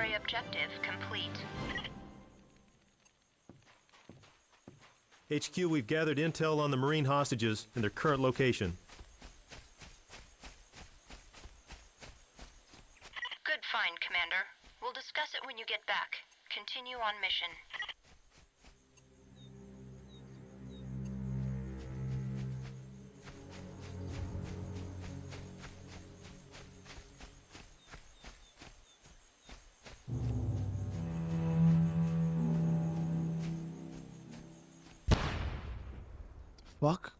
Speaker 3: Primary objective complete.
Speaker 5: HQ, we've gathered intel on the Marine hostages and their current location.
Speaker 3: Good find, Commander. We'll discuss it when you get back. Continue on mission.
Speaker 1: Fuck.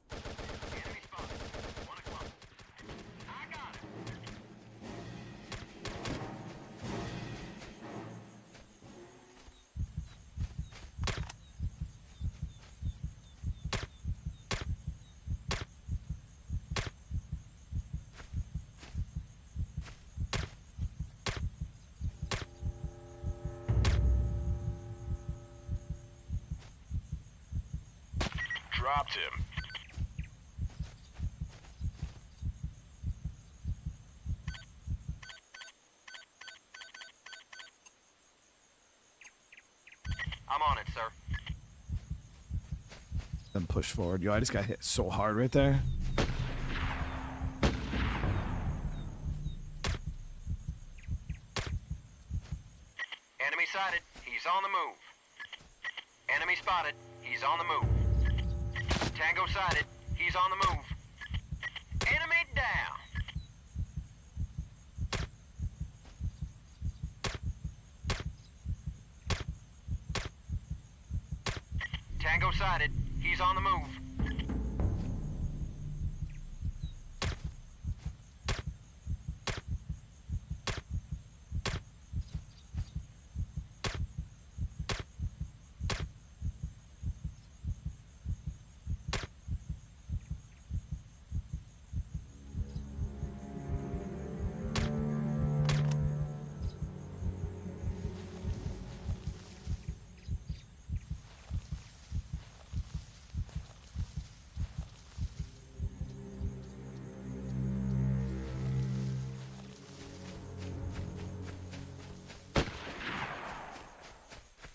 Speaker 2: Dropped him.
Speaker 11: I'm on it, sir.
Speaker 1: Then push forward. Yo, I just got hit so hard right there.
Speaker 11: Enemy sighted. He's on the move. Enemy spotted. He's on the move. Tango sighted. He's on the move. Enemy down. Tango sighted. He's on the move.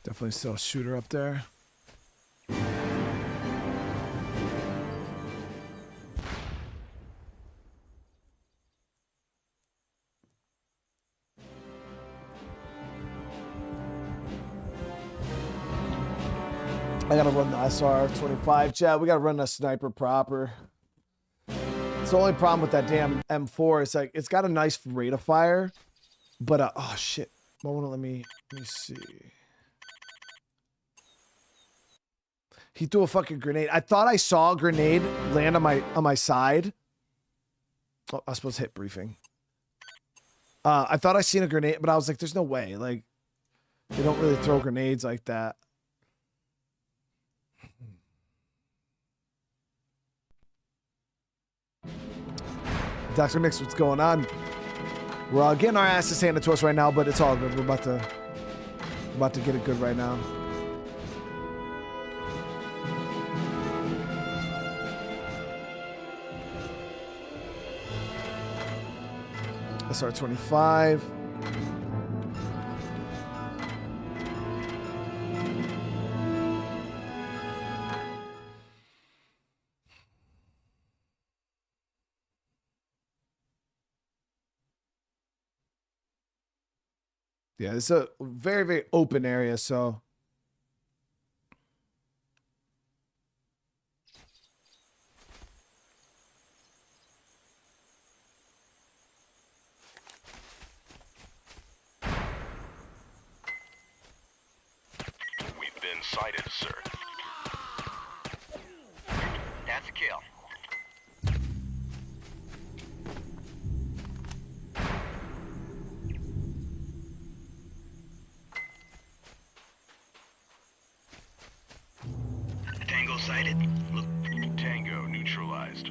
Speaker 1: Definitely still a shooter up there. I gotta run the SR-25, Chad. We gotta run the sniper proper. It's the only problem with that damn M4. It's like it's got a nice rate of fire, but oh shit. Well, let me see. He threw a fucking grenade. I thought I saw a grenade land on my side. Oh, I was supposed to hit briefing. I thought I seen a grenade, but I was like, "There's no way." Like, they don't really throw grenades like that. Dr. Mix, what's going on? We're getting our asses handed to us right now, but it's all good. We're about to get it good right now. SR-25. Yeah, it's a very, very open area, so.
Speaker 2: We've been sighted, sir.
Speaker 11: That's a kill.
Speaker 9: Tango sighted. Look.
Speaker 2: Tango neutralized.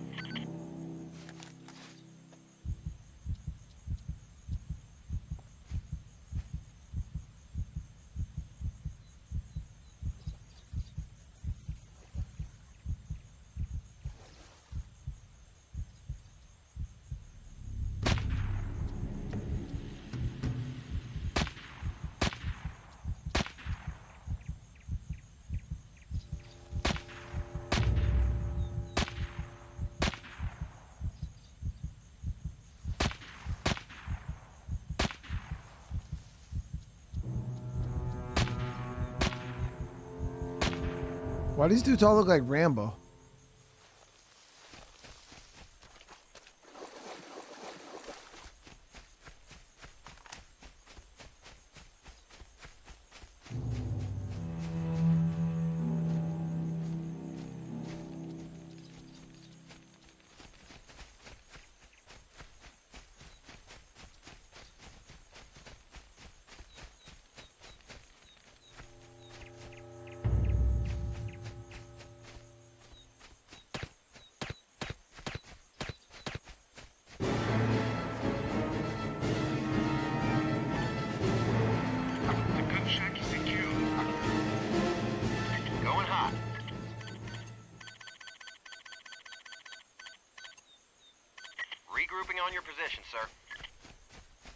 Speaker 1: Why do these dudes all look like Rambo?
Speaker 11: Regrouping on your position, sir.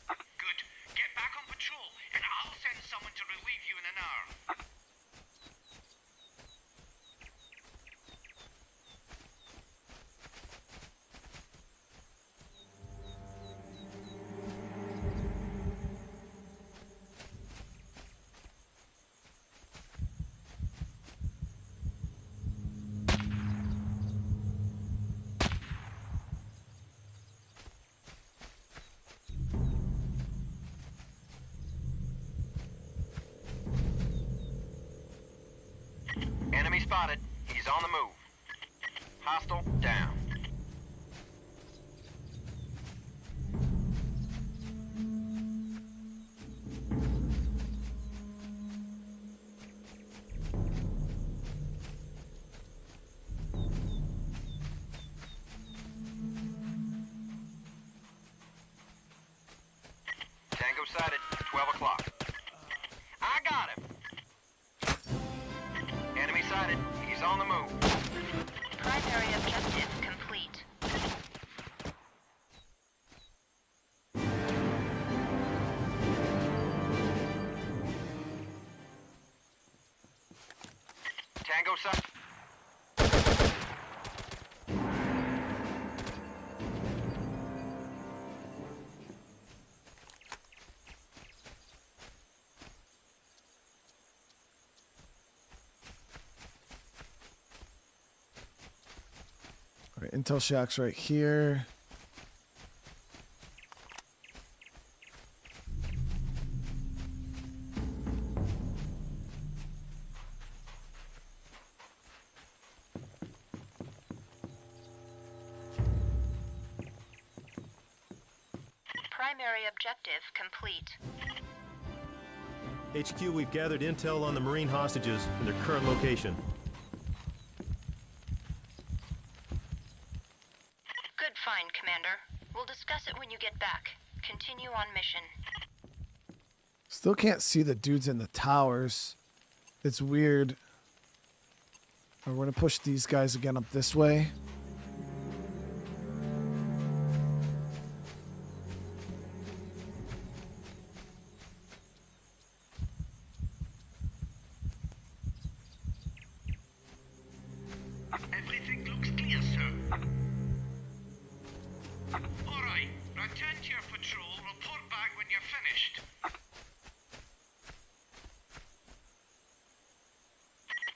Speaker 9: Good. Get back on patrol, and I'll send someone to relieve you in an hour.
Speaker 11: Enemy spotted. He's on the move. Hostile down. Tango sighted. 12 o'clock. I got him. Enemy sighted. He's on the move.
Speaker 3: Primary objective complete.
Speaker 11: Tango sighted.
Speaker 1: All right, intel shacks right here.
Speaker 3: Primary objective complete.
Speaker 5: HQ, we've gathered intel on the Marine hostages and their current location.
Speaker 3: Good find, Commander. We'll discuss it when you get back. Continue on mission.
Speaker 1: Still can't see the dudes in the towers. It's weird. We're going to push these guys again up this way.
Speaker 9: Everything looks clear, sir. All right, return to your patrol. Report back when you're finished.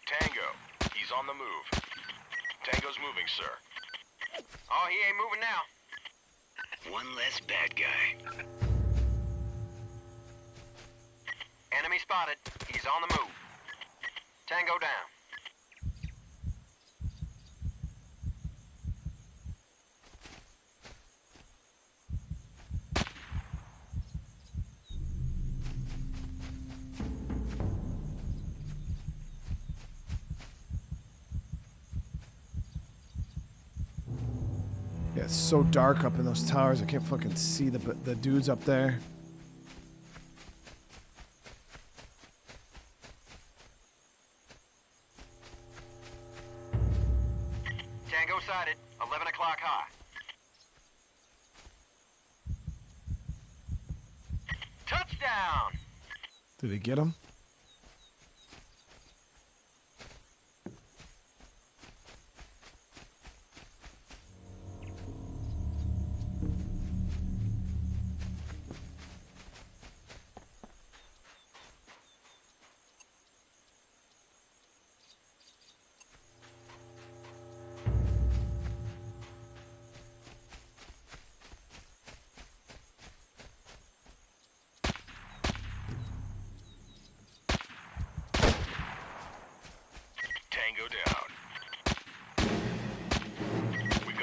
Speaker 2: Tango, he's on the move. Tango's moving, sir.
Speaker 11: Oh, he ain't moving now.
Speaker 9: One less bad guy.
Speaker 11: Enemy spotted. He's on the move. Tango down.
Speaker 1: Yeah, it's so dark up in those towers. I can't fucking see the dudes up there.
Speaker 11: Tango sighted. 11 o'clock high. Touchdown!
Speaker 1: Did he get him?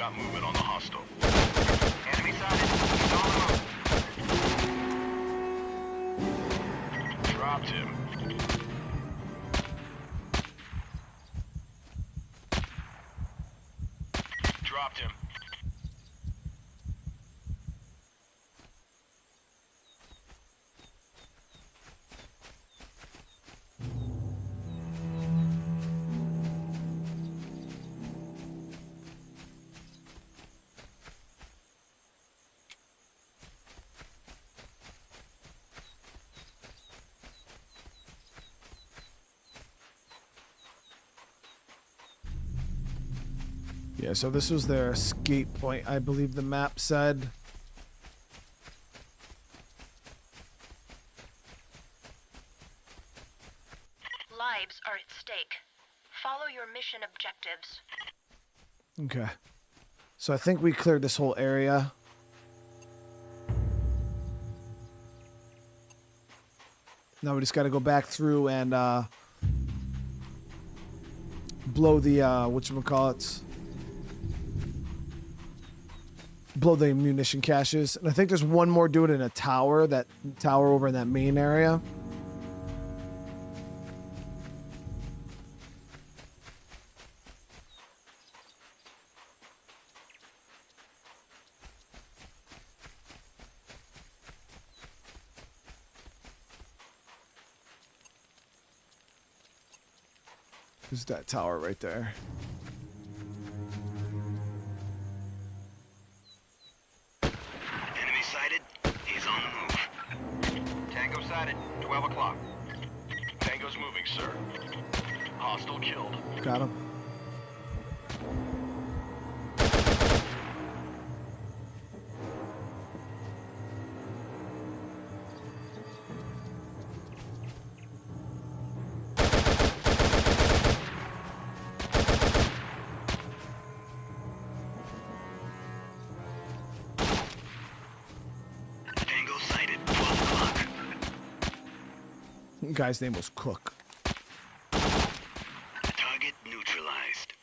Speaker 2: got movement on the hostile.
Speaker 11: Enemy sighted. He's on the move.
Speaker 2: Dropped him. Dropped him.
Speaker 1: Yeah, so this was their escape point, I believe the map said.
Speaker 3: Lives are at stake. Follow your mission objectives.
Speaker 1: Okay. So I think we cleared this whole area. Now we just got to go back through and blow the whatchamacallits. Blow the munition caches. And I think there's one more doing it in a tower, that tower over in that main area. There's that tower right there.
Speaker 9: Enemy sighted. He's on the move.
Speaker 2: Tango sighted. 12 o'clock. Tango's moving, sir. Hostile killed.
Speaker 1: Got him.
Speaker 9: Tango sighted. 12 o'clock.
Speaker 1: The guy's name was Cook.
Speaker 9: Target neutralized.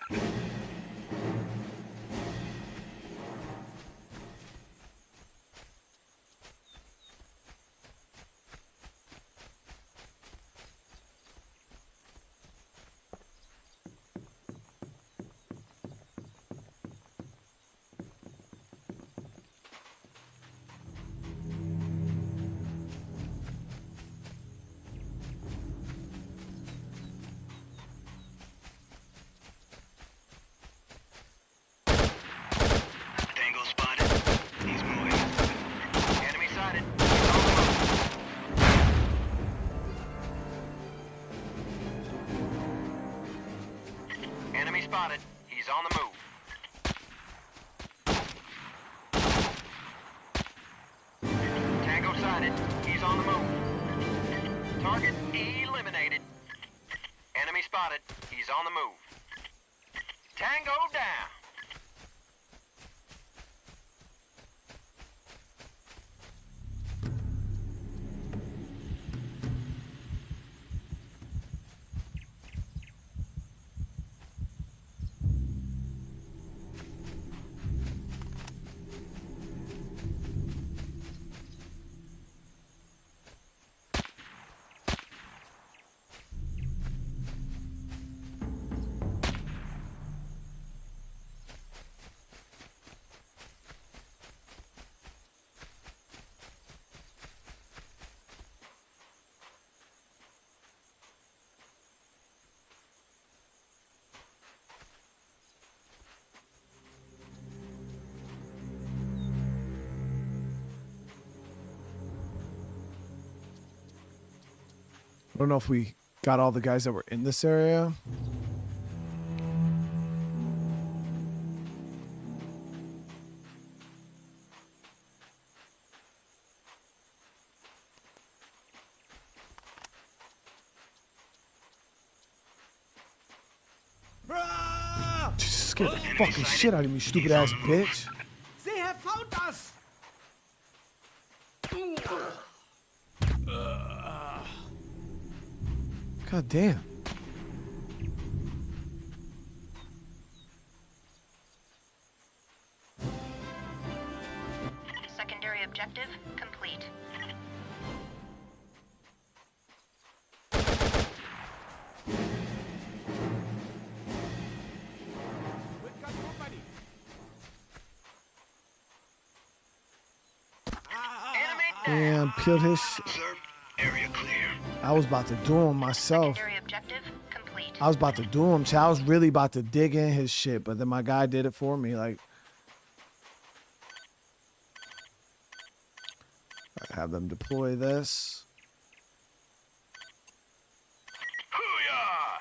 Speaker 9: Tango spotted. He's moving.
Speaker 11: Enemy sighted. He's on the move. Enemy spotted. He's on the move. Tango sighted. He's on the move. Target eliminated. Enemy spotted. He's on the move. Tango down.
Speaker 1: I don't know if we got all the guys that were in this area. Just scared the fucking shit out of me, stupid ass bitch.
Speaker 6: They have found us!
Speaker 1: God damn.
Speaker 3: objective complete.
Speaker 1: Damn, peeled his shit.
Speaker 9: Sir, area clear.
Speaker 1: I was about to do him myself.
Speaker 3: Secondary objective complete.
Speaker 1: I was about to do him. I was really about to dig in his shit, but then my guy did it for me. Like, I have them deploy this.
Speaker 2: Hoo-yah!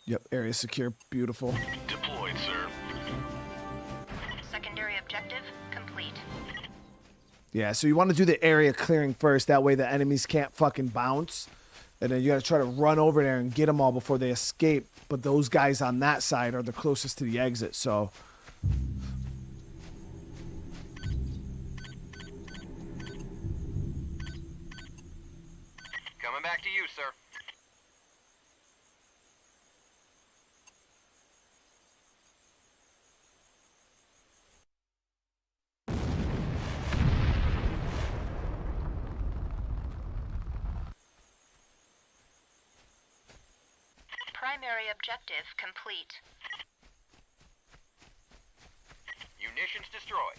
Speaker 1: Yep, area secure. Beautiful.
Speaker 2: Deployed, sir.
Speaker 3: Secondary objective complete.
Speaker 1: Yeah, so you want to do the area clearing first. That way the enemies can't fucking bounce. And then you got to try to run over there and get them all before they escape. But those guys on that side are the closest to the exit, so...
Speaker 11: Coming back to you, sir.
Speaker 3: Primary objective complete.
Speaker 11: Munitions destroyed.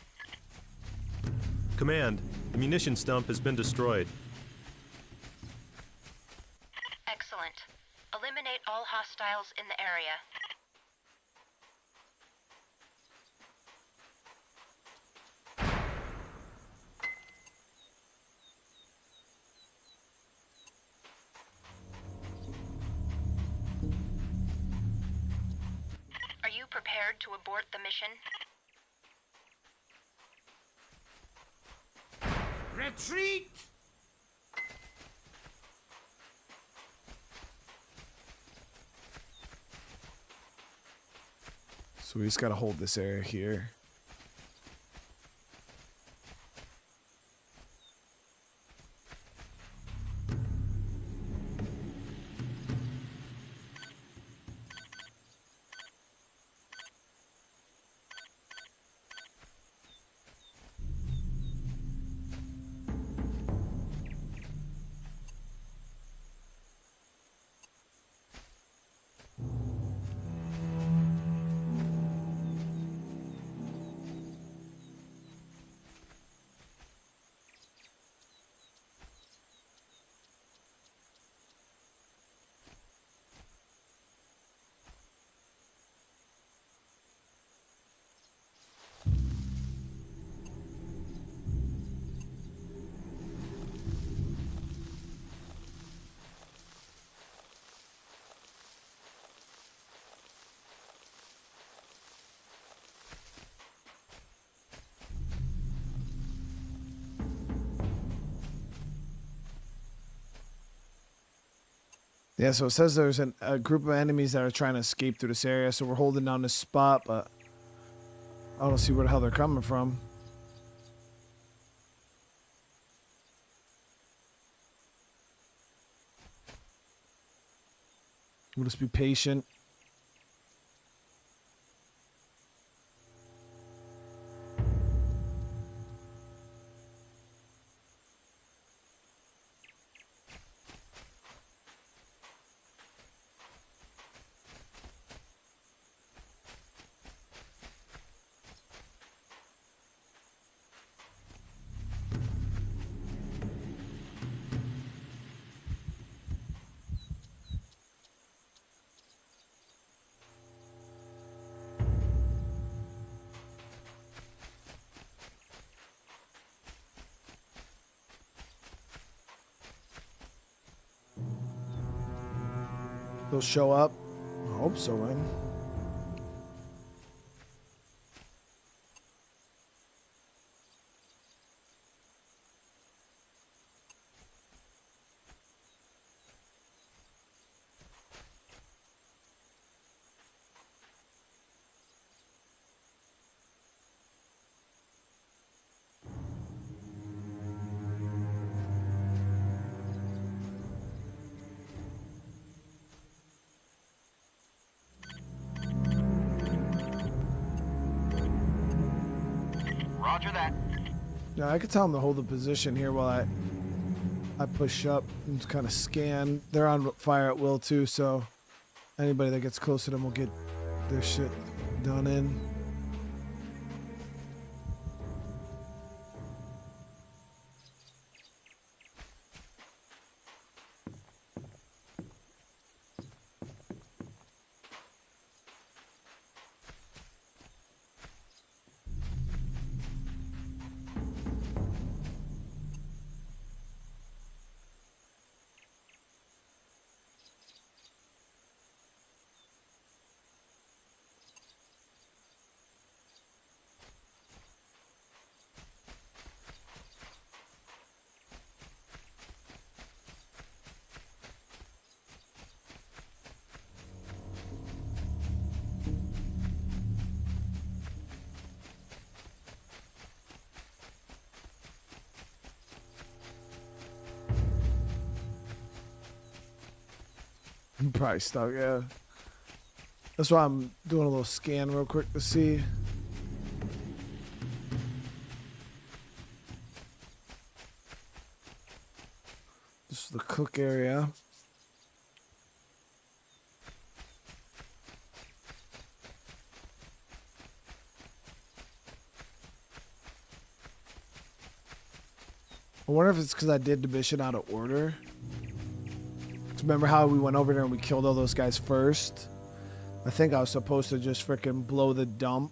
Speaker 5: Command, the munitions dump has been destroyed.
Speaker 3: Excellent. Eliminate all hostiles in the area. Are you prepared to abort the mission?
Speaker 6: Retreat!
Speaker 1: So we just got to hold this area here. Yeah, so it says there's a group of enemies that are trying to escape through this area, so we're holding down this spot, but I don't see where the hell they're coming from. We'll just be patient. They'll show up. I hope so, man.
Speaker 11: Roger that.
Speaker 1: Yeah, I could tell them to hold the position here while I push up and just kind of scan. They're on fire at will too, so anybody that gets close to them will get their shit done in. I'm probably stuck, yeah. That's why I'm doing a little scan real quick to see. This is the cook area. I wonder if it's because I did the mission out of order. Remember how we went over there and we killed all those guys first? I think I was supposed to just freaking blow the dump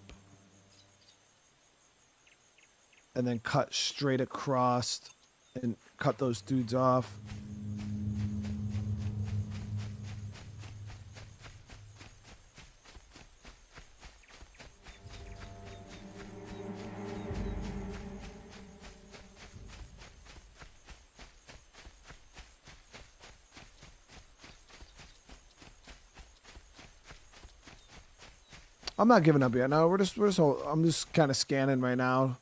Speaker 1: and then cut straight across and cut those dudes off. I'm not giving up yet. No, I'm just kind of scanning right now.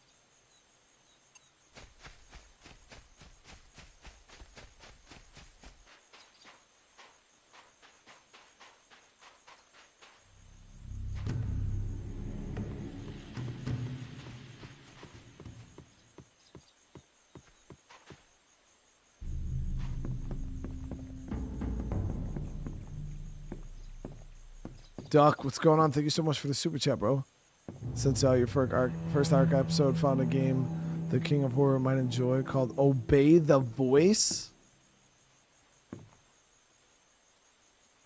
Speaker 1: Duck, what's going on? Thank you so much for the super chat, bro. Since your first arc episode found a game the King of Horror might enjoy called Obey the Voice.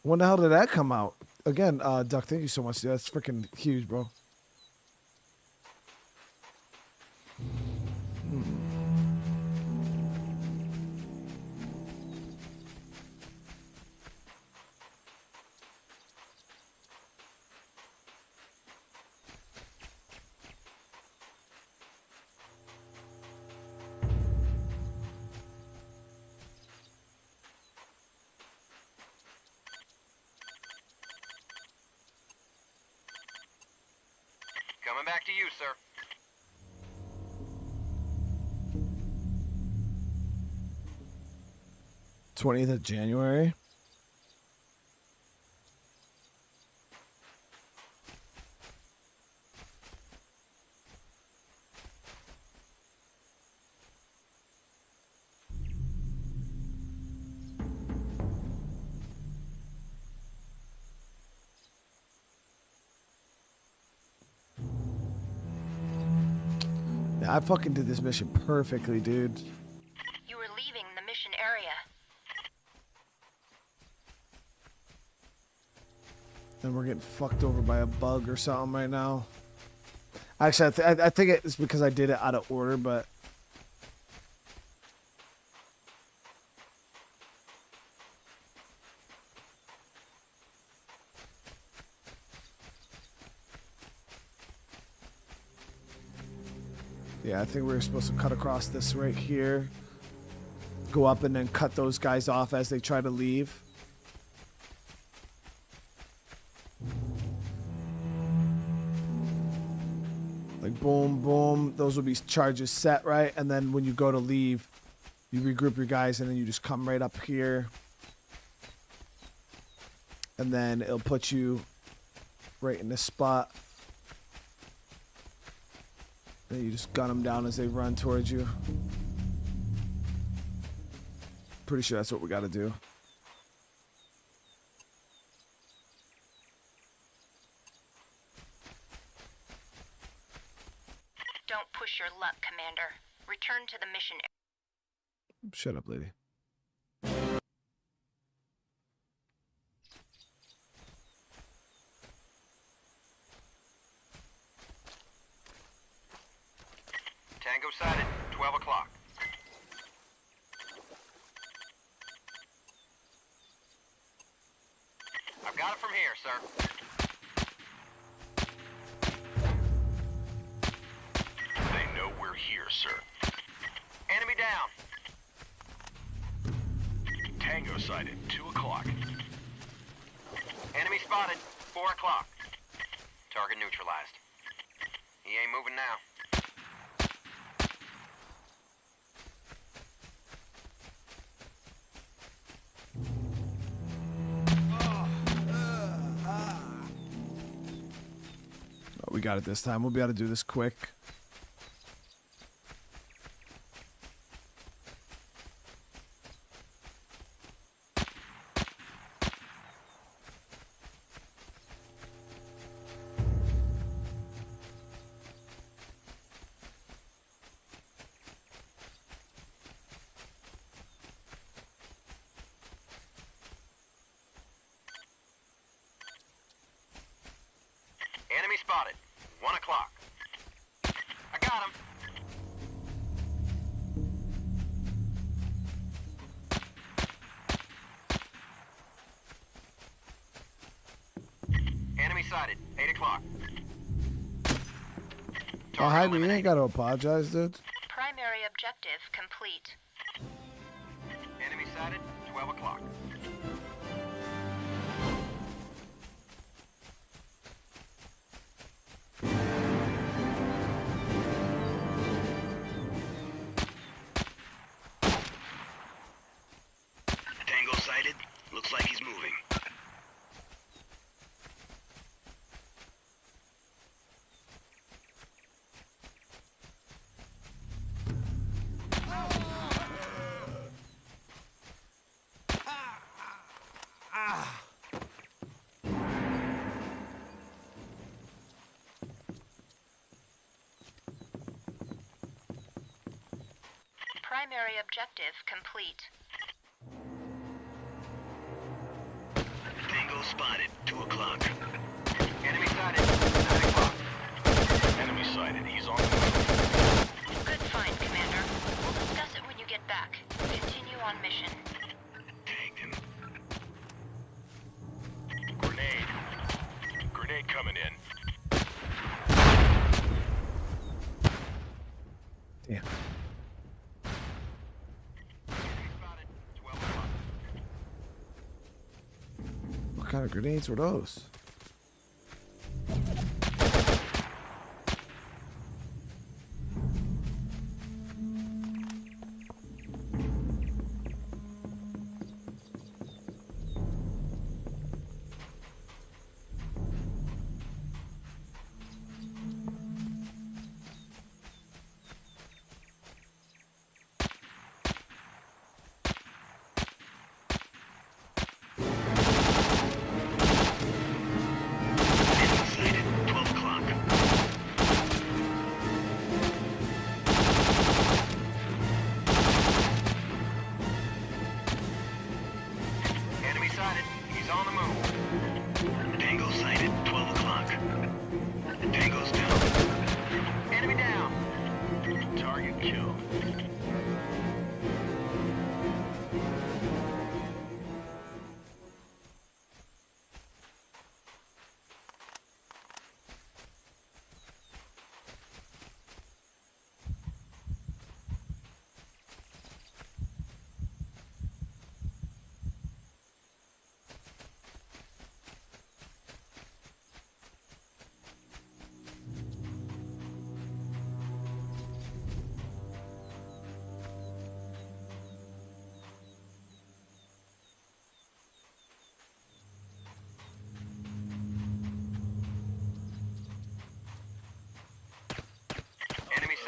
Speaker 1: When the hell did that come out? Again, Duck, thank you so much. Yeah, that's freaking huge, bro.
Speaker 11: Coming back to you, sir.
Speaker 1: '20th of January. I fucking did this mission perfectly, dude.
Speaker 3: You were leaving the mission area.
Speaker 1: And we're getting fucked over by a bug or something right now. Actually, I think it's because I did it out of order, but... yeah, I think we were supposed to cut across this right here. Go up and then cut those guys off as they try to leave. Like boom, boom. Those will be charges set, right? And then when you go to leave, you regroup your guys and then you just come right up here. And then it'll put you right in this spot. Then you just gun them down as they run towards you. Pretty sure that's what we got to do.
Speaker 3: Don't push your luck, Commander. Return to the mission area.
Speaker 1: Shut up, lady.
Speaker 11: Tango sighted, 12 o'clock. I've got it from here, sir.
Speaker 2: They know we're here, sir.
Speaker 11: Enemy down.
Speaker 2: Tango sighted, 2 o'clock.
Speaker 11: Enemy spotted, 4 o'clock. Target neutralized. He ain't moving now.
Speaker 1: Oh, we got it this time. We'll be able to do this quick.
Speaker 11: Enemy spotted, 1 o'clock. I got him. Enemy sighted, 8 o'clock.
Speaker 1: Oh, hi, you ain't got to apologize, dude.
Speaker 3: Primary objective complete.
Speaker 11: Enemy sighted, 12 o'clock. Tango sighted. Looks like he's moving.
Speaker 3: Primary objective complete.
Speaker 11: Tango spotted, 2 o'clock. Enemy sighted, 9 o'clock.
Speaker 2: Enemy sighted. He's on the move.
Speaker 3: Good find, Commander. We'll discuss it when you get back. Continue on mission.
Speaker 11: Tagged him.
Speaker 2: Grenade. Grenade coming in.
Speaker 1: Damn.
Speaker 11: Enemy spotted, 12 o'clock.
Speaker 1: What kind of grenades were those?
Speaker 11: Enemy sighted, 12 o'clock. Enemy sighted. He's on the move. Tango sighted, 12 o'clock. Tango's down. Enemy down.
Speaker 2: Target kill.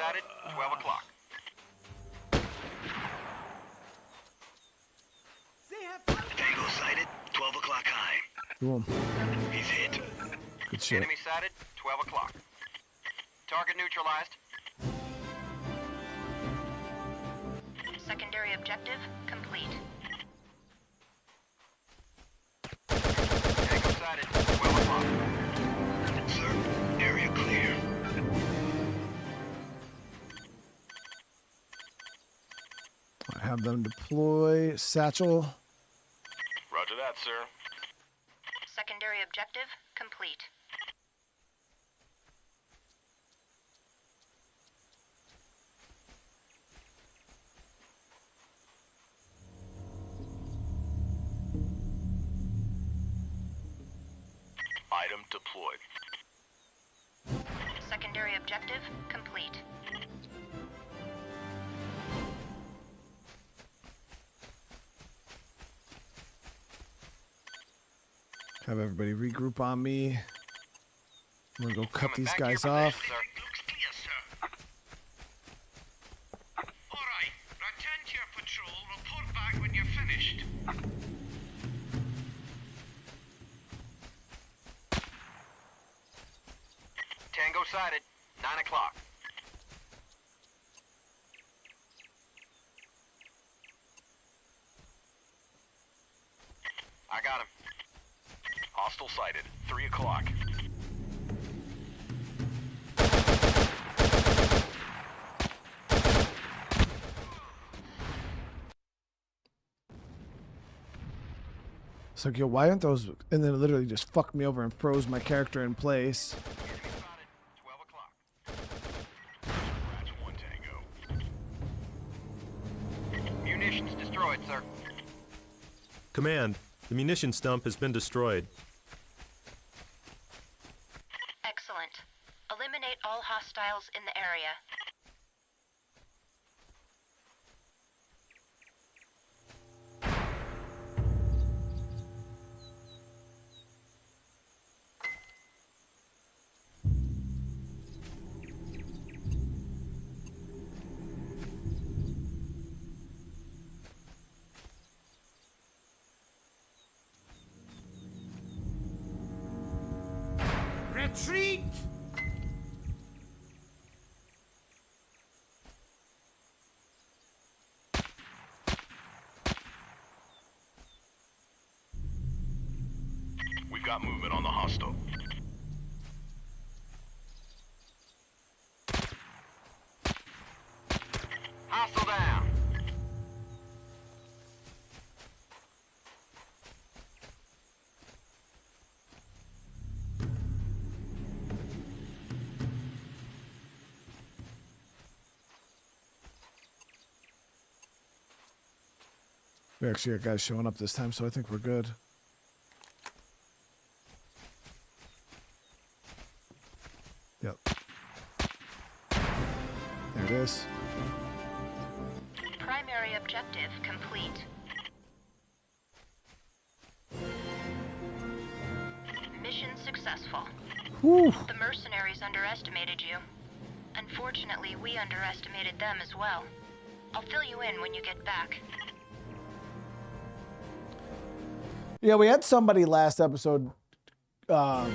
Speaker 11: sighted, 12 o'clock.
Speaker 9: Tango sighted, 12 o'clock high.
Speaker 1: Cool.
Speaker 9: He's hit.
Speaker 1: Good shit.
Speaker 11: Enemy sighted, 12 o'clock. Target neutralized.
Speaker 3: Secondary objective complete.
Speaker 11: Tango sighted, 12 o'clock.
Speaker 9: Sir, area clear.
Speaker 1: I have them deploy satchel.
Speaker 2: Roger that, sir.
Speaker 3: Secondary objective complete.
Speaker 2: Item deployed.
Speaker 3: Secondary objective complete.
Speaker 1: Have everybody regroup on me. I'm gonna go cut these
Speaker 11: Back to your
Speaker 1: guys
Speaker 11: position,
Speaker 1: off.
Speaker 11: sir.
Speaker 9: Looks clear, sir. All right, return to your patrol. Report back when you're finished.
Speaker 11: Tango sighted, 9 o'clock. I got him.
Speaker 2: Hostile sighted, 3 o'clock.
Speaker 1: It's like, yo, why aren't those? And then it literally just fucked me over and froze my character in place.
Speaker 11: Enemy spotted, 12 o'clock.
Speaker 2: Scratch 1 Tango.
Speaker 11: Munitions destroyed, sir.
Speaker 5: Command, the munitions dump has been destroyed.
Speaker 3: Excellent. Eliminate all hostiles in the area.
Speaker 6: Retreat!
Speaker 2: We've got movement on the hostile.
Speaker 11: Hostile down.
Speaker 1: We actually got guys showing up this time, so I think we're good. Yep. There it is.
Speaker 3: Primary objective complete. Mission successful.
Speaker 1: Whew.
Speaker 3: The mercenaries underestimated you. Unfortunately, we underestimated them as well. I'll fill you in when you get back.
Speaker 1: Yeah, we had somebody last episode, I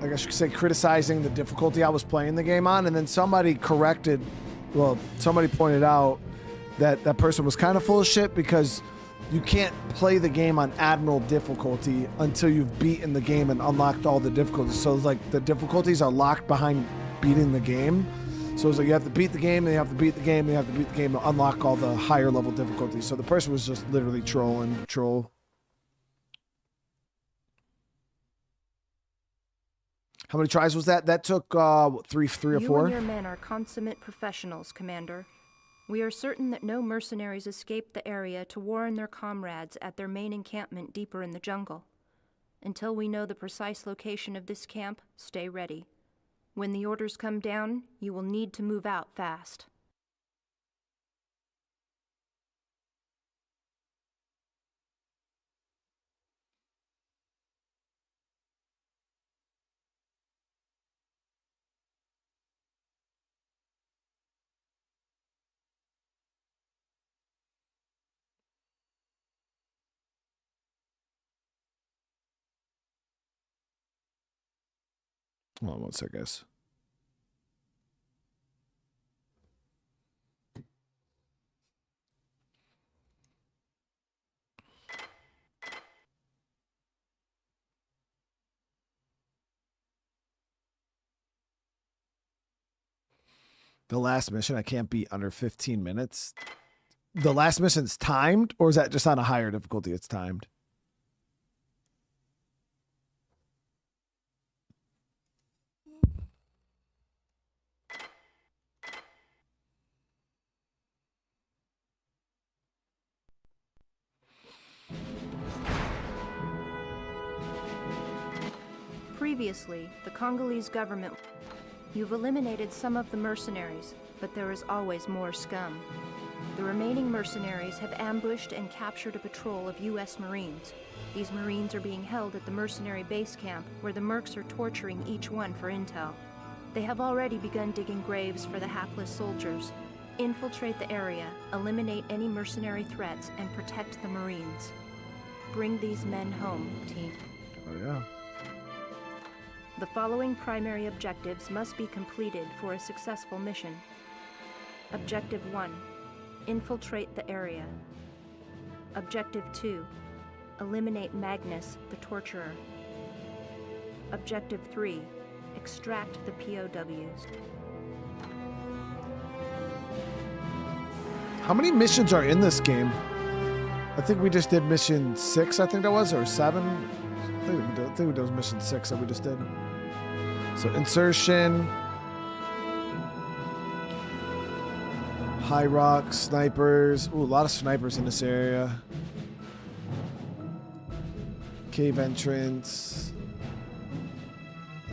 Speaker 1: guess you could say, criticizing the difficulty I was playing the game on, and then somebody corrected, well, somebody pointed out that that person was kind of full of shit because you can't play the game on Admiral difficulty until you've beaten the game and unlocked all the difficulties. So it's like the difficulties are locked behind beating the game. So it's like you have to beat the game, and you have to beat the game, and you have to beat the game to unlock all the higher level difficulties. So the person was just literally troll. How many tries was that? That took three or
Speaker 8: You
Speaker 1: four.
Speaker 8: and your men are consummate professionals, Commander. We are certain that no mercenaries escaped the area to warn their comrades at their main encampment deeper in the jungle. Until we know the precise location of this camp, stay ready. When the orders come down, you will need to move out fast.
Speaker 1: Hold on one sec, guys. The last mission, I can't beat under 15 minutes. The last mission's timed, or is that just on a higher difficulty? It's timed.
Speaker 8: Previously, the Congolese government... You've eliminated some of the mercenaries, but there is always more scum. The remaining mercenaries have ambushed and captured a patrol of U.S. Marines. These Marines are being held at the mercenary base camp, where the mercs are torturing each one for intel. They have already begun digging graves for the hapless soldiers. Infiltrate the area, eliminate any mercenary threats, and protect the Marines. Bring these men home, team.
Speaker 1: Oh, yeah.
Speaker 8: The following primary objectives must be completed for a successful mission. Objective 1. Infiltrate the area. Objective 2. Eliminate Magnus, the torturer. Objective 3. Extract the POWs.
Speaker 1: How many missions are in this game? I think we just did mission 6, I think that was, or 7. I think we did mission 6 that we just did. So insertion, high rock, snipers. Ooh, a lot of snipers in this area. Cave entrance.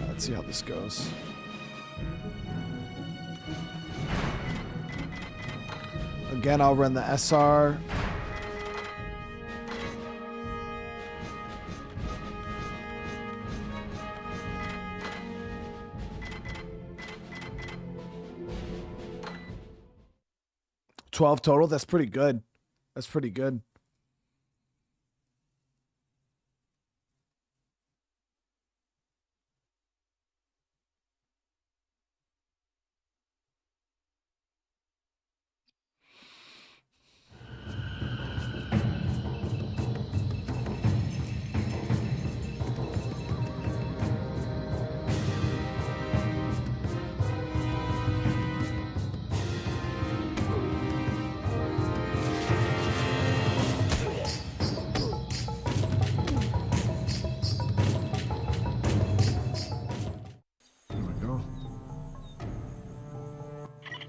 Speaker 1: Let's see how this goes. Again, I'll run the SR. $12 total. That's pretty good. That's pretty good.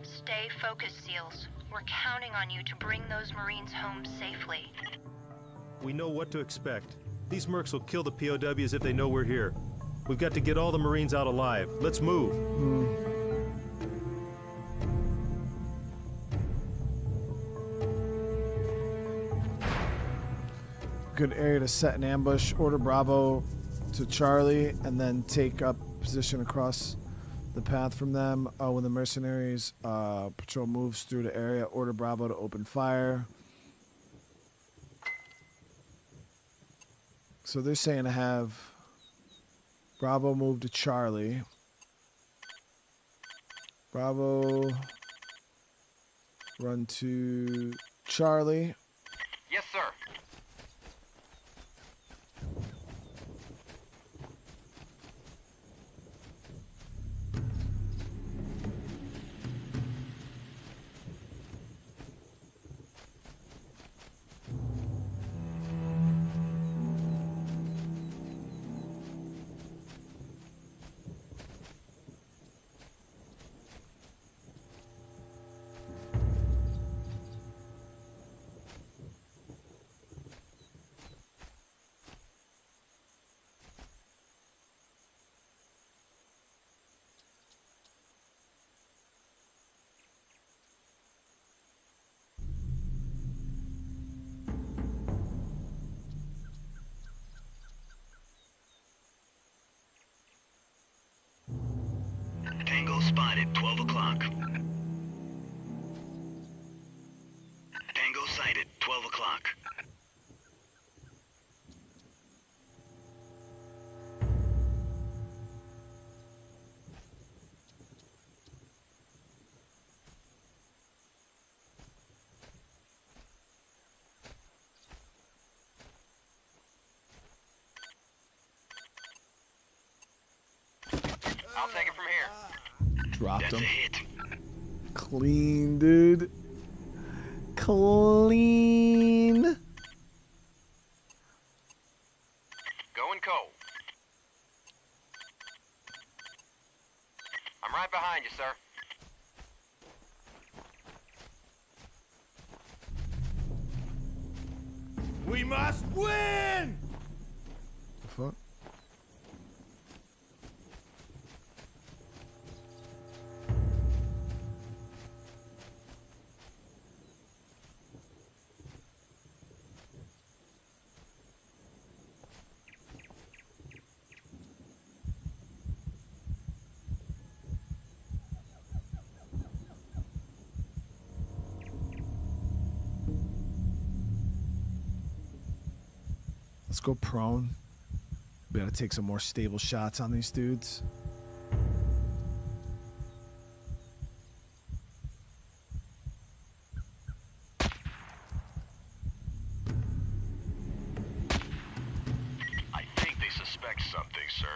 Speaker 3: Stay focused, SEALs. We're counting on you to bring those Marines home safely.
Speaker 5: We know what to expect. These mercs will kill the POWs if they know we're here. We've got to get all the Marines out alive. Let's move.
Speaker 1: Good area to set an ambush. Order Bravo to Charlie, and then take up position across the path from them. When the mercenaries patrol moves through the area, order Bravo to open fire. So they're saying to have Bravo move to Charlie. Bravo run to Charlie.
Speaker 11: Yes, sir.
Speaker 9: Tango spotted, 12 o'clock. Tango sighted, 12 o'clock.
Speaker 11: I'll take it from here.
Speaker 1: Dropped
Speaker 9: That's
Speaker 1: him.
Speaker 9: a hit.
Speaker 1: Clean, dude. Clean.
Speaker 11: Going cold. I'm right behind you, sir.
Speaker 6: We must win!
Speaker 1: The fuck? Let's go prone. We gotta take some more stable shots on these dudes.
Speaker 2: I think they suspect something, sir.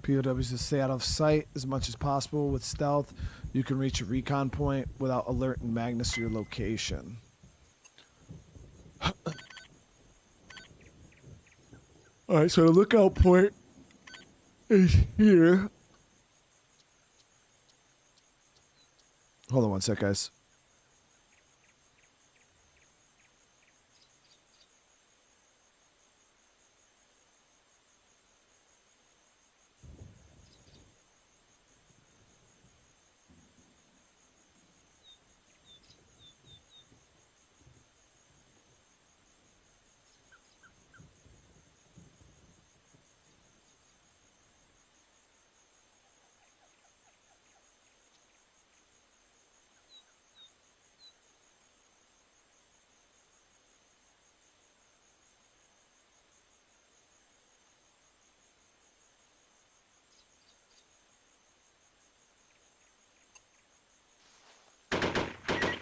Speaker 1: POWs to stay out of sight as much as possible. With stealth, you can reach a recon point without alerting Magnus to your location. Alright, so the lookout point is here. Hold on one sec, guys.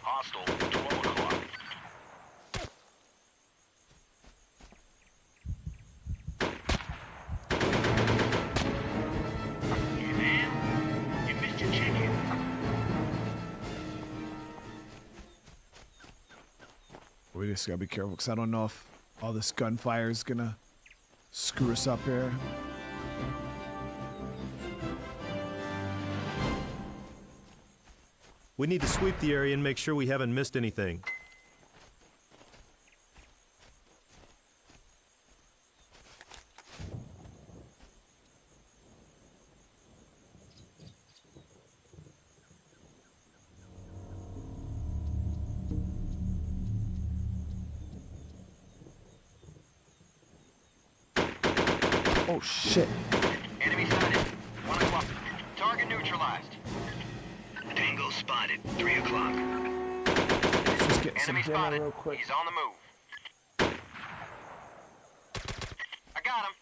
Speaker 2: Hostile, 12 o'clock.
Speaker 9: Hey man, you missed your chicken.
Speaker 1: We just gotta be careful because I don't know if all this gunfire is gonna screw us up here.
Speaker 5: We need to sweep the area and make sure we haven't missed anything.
Speaker 1: Oh shit.
Speaker 11: Enemy sighted. 1 o'clock. Target neutralized.
Speaker 9: Tango spotted. 3 o'clock.
Speaker 1: Let's just get some
Speaker 11: Enemy
Speaker 1: dinner
Speaker 11: spotted.
Speaker 1: real quick.
Speaker 11: He's on the move. I got him.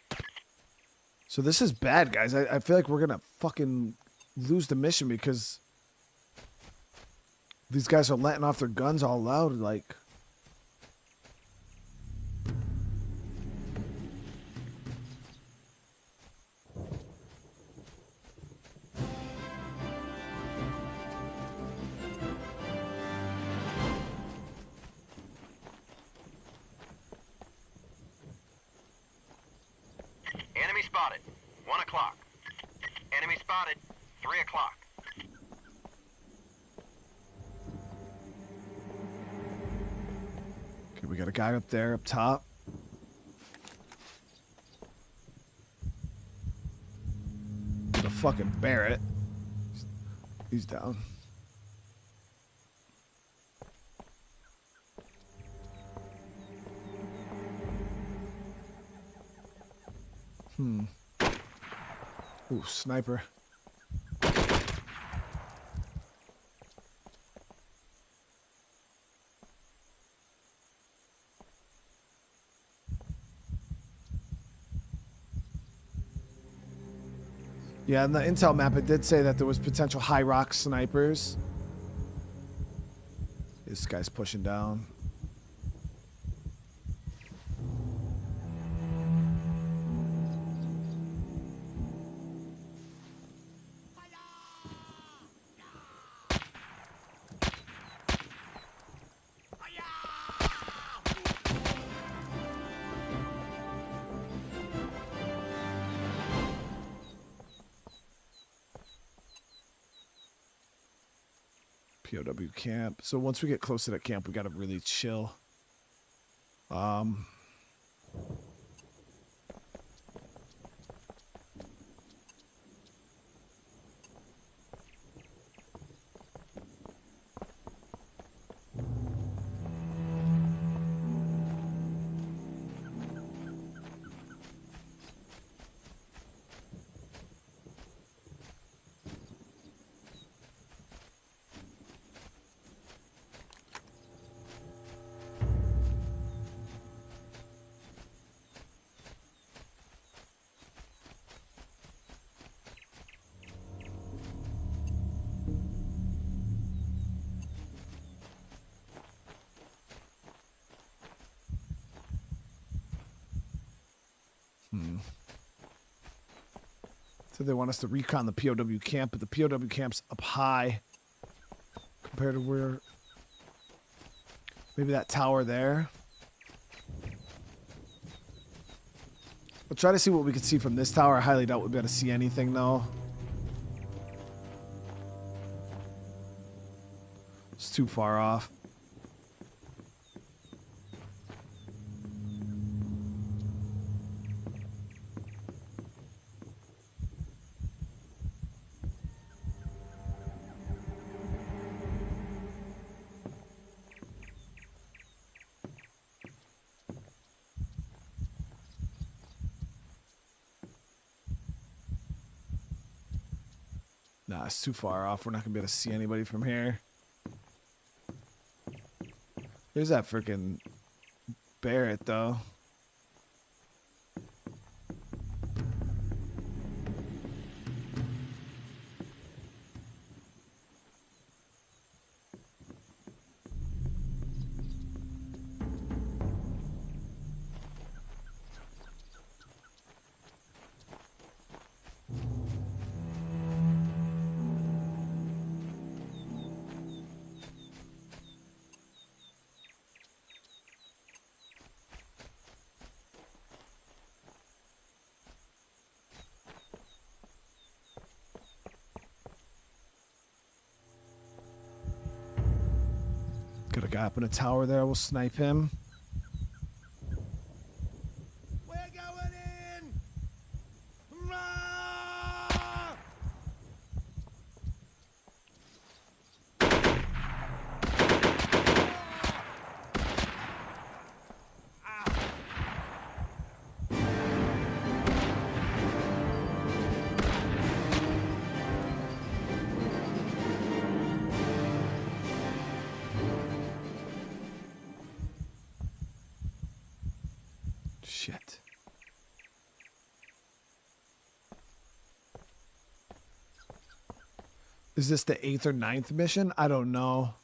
Speaker 1: So this is bad, guys. I feel like we're gonna fucking lose the mission because these guys are letting off their guns all loud, like.
Speaker 11: Enemy spotted. 1 o'clock. Enemy spotted. 3 o'clock.
Speaker 1: Okay, we got a guy up there, up top. The fucking Barrett. He's down. Ooh, sniper. Yeah, in the intel map, it did say that there was potential high rock snipers. This guy's pushing down. POW camp. So once we get close to that camp, we gotta really chill. So they want us to recon the POW camp, but the POW camp's up high compared to where maybe that tower there. We'll try to see what we can see from this tower. I highly doubt we'll be able to see anything though. It's too far off. Nah, it's too far off. We're not gonna be able to see anybody from here. There's that freaking Barrett, though. Got a guy up in a tower there. We'll snipe him.
Speaker 12: We're going in!
Speaker 1: Shit. Is this the 8th or 9th mission? I don't know.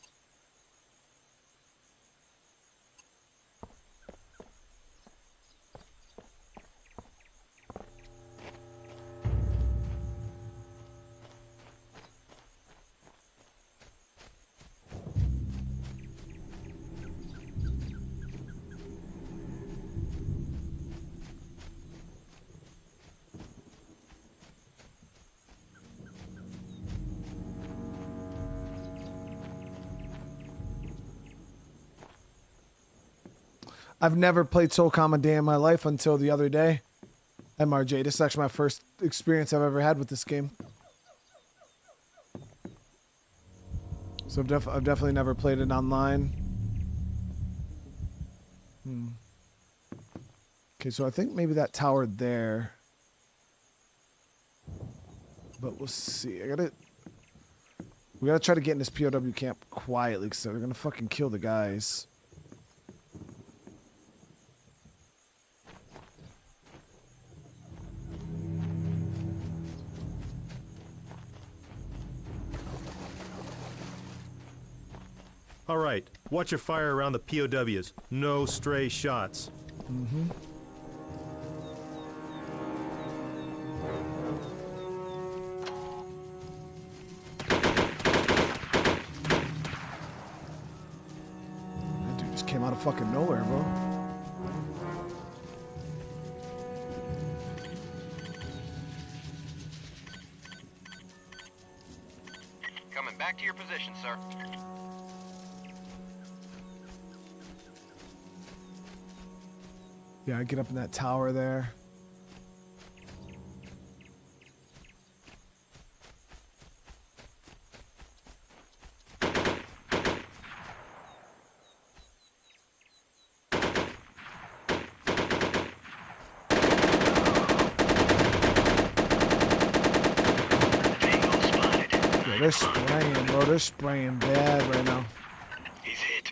Speaker 1: I've never played SOCOM a day in my life until the other day. MRJ, this is actually my first experience I've ever had with this game. So I've definitely never played it online. Okay, so I think maybe that tower there. But we'll see. We gotta try to get in this POW camp quietly, because they're gonna fucking kill the guys.
Speaker 5: All right, watch your fire around the POWs. No stray shots.
Speaker 1: Mm-hmm. That dude just came out of fucking nowhere, bro.
Speaker 11: Coming back to your position, sir.
Speaker 1: Yeah, I get up in that tower there. Yeah, they're spraying, bro. They're spraying bad right now.
Speaker 9: He's hit.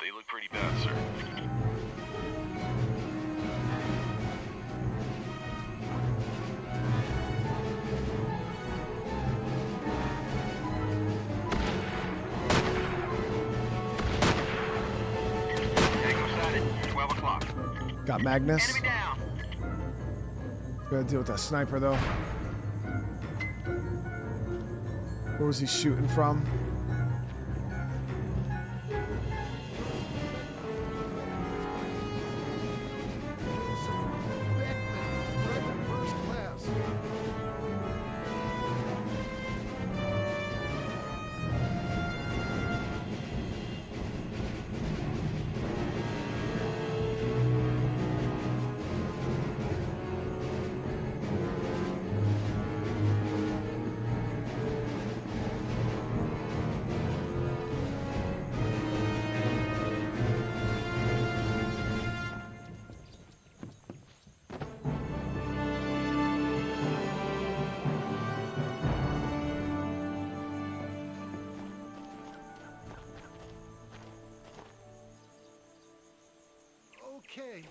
Speaker 2: They look pretty bad, sir.
Speaker 11: Tango sighted. 12 o'clock.
Speaker 1: Got Magnus.
Speaker 11: Enemy down.
Speaker 1: Gotta deal with that sniper though. Where was he shooting from?
Speaker 12: First class. Okay.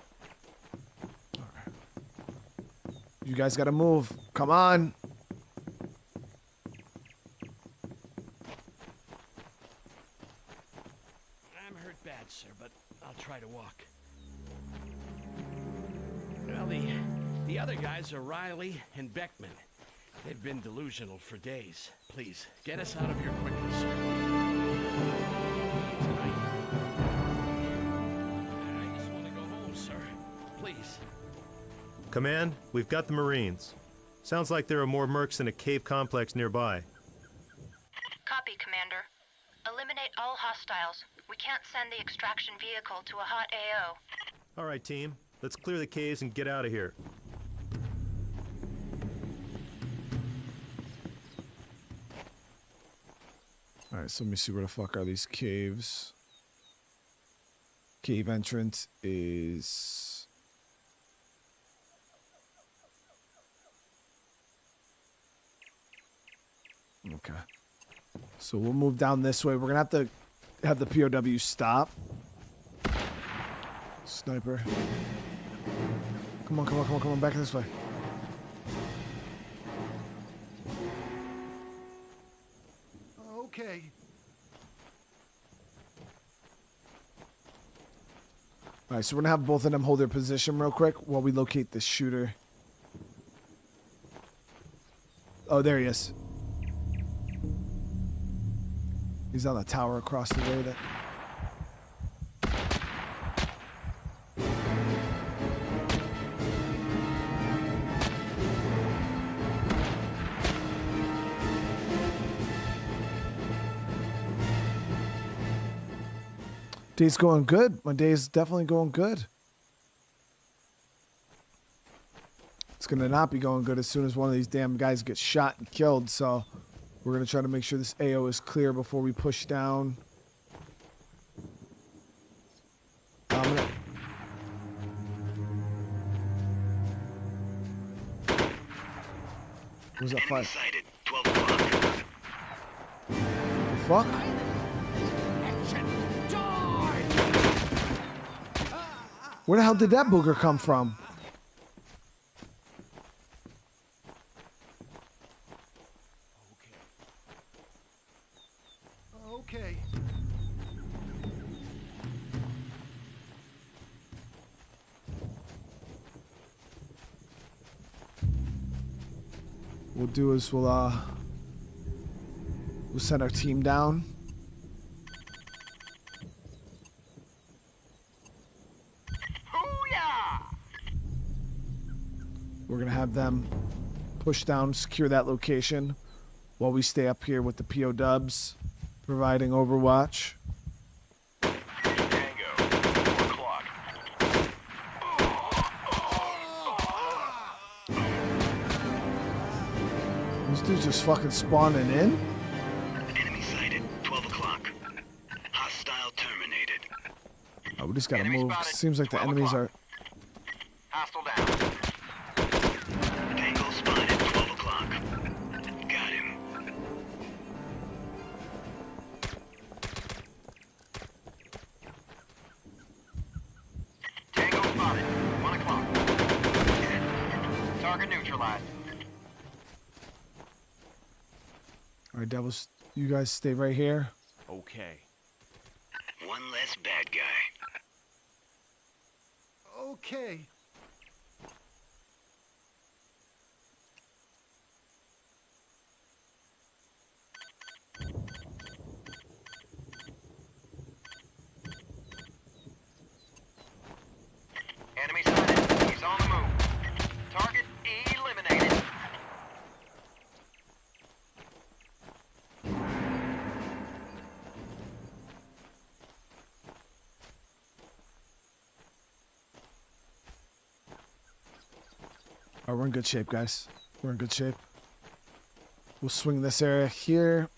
Speaker 1: You guys gotta move. Come on.
Speaker 13: I'm hurt bad, sir, but I'll try to walk. Well, the other guys are Riley and Beckman. They've been delusional for days. Please, get us out of here quickly, sir. I just want to go home, sir. Please.
Speaker 5: Command, we've got the Marines. Sounds like there are more mercs in a cave complex nearby.
Speaker 3: Copy, Commander. Eliminate all hostiles. We can't send the extraction vehicle to a hot AO.
Speaker 5: All right, team. Let's clear the caves and get out of here.
Speaker 1: All right, so let me see where the fuck are these caves. Cave entrance is... Okay. So we'll move down this way. We're gonna have the POW stop. Sniper. Come on, come on, come on, come on, back this way.
Speaker 12: Okay.
Speaker 1: All right, so we're gonna have both of them hold their position real quick while we locate the shooter. Oh, there he is. He's on the tower across the way. That. Day's going good. My day is definitely going good. It's gonna not be going good as soon as one of these damn guys gets shot and killed. So we're gonna try to make sure this AO is clear before we push down. Was that
Speaker 9: Enemy
Speaker 1: fight?
Speaker 9: sighted. 12 o'clock.
Speaker 1: The fuck? Where the hell did that booger come from?
Speaker 12: Okay.
Speaker 1: We'll do is we'll send our team down. We're gonna have them push down, secure that location, while we stay up here with the POWs, providing overwatch.
Speaker 2: Tango, 4 o'clock.
Speaker 1: This dude's just fucking spawning in.
Speaker 9: Enemy sighted. 12 o'clock. Hostile terminated.
Speaker 1: Oh, we just gotta
Speaker 2: Enemy
Speaker 1: move.
Speaker 2: spotted.
Speaker 1: Seems like the
Speaker 2: 12
Speaker 1: enemies
Speaker 2: o'clock.
Speaker 1: are.
Speaker 2: Hostile down.
Speaker 9: Tango spotted. 12 o'clock. Got him.
Speaker 2: Tango spotted. 1 o'clock. Target neutralized.
Speaker 1: All right, devils, you guys stay right here.
Speaker 13: Okay.
Speaker 9: One less bad guy.
Speaker 12: Okay.
Speaker 2: Enemy sighted. He's on the move. Target eliminated.
Speaker 1: All right, we're in good shape, guys. We're in good shape. We'll swing this area here.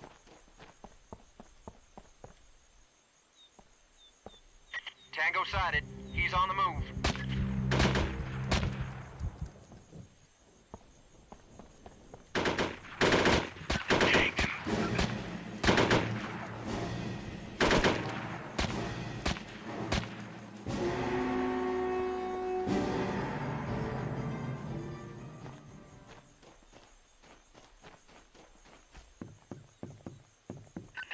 Speaker 2: Tango sighted. He's on the move.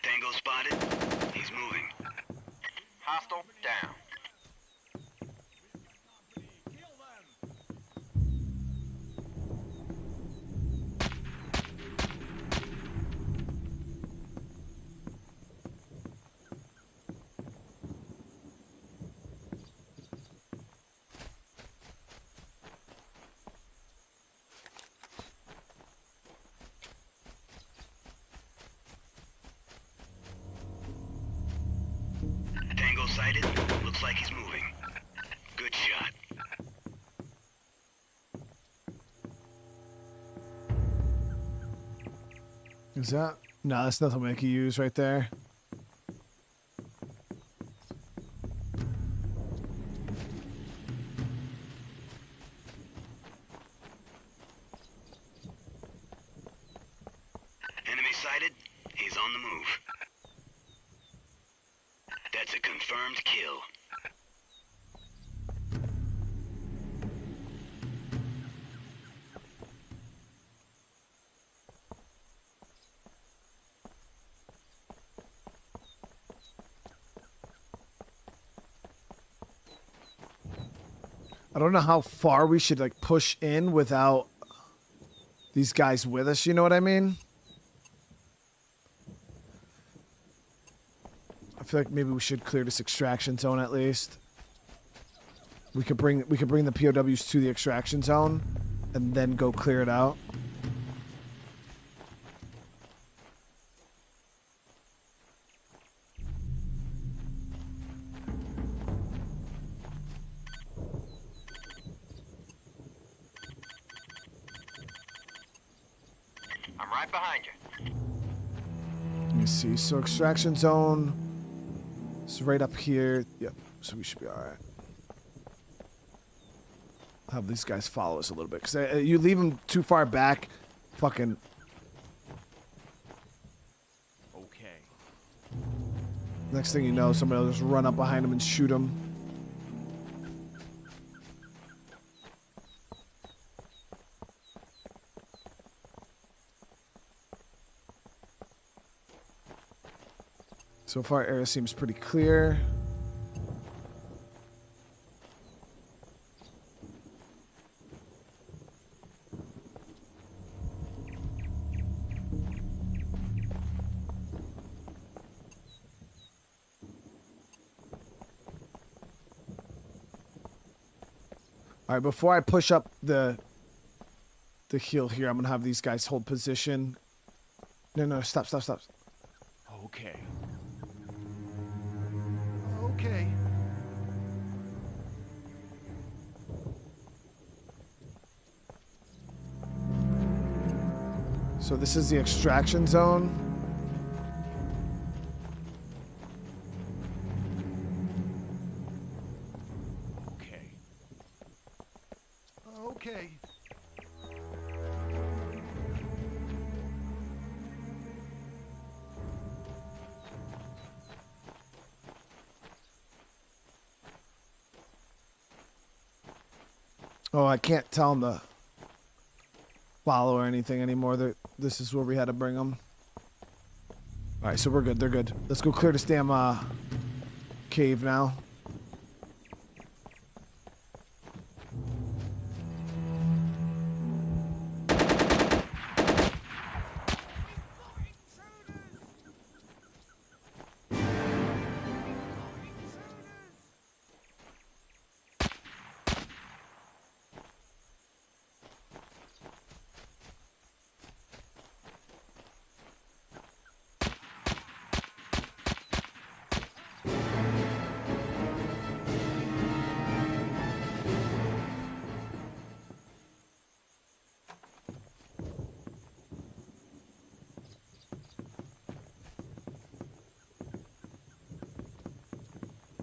Speaker 9: Tango spotted. He's moving.
Speaker 2: Hostile down.
Speaker 9: Tango sighted. Looks like he's moving. Good shot.
Speaker 1: Is that? No, that's nothing we can use right there.
Speaker 9: Enemy sighted. He's on the move. That's a confirmed kill.
Speaker 1: I don't know how far we should like push in without these guys with us. You know what I mean? I feel like maybe we should clear this extraction zone at least. We could bring the POWs to the extraction zone and then go clear it out.
Speaker 2: I'm right behind you.
Speaker 1: Let me see. So extraction zone is right up here. Yep. So we should be all right. Have these guys follow us a little bit because you leave them too far back, fucking.
Speaker 13: Okay.
Speaker 1: Next thing you know, somebody will just run up behind him and shoot him. So far, area seems pretty clear. All right, before I push up the hill here, I'm gonna have these guys hold position. No, stop.
Speaker 13: Okay.
Speaker 12: Okay.
Speaker 1: So this is the extraction zone.
Speaker 13: Okay.
Speaker 12: Okay.
Speaker 1: Oh, I can't tell them to follow or anything anymore. This is where we had to bring them. All right, so we're good. They're good. Let's go clear this damn cave now.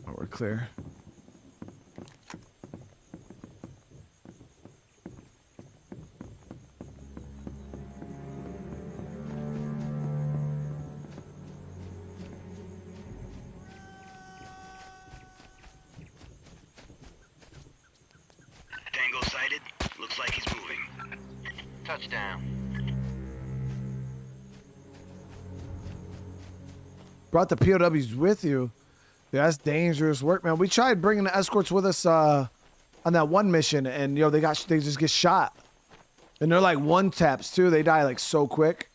Speaker 1: Oh, we're clear.
Speaker 9: Tango sighted. Looks like he's moving.
Speaker 11: Touchdown.
Speaker 1: Brought the POWs with you. Yeah, that's dangerous work, man. We tried bringing the escorts with us on that one mission, and they just get shot, and they're like one taps too. They die like so quick.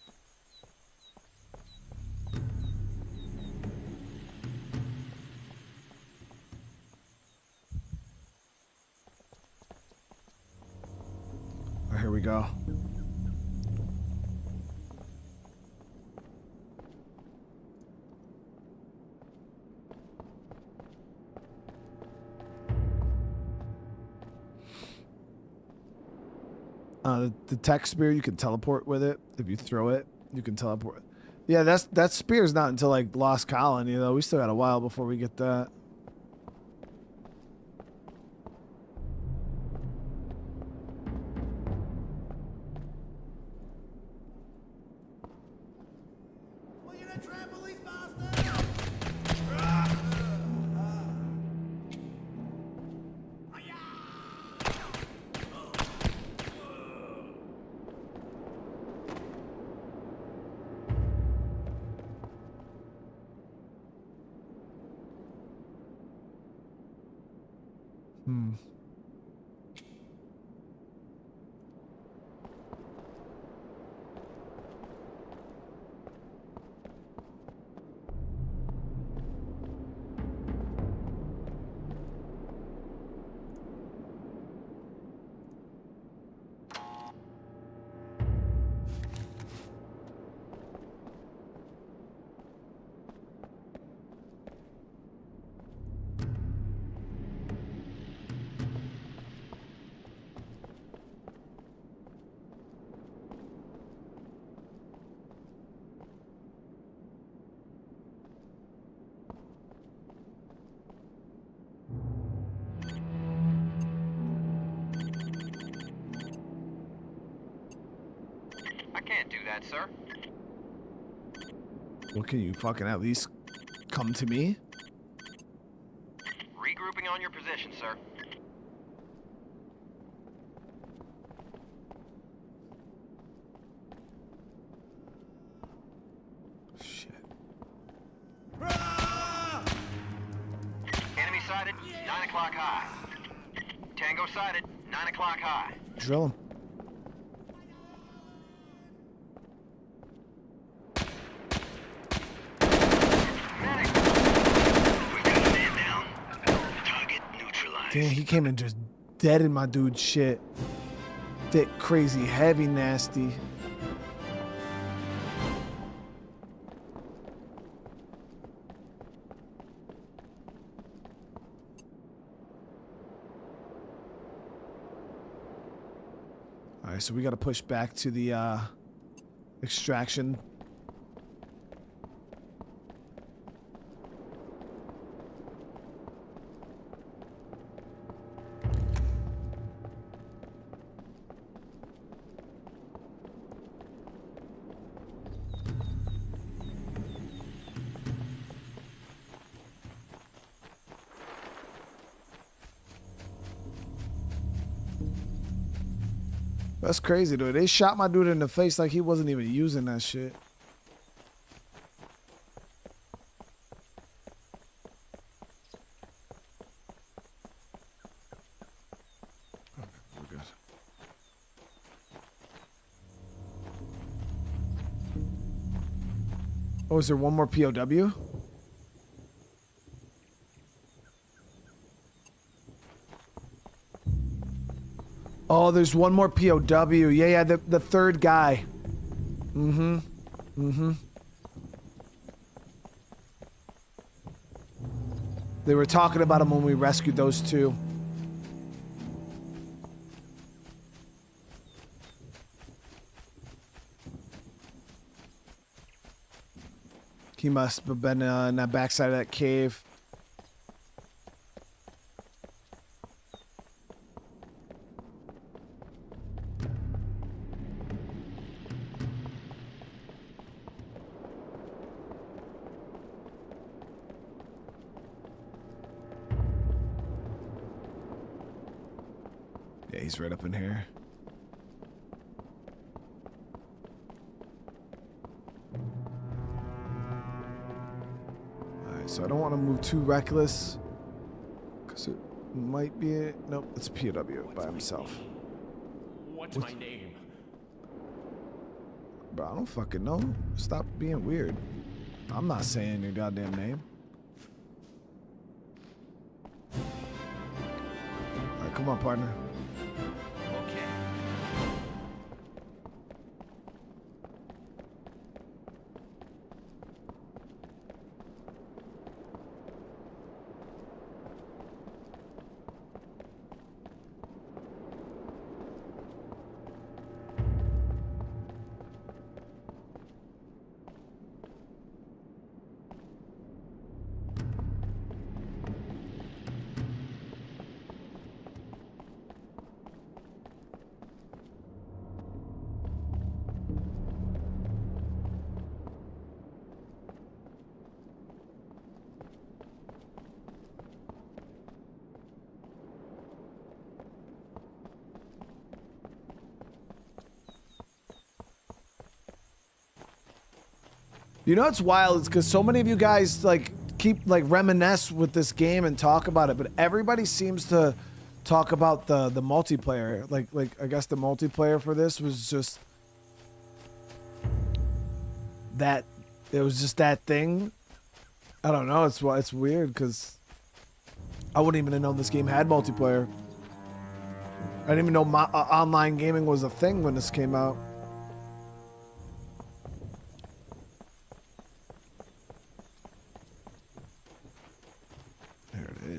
Speaker 1: Oh, here we go. The tech spear, you can teleport with it. If you throw it, you can teleport. Yeah, that spear's not until like Lost Colony though. We still got a while before we get that.
Speaker 11: Can't do that, sir.
Speaker 1: Well, can you fucking at least come to me?
Speaker 11: Regrouping on your position, sir. Enemy sighted, 9 o'clock high. Tango sighted, 9 o'clock high.
Speaker 1: Drill him. Damn, he came in just dead in my dude's shit. Thick, crazy, heavy, nasty. All right, so we got to push back to the extraction. That's crazy, dude. They shot my dude in the face like he wasn't even using that shit. Okay, we're good. Oh, is there one more POW? Oh, there's one more POW. Yeah, the third guy. They were talking about him when we rescued those two. He must have been in that backside of that cave. Yeah, he's right up in here. Alright, so I don't want to move too reckless. Because it might be it. Nope, it's a POW by himself.
Speaker 13: What's my name?
Speaker 1: Bro, I don't fucking know. Stop being weird. I'm not saying your goddamn name. Alright, come on, partner. You know what's wild? It's because so many of you guys like keep like reminisce with this game and talk about it, but everybody seems to talk about the multiplayer. Like I guess the multiplayer for this was just that. It was just that thing. I don't know. It's weird because I wouldn't even have known this game had multiplayer. I didn't even know online gaming was a thing when this came out.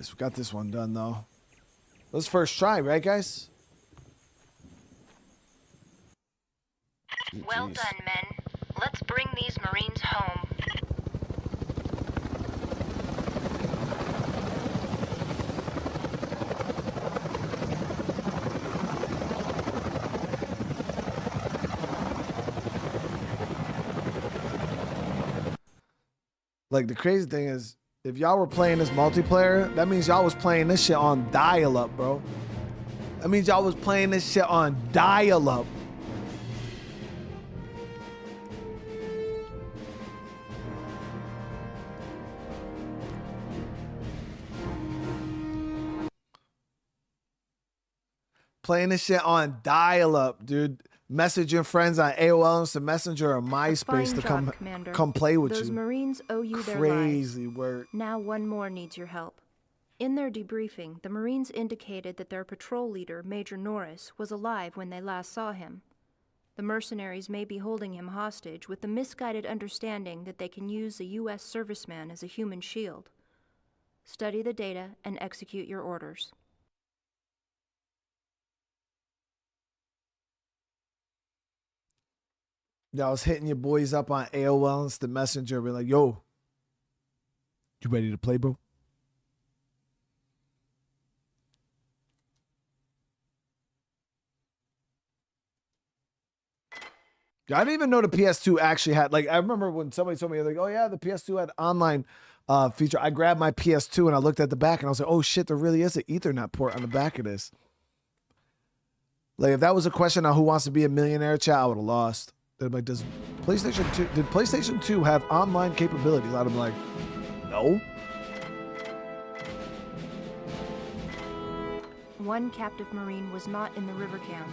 Speaker 1: We got this one done though. Let's first try, right guys?
Speaker 3: Well done, men. Let's bring these Marines home.
Speaker 1: Like, the crazy thing is, if y'all were playing this multiplayer, that means y'all was playing this shit on dial-up, bro. That means y'all was playing this shit on dial-up. Playing this shit on dial-up, dude. Messaging friends on AOL Instant Messenger or MySpace to come play with you.
Speaker 8: Those Marines owe you their
Speaker 1: Crazy
Speaker 8: lives.
Speaker 1: work.
Speaker 8: Now one more needs your help. In their debriefing, the Marines indicated that their patrol leader, Major Norris, was alive when they last saw him. The mercenaries may be holding him hostage with the misguided understanding that they can use a U.S. serviceman as a human shield. Study the data and execute your orders.
Speaker 1: Y'all was hitting your boys up on AOL Instant Messenger. Be like, yo, you ready to play, bro? I didn't even know the PS2 actually had, like, I remember when somebody told me, like, oh yeah, the PS2 had online feature. I grabbed my PS2 and I looked at the back and I was like, oh shit, there really is an Ethernet port on the back of this. Like, if that was a question on Who Wants to Be a Millionaire, chat, I would have lost. They're like, did PlayStation 2 have online capabilities? I'd be like, no.
Speaker 8: One captive Marine was not in the river camp.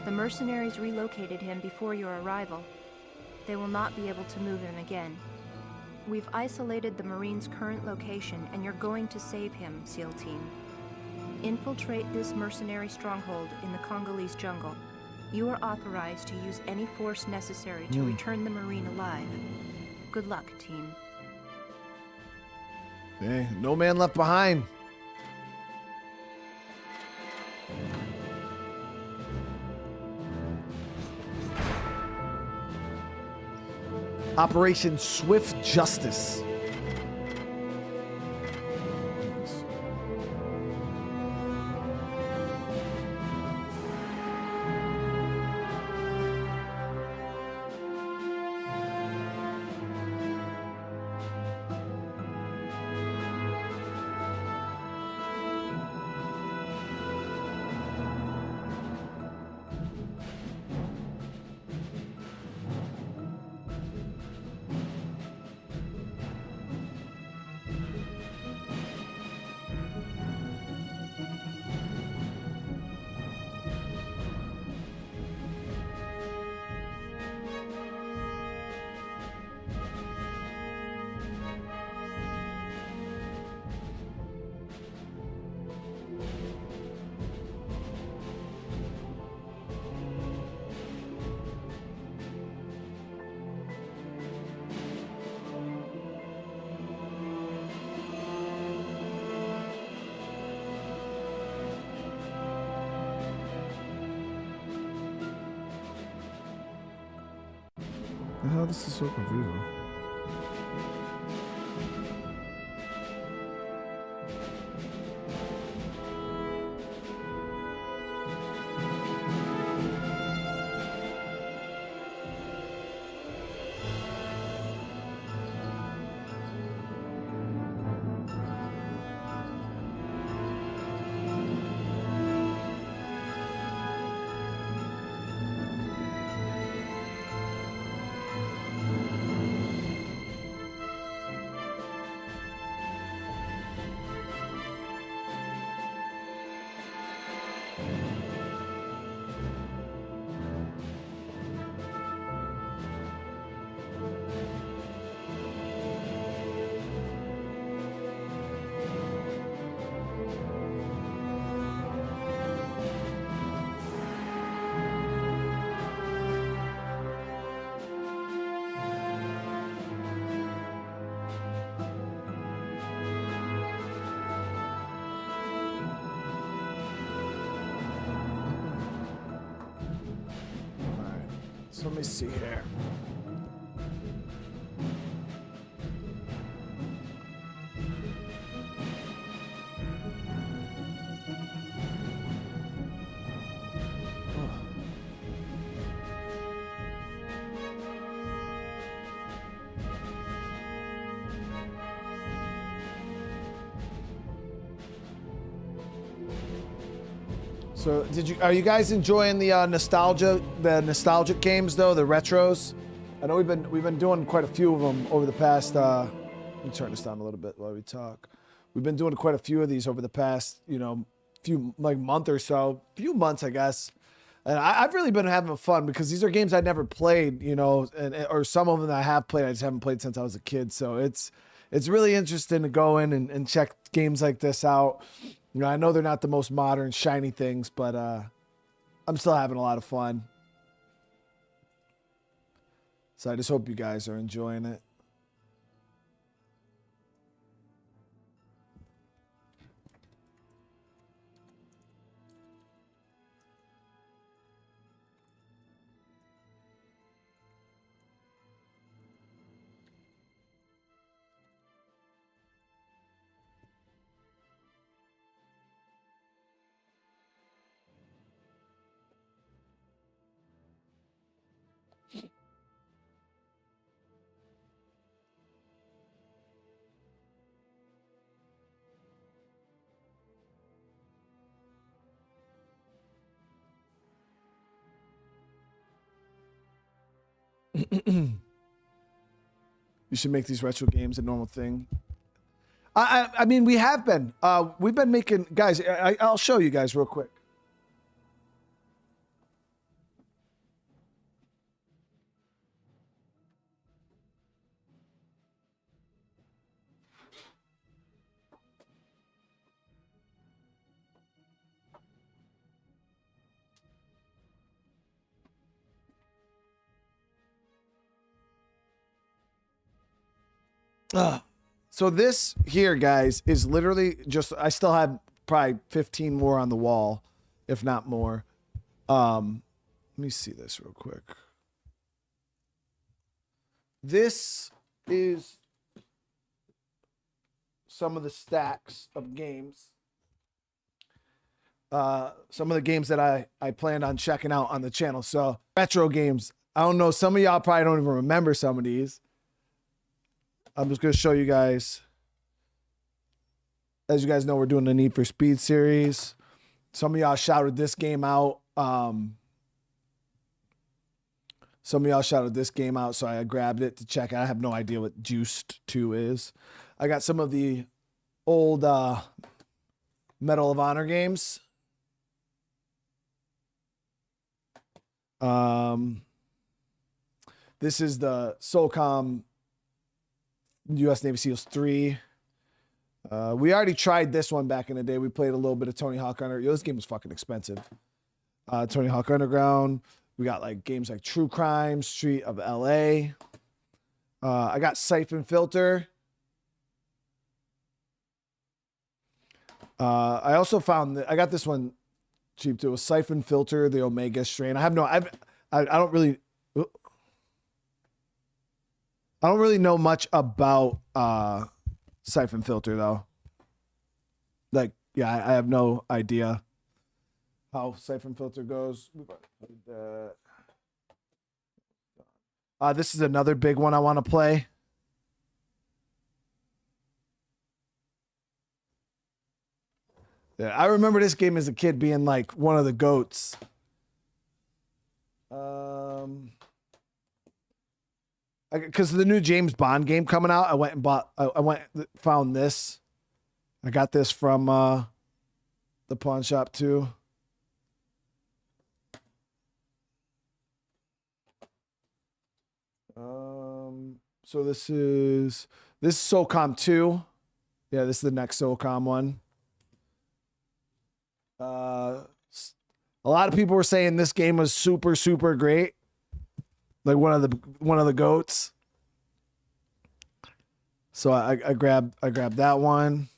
Speaker 8: The mercenaries relocated him before your arrival. They will not be able to move him again. We've isolated the Marine's current location, and you're going to save him, SEAL Team. Infiltrate this mercenary stronghold in the Congolese jungle. You are authorized to use any force necessary to return the Marine alive. Good luck, team.
Speaker 1: Hey, no man left behind. Operation Swift Justice. The hell, this is so confusing. So let me see here. So are you guys enjoying the nostalgic games though, the retros? I know we've been doing quite a few of them over the past let me turn this down a little bit while we talk. We've been doing quite a few of these over the past, few month or so, few months, I guess. And I've really been having fun because these are games I never played, or some of them that I have played, I just haven't played since I was a kid. So it's really interesting to go in and check games like this out. I know they're not the most modern, shiny things, but I'm still having a lot of fun. So I just hope you guys are enjoying it. You should make these retro games a normal thing. I mean, we have been. We've been making, guys. I'll show you guys real quick. So this here, guys, is literally just, I still have probably 15 more on the wall, if not more. Let me see this real quick. This is some of the stacks of games. Some of the games that I planned on checking out on the channel. So retro games. I don't know. Some of y'all probably don't even remember some of these. I'm just going to show you guys. As you guys know, we're doing the Need for Speed series. Some of y'all shouted this game out. Some of y'all shouted this game out, so I grabbed it to check. I have no idea what Juiced 2 is. I got some of the old Medal of Honor games. This is the SOCOM U.S. Navy SEALs 3. We already tried this one back in the day. We played a little bit of Tony Hawk Underground. Yo, this game was fucking expensive. Tony Hawk Underground. We got like games like True Crime, Street of LA. I got Siphon Filter. I also found that I got this one cheap too. A Siphon Filter, the Omega strain. I don't really know much about Siphon Filter though. Like, yeah, I have no idea how Siphon Filter goes. This is another big one I want to play. Yeah, I remember this game as a kid being like one of the goats. Because the new James Bond game coming out, I went and found this. I got this from the pawn shop too. So this is SOCOM 2. Yeah, this is the next SOCOM one. A lot of people were saying this game was super, super great. Like one of the goats. So I grabbed that one.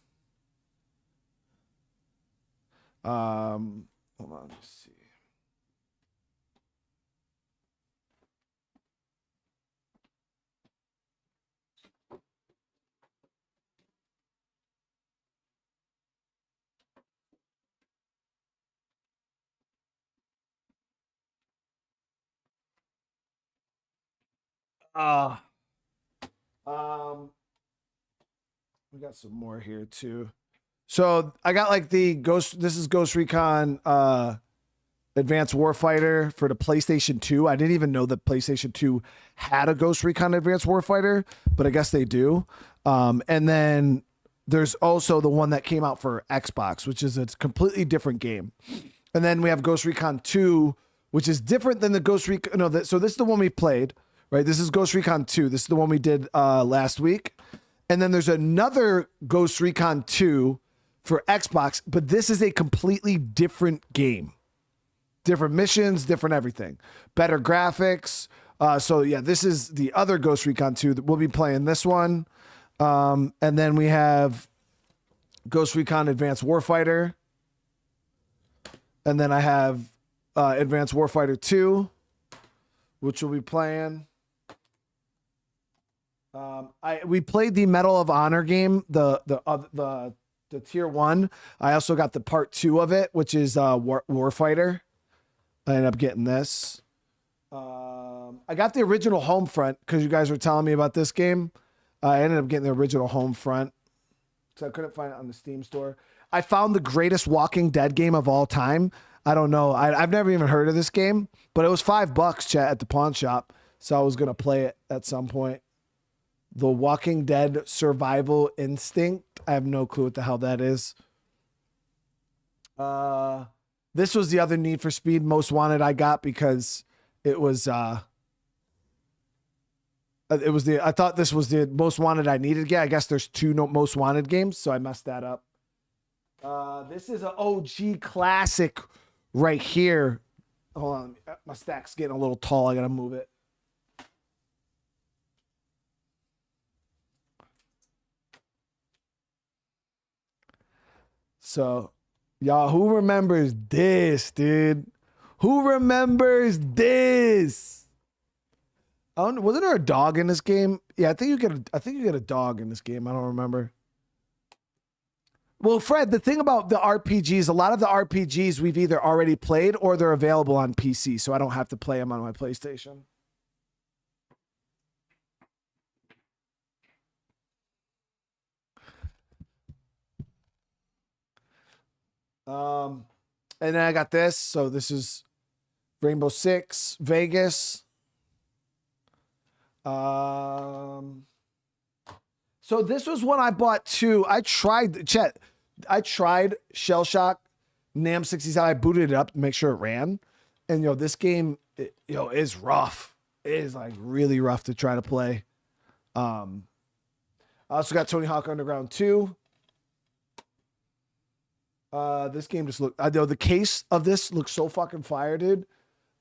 Speaker 1: Hold on, let's see. We got some more here too. So I got like the Ghost. This is Ghost Recon Advanced Warfighter for the PlayStation 2. I didn't even know that PlayStation 2 had a Ghost Recon Advanced Warfighter, but I guess they do. And then there's also the one that came out for Xbox, which is a completely different game. And then we have Ghost Recon 2, which is different than the Ghost Recon. No, so this is the one we played, right? This is Ghost Recon 2. This is the one we did last week. And then there's another Ghost Recon 2 for Xbox, but this is a completely different game. Different missions, different everything. Better graphics. So yeah, this is the other Ghost Recon 2 that we'll be playing this one. And then we have Ghost Recon Advanced Warfighter. And then I have Advanced Warfighter 2, which we'll be playing. We played the Medal of Honor game, the tier 1. I also got the part 2 of it, which is Warfighter. I ended up getting this. I got the original Homefront because you guys were telling me about this game. I ended up getting the original Homefront, so I couldn't find it on the Steam store. I found the greatest Walking Dead game of all time. I don't know. I've never even heard of this game, but it was $5, chat, at the pawn shop, so I was gonna play it at some point. The Walking Dead Survival Instinct. I have no clue what the hell that is. This was the other Need for Speed Most Wanted I got because it was I thought this was the Most Wanted I needed. Yeah, I guess there's 2 Most Wanted games, so I messed that up. This is an OG classic right here. Hold on, my stack's getting a little tall. I gotta move it. So, y'all, who remembers this, dude? Who remembers this? I don't, wasn't there a dog in this game? Yeah, I think you get a dog in this game. I don't remember. Well, Fred, the thing about the RPGs, a lot of the RPGs we've either already played or they're available on PC, so I don't have to play them on my PlayStation. And then I got this. So this is Rainbow Six Vegas. So this was one I bought too. I tried Shell Shock NAM 67. I booted it up to make sure it ran. And this game, is rough. It is like really rough to try to play. I also got Tony Hawk Underground 2. This game just looked, I know the case of this looks so fucking fire, dude.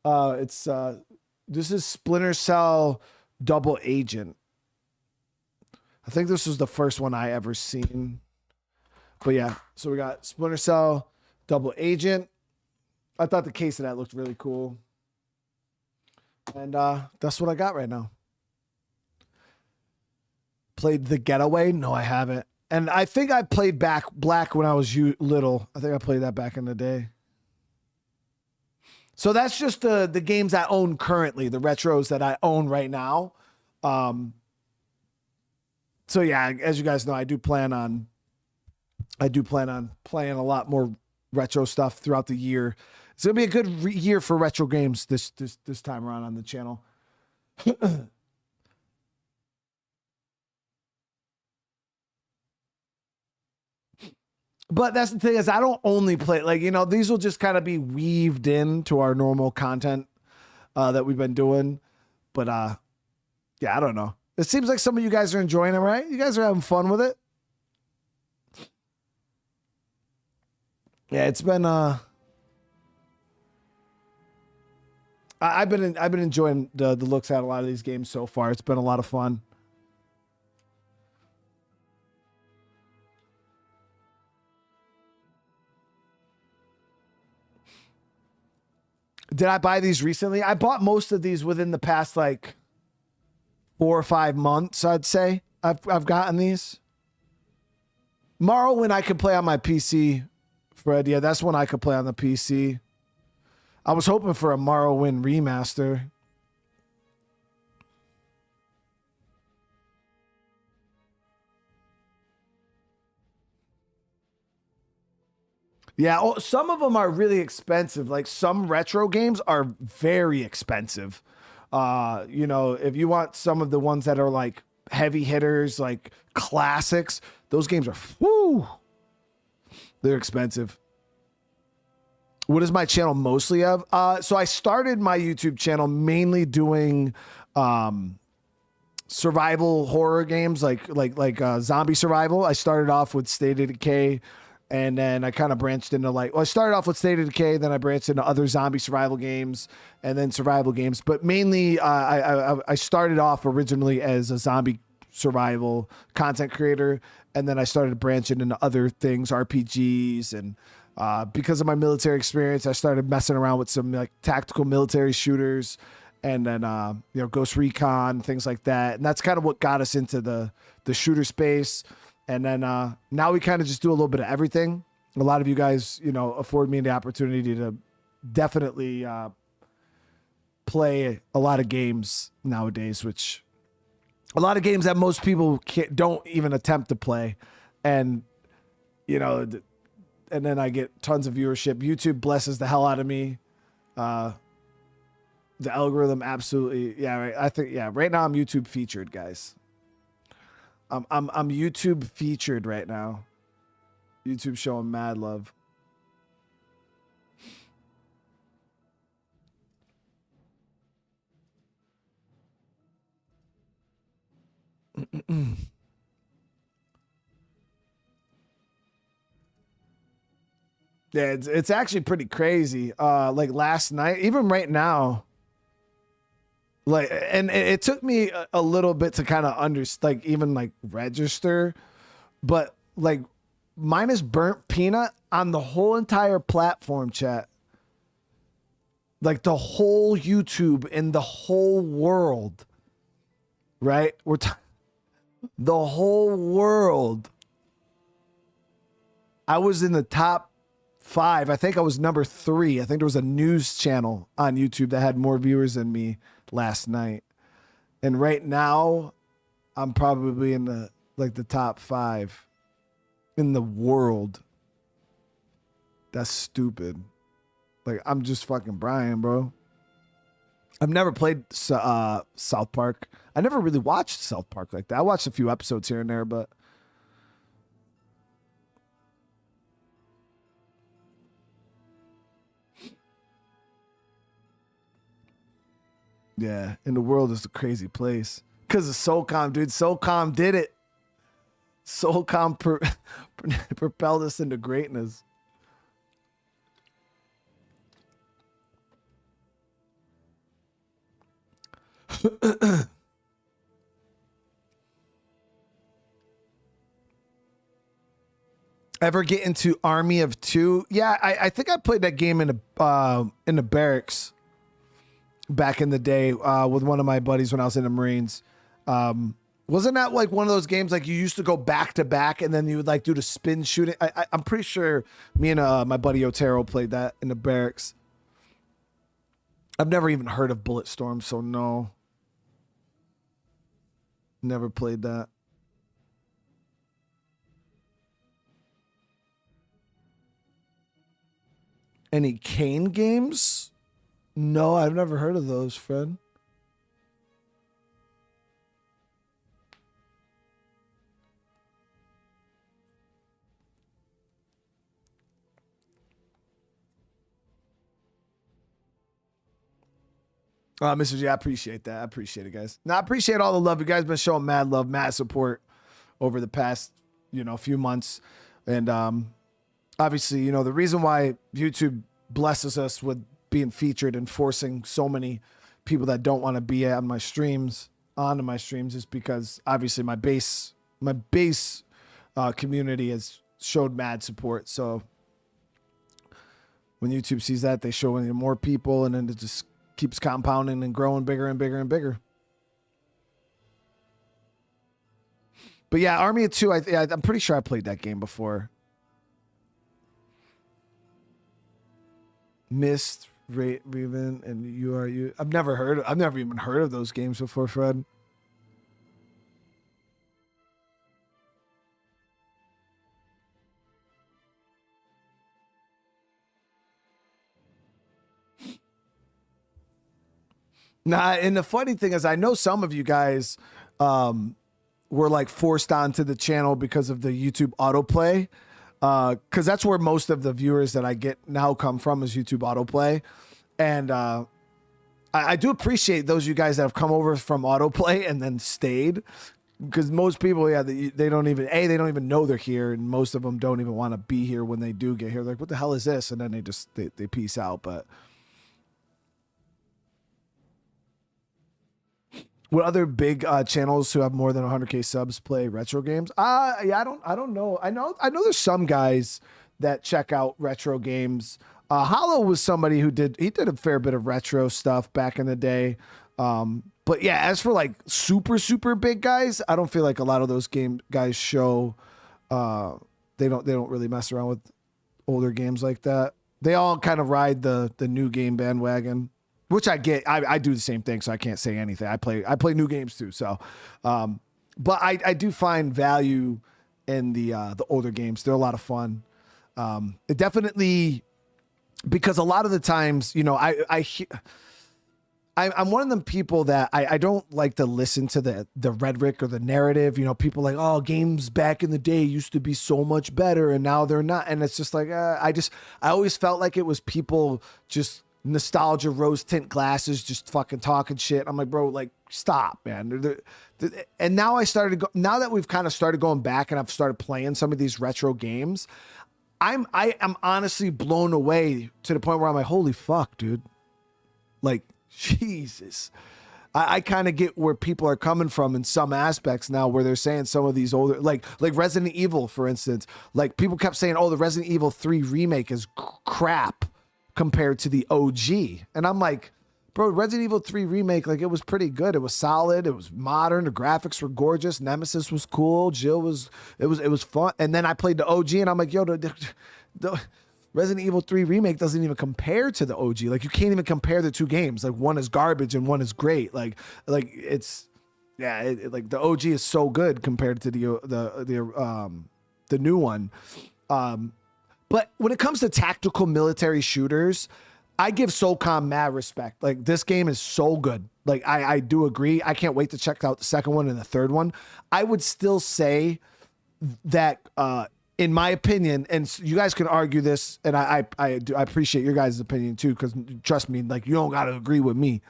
Speaker 1: This is Splinter Cell Double Agent. I think this was the first one I ever seen. But yeah, so we got Splinter Cell Double Agent. I thought the case of that looked really cool. And that's what I got right now. Played The Getaway? No, I haven't. And I think I played Black when I was little. I think I played that back in the day. So that's just the games I own currently, the retros that I own right now. So yeah, as you guys know, I do plan on playing a lot more retro stuff throughout the year. It's gonna be a good year for retro games this time around on the channel. But that's the thing is I don't only play, these will just kind of be weaved into our normal content that we've been doing. But yeah, I don't know. It seems like some of you guys are enjoying it, right? You guys are having fun with it. Yeah, it's been I've been enjoying the looks at a lot of these games so far. It's been a lot of fun. Did I buy these recently? I bought most of these within the past 4 or 5 months, I'd say. I've gotten these. Morrowind I could play on my PC, Fred. Yeah, that's one I could play on the PC. I was hoping for a Morrowind remaster. Yeah, some of them are really expensive. Like some retro games are very expensive. You know, if you want some of the ones that are like heavy hitters, like classics, those games are, whoo, they're expensive. What is my channel mostly of? So I started my YouTube channel mainly doing survival horror games, like zombie survival. I started off with State of Decay, and then I kind of branched into I started off with State of Decay, then I branched into other zombie survival games, and then survival games. But mainly, I started off originally as a zombie survival content creator, and then I started branching into other things, RPGs, and because of my military experience, I started messing around with some like tactical military shooters, and then you know, Ghost Recon, things like that. And that's kind of what got us into the shooter space. And then now we kind of just do a little bit of everything. A lot of you guys, you know, afford me the opportunity to definitely play a lot of games nowadays, which a lot of games that most people don't even attempt to play. And, you know, and then I get tons of viewership. YouTube blesses the hell out of me. The algorithm absolutely, yeah, right. I think, yeah, right now I'm YouTube featured, guys. I'm YouTube featured right now. YouTube showing mad love. Yeah, it's actually pretty crazy. Like last night, even right now, like, and it took me a little bit to kind of like even like register, but like mine is Burnt Peanut on the whole entire platform, chat. Like the whole YouTube in the whole world, right? The whole world. I was in the top 5. I think I was number 3. I think there was a news channel on YouTube that had more viewers than me last night. And right now, I'm probably in the top 5 in the world. That's stupid. Like, I'm just fucking Brian, bro. I've never played South Park. I never really watched South Park like that. I watched a few episodes here and there, but yeah, and the world is a crazy place. Because of SOCOM, dude. SOCOM did it. SOCOM propelled us into greatness. Ever get into Army of Two? Yeah, I think I played that game in the barracks back in the day with one of my buddies when I was in the Marines. Wasn't that like one of those games like you used to go back to back and then you would like do the spin shooting? I'm pretty sure me and my buddy Otero played that in the barracks. I've never even heard of Bulletstorm, so no. Never played that. Any Kane games? No, I've never heard of those, Fred. Mr. G, I appreciate that. I appreciate it, guys. Now, I appreciate all the love. You guys been showing mad love, mad support over the past, few months. And obviously, the reason why YouTube blesses us with being featured and forcing so many people that don't want to be on my streams onto my streams is because obviously my base community has showed mad support. So when YouTube sees that, they show more people, and then it just keeps compounding and growing bigger and bigger and bigger. But yeah, Army of Two, I'm pretty sure I played that game before. Mist, Raven, and You. I've never even heard of those games before, Fred. Nah, and the funny thing is, I know some of you guys were like forced onto the channel because of the YouTube autoplay. Because that's where most of the viewers that I get now come from is YouTube autoplay. And I do appreciate those of you guys that have come over from autoplay and then stayed. Because most people, yeah, they don't even know they're here, and most of them don't even want to be here when they do get here. They're like, what the hell is this? And then they peace out. But what other big channels who have more than 100K subs play retro games? Yeah, I don't know. I know there's some guys that check out retro games. Hollow was somebody who did a fair bit of retro stuff back in the day. But yeah, as for like super big guys, I don't feel like a lot of those game guys show. They don't really mess around with older games like that. They all kind of ride the new game bandwagon, which I get. I do the same thing, so I can't say anything. I play new games too. So, but I do find value in the older games. They're a lot of fun. It definitely, because a lot of the times, you know, I'm one of them people that I don't like to listen to the rhetoric or the narrative. You know, people like, oh, games back in the day used to be so much better and now they're not. And it's just like, I always felt like it was people just nostalgia, rose tint glasses, just fucking talking shit. I'm like, bro, like, stop, man. And now now that we've kind of started going back and I've started playing some of these retro games, I am honestly blown away to the point where I'm like, holy fuck, dude. Like, Jesus. I kind of get where people are coming from in some aspects now, where they're saying some of these older, like Resident Evil, for instance. Like, people kept saying, oh, the Resident Evil 3 remake is crap compared to the OG. And I'm like, bro, Resident Evil 3 remake, like, it was pretty good. It was solid. It was modern. The graphics were gorgeous. Nemesis was cool. Jill was, it was fun. And then I played the OG and I'm like, yo, the Resident Evil 3 remake doesn't even compare to the OG. Like, you can't even compare the two games. Like, one is garbage and one is great. Like it's, yeah, like the OG is so good compared to the new one. But when it comes to tactical military shooters, I give SOCOM mad respect. Like, this game is so good. Like, I do agree. I can't wait to check out the second one and the third one. I would still say that, in my opinion, and you guys can argue this, and I appreciate your guys' opinion too, because trust me, like, you don't got to agree with me.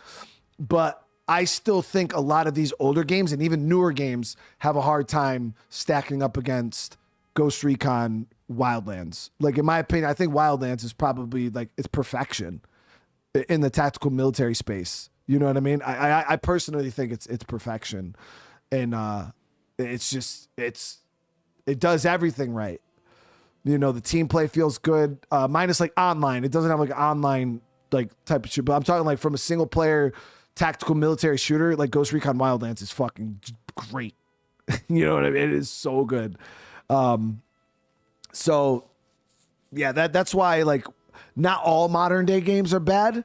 Speaker 1: But I still think a lot of these older games and even newer games have a hard time stacking up against Ghost Recon Wildlands. Like, in my opinion, I think Wildlands is probably like, it's perfection in the tactical military space. You know what I mean? I personally think it's perfection, and it's just it does everything right. You know, the team play feels good. Minus like online, it doesn't have like an online like type of shoot. But I'm talking like from a single player tactical military shooter, like Ghost Recon Wildlands is fucking great. You know what I mean? It is so good. So yeah, that's why, like, not all modern day games are bad,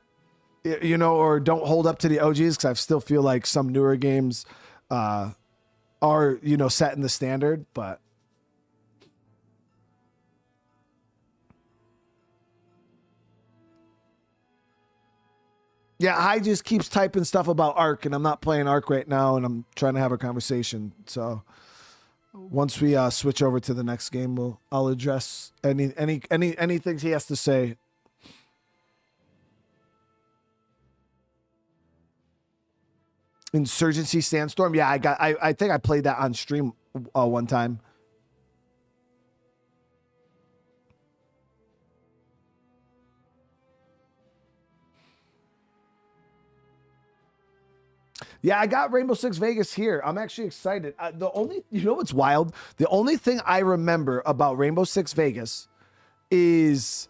Speaker 1: you know, or don't hold up to the OGs, because I still feel like some newer games are, you know, setting the standard. But yeah, I just keeps typing stuff about Ark, and I'm not playing Ark right now, and I'm trying to have a conversation. So once we switch over to the next game, I'll address anything he has to say. Insurgency Sandstorm. Yeah, I think I played that on stream one time. Yeah, I got Rainbow Six Vegas here. I'm actually excited. You know what's wild? The only thing I remember about Rainbow Six Vegas is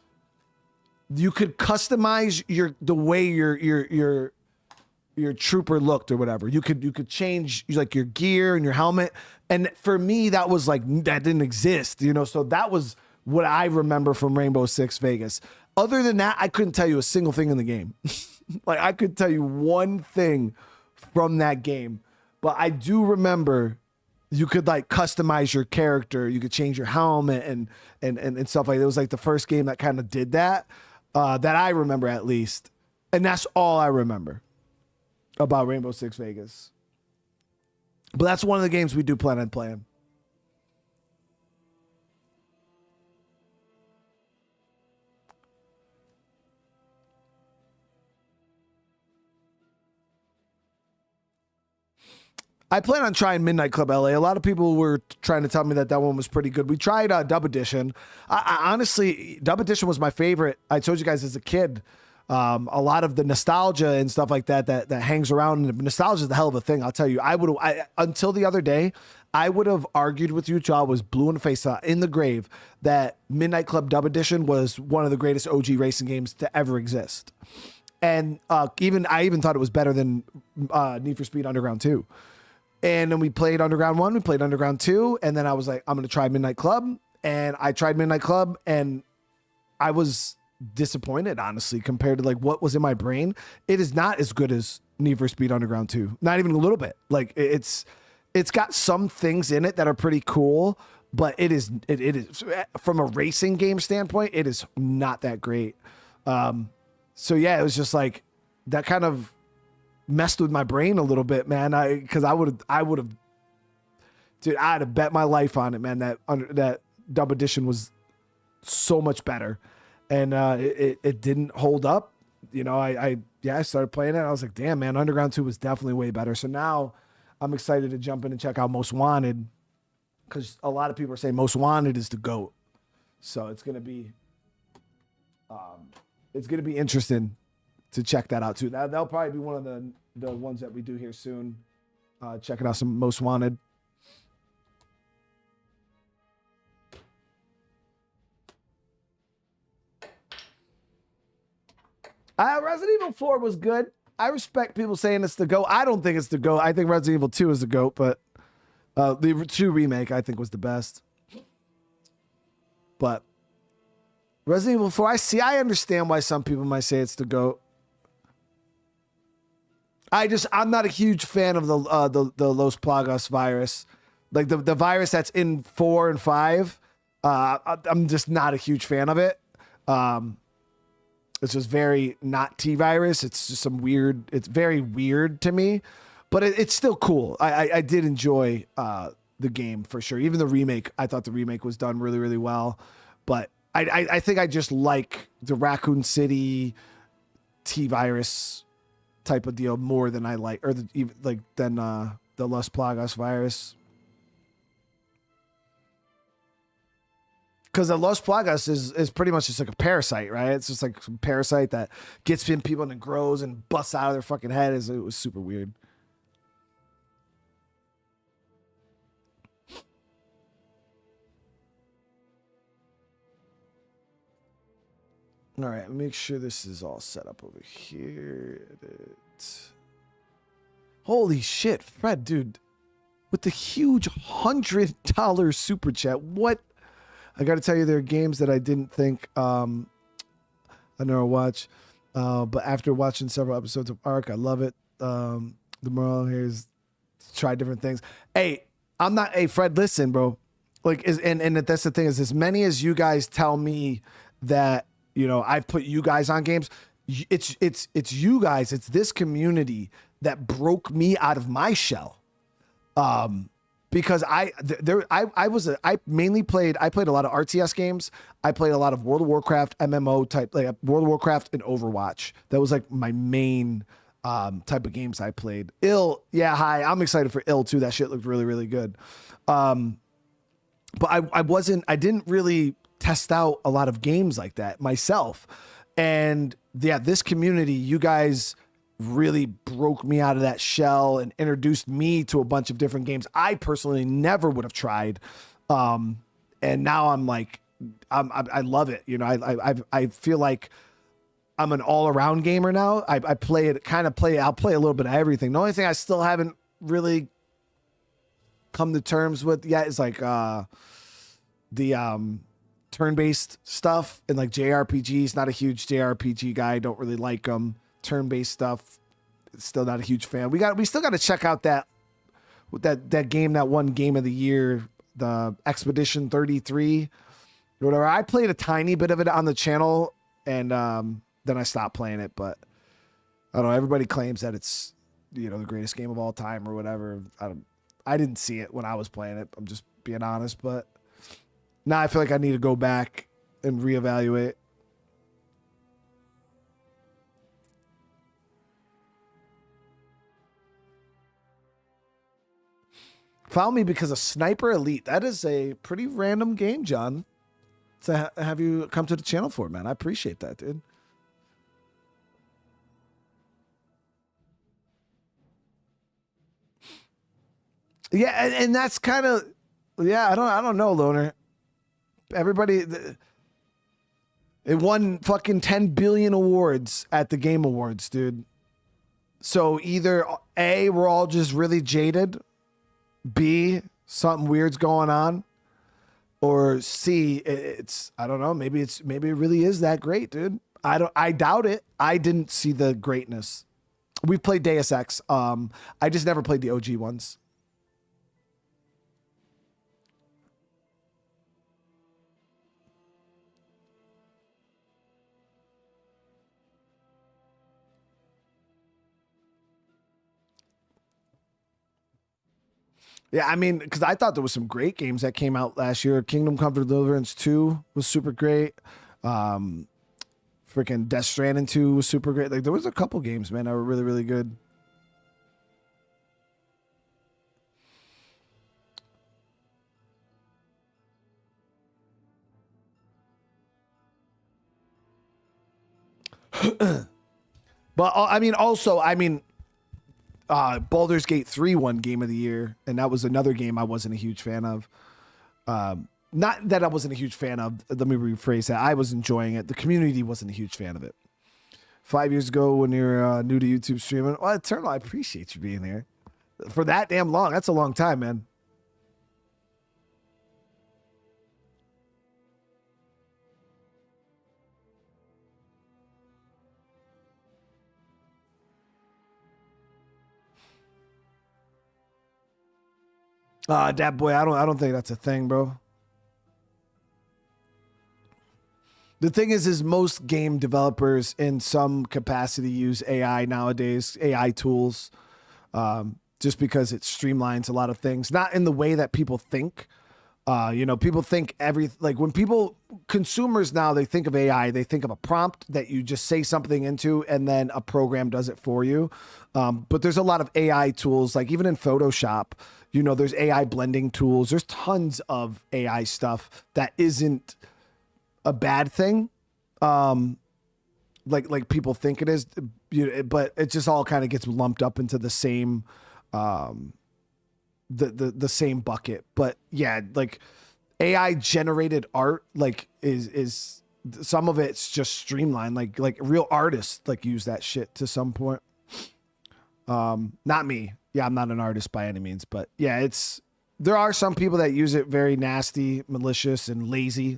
Speaker 1: you could customize the way your trooper looked or whatever. You could change like your gear and your helmet. And for me, that was like, that didn't exist, you know? So that was what I remember from Rainbow Six Vegas. Other than that, I couldn't tell you a single thing in the game. Like, I could tell you one thing from that game, but I do remember you could like customize your character. You could change your helmet and stuff like that. It was like the first game that kind of did that, that I remember at least. And that's all I remember. about Rainbow Six Vegas. But that's one of the games we do plan on playing. I plan on trying Midnight Club LA. A lot of people were trying to tell me that one was pretty good. We tried Dub Edition. I honestly, Dub Edition was my favorite. I told you guys as a kid, a lot of the nostalgia and stuff like that hangs around. And nostalgia is the hell of a thing. I'll tell you, until the other day, I would have argued with you till I was blue in the face, in the grave, that Midnight Club Dub Edition was one of the greatest OG racing games to ever exist. And I even thought it was better than Need for Speed Underground 2. And then we played Underground 1, we played Underground 2, and then I was like, I'm going to try Midnight Club. And I tried Midnight Club, and I was disappointed, honestly, compared to like what was in my brain. It is not as good as Need for Speed Underground 2. Not even a little bit. Like, it's got some things in it that are pretty cool, but it is from a racing game standpoint, it is not that great. So yeah, it was just like that kind of messed with my brain a little bit, man. Because I would have, dude, I'd have bet my life on it, man. That Dub Edition was so much better, and it didn't hold up. You know, I started playing it. And I was like, damn, man, Underground 2 was definitely way better. So now I'm excited to jump in and check out Most Wanted, because a lot of people are saying Most Wanted is the GOAT. So it's gonna be interesting to check that out too. That'll probably be one of the ones that we do here soon. Checking out some Most Wanted. Resident Evil 4 was good. I respect people saying it's the GOAT. I don't think it's the GOAT. I think Resident Evil 2 is the GOAT, but the 2 remake I think was the best. But Resident Evil 4, I understand why some people might say it's the GOAT. I'm not a huge fan of the Los Plagas virus. Like the virus that's in 4 and 5. I'm just not a huge fan of it. It's just very not T-virus. It's just it's very weird to me, but it's still cool. I did enjoy the game for sure. Even the remake, I thought the remake was done really, really well. But I think I just like the Raccoon City T-virus type of deal more than I like, or than the Las Plagas virus. Because the Las Plagas is pretty much just like a parasite, right? It's just like some parasite that gets in people and it grows and busts out of their fucking head. It was super weird. All right, make sure this is all set up over here. Holy shit, Fred, dude, with the huge $100 super chat. What? I got to tell you, there are games that I didn't think I never watch, but after watching several episodes of Ark, I love it. The moral here is try different things. Hey, Fred, listen, bro. Like, and that's the thing is, as many as you guys tell me that, you know, I've put you guys on games, it's you guys, it's this community that broke me out of my shell. Because I played a lot of RTS games. I played a lot of World of Warcraft, MMO type, like World of Warcraft and Overwatch. That was like my main type of games I played. Yeah, hi. I'm excited for too. That shit looked really, really good. But I didn't really test out a lot of games like that myself. And yeah, this community, you guys really broke me out of that shell and introduced me to a bunch of different games I personally never would have tried. And now I'm like, I love it. You know, I feel like I'm an all around gamer now. I'll play a little bit of everything. The only thing I still haven't really come to terms with yet is like, the turn-based stuff and like JRPGs. Not a huge JRPG guy. Don't really like them. Turn-based stuff, still not a huge fan. We still got to check out that game, that one game of the year, the Expedition 33 or whatever. I played a tiny bit of it on the channel, and then I stopped playing it. But I don't know. Everybody claims that it's the greatest game of all time or whatever. I didn't see it when I was playing it. I'm just being honest, but now I feel like I need to go back and reevaluate. Found me because of Sniper Elite. That is a pretty random game, John, to have you come to the channel for, man. I appreciate that, dude. Yeah, and that's kind of, yeah, I don't know, Loner. Everybody, it won fucking 10 billion awards at the Game Awards, dude. So either A, we're all just really jaded, B, something weird's going on, or C, it's, I don't know, maybe it really is that great, dude. I doubt it. I didn't see the greatness. We've played Deus Ex. I just never played the OG ones. Yeah, I mean, because I thought there was some great games that came out last year. Kingdom Come Deliverance 2 was super great. Freaking Death Stranding 2 was super great. Like, there was a couple games, man, that were really, really good. But, I mean, also, Baldur's Gate 3 won Game of the Year, and that was another game I wasn't a huge fan of. Not that I wasn't a huge fan of. Let me rephrase that. I was enjoying it. The community wasn't a huge fan of it. 5 years ago, when you're new to YouTube streaming, well, Eternal, I appreciate you being here for that damn long. That's a long time, man. Dad boy, I don't think that's a thing, bro. The thing is most game developers in some capacity use AI nowadays, AI tools, just because it streamlines a lot of things. Not in the way that people think. People think when consumers now, they think of AI, they think of a prompt that you just say something into and then a program does it for you. But there's a lot of AI tools, like even in Photoshop, there's AI blending tools. There's tons of AI stuff that isn't a bad thing. Like people think it is, but it just all kind of gets lumped up into the same, the same bucket. But yeah, like AI generated art, like is some of it's just streamlined, like real artists like use that shit to some point. Not me. Yeah, I'm not an artist by any means, but yeah, there are some people that use it very nasty, malicious, and lazy.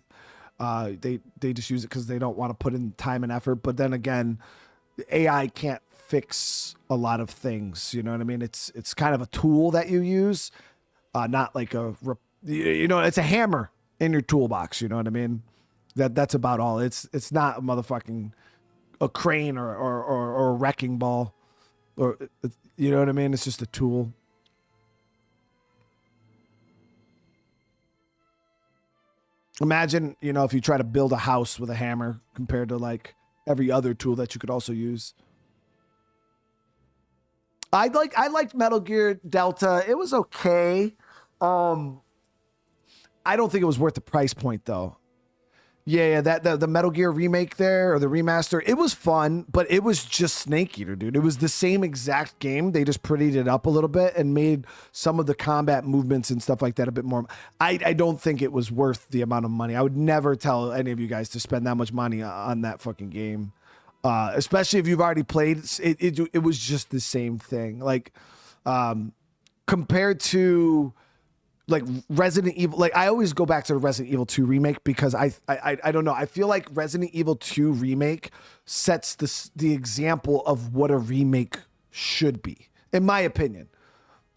Speaker 1: They just use it because they don't want to put in time and effort. But then again, AI can't fix a lot of things. You know what I mean? It's kind of a tool that you use, not like it's a hammer in your toolbox. You know what I mean? That's about all. It's not a crane or a wrecking ball, or you know what I mean? It's just a tool. Imagine, if you try to build a house with a hammer compared to like every other tool that you could also use. I liked Metal Gear Delta. It was okay. I don't think it was worth the price point though. Yeah, the Metal Gear remake there, or the remaster, it was fun, but it was just Snake Eater, dude. It was the same exact game. They just prettied it up a little bit and made some of the combat movements and stuff like that a bit more. I don't think it was worth the amount of money. I would never tell any of you guys to spend that much money on that fucking game, especially if you've already played. It was just the same thing, like compared to like Resident Evil. Like I always go back to the Resident Evil 2 remake because I don't know. I feel like Resident Evil 2 remake sets the example of what a remake should be, in my opinion.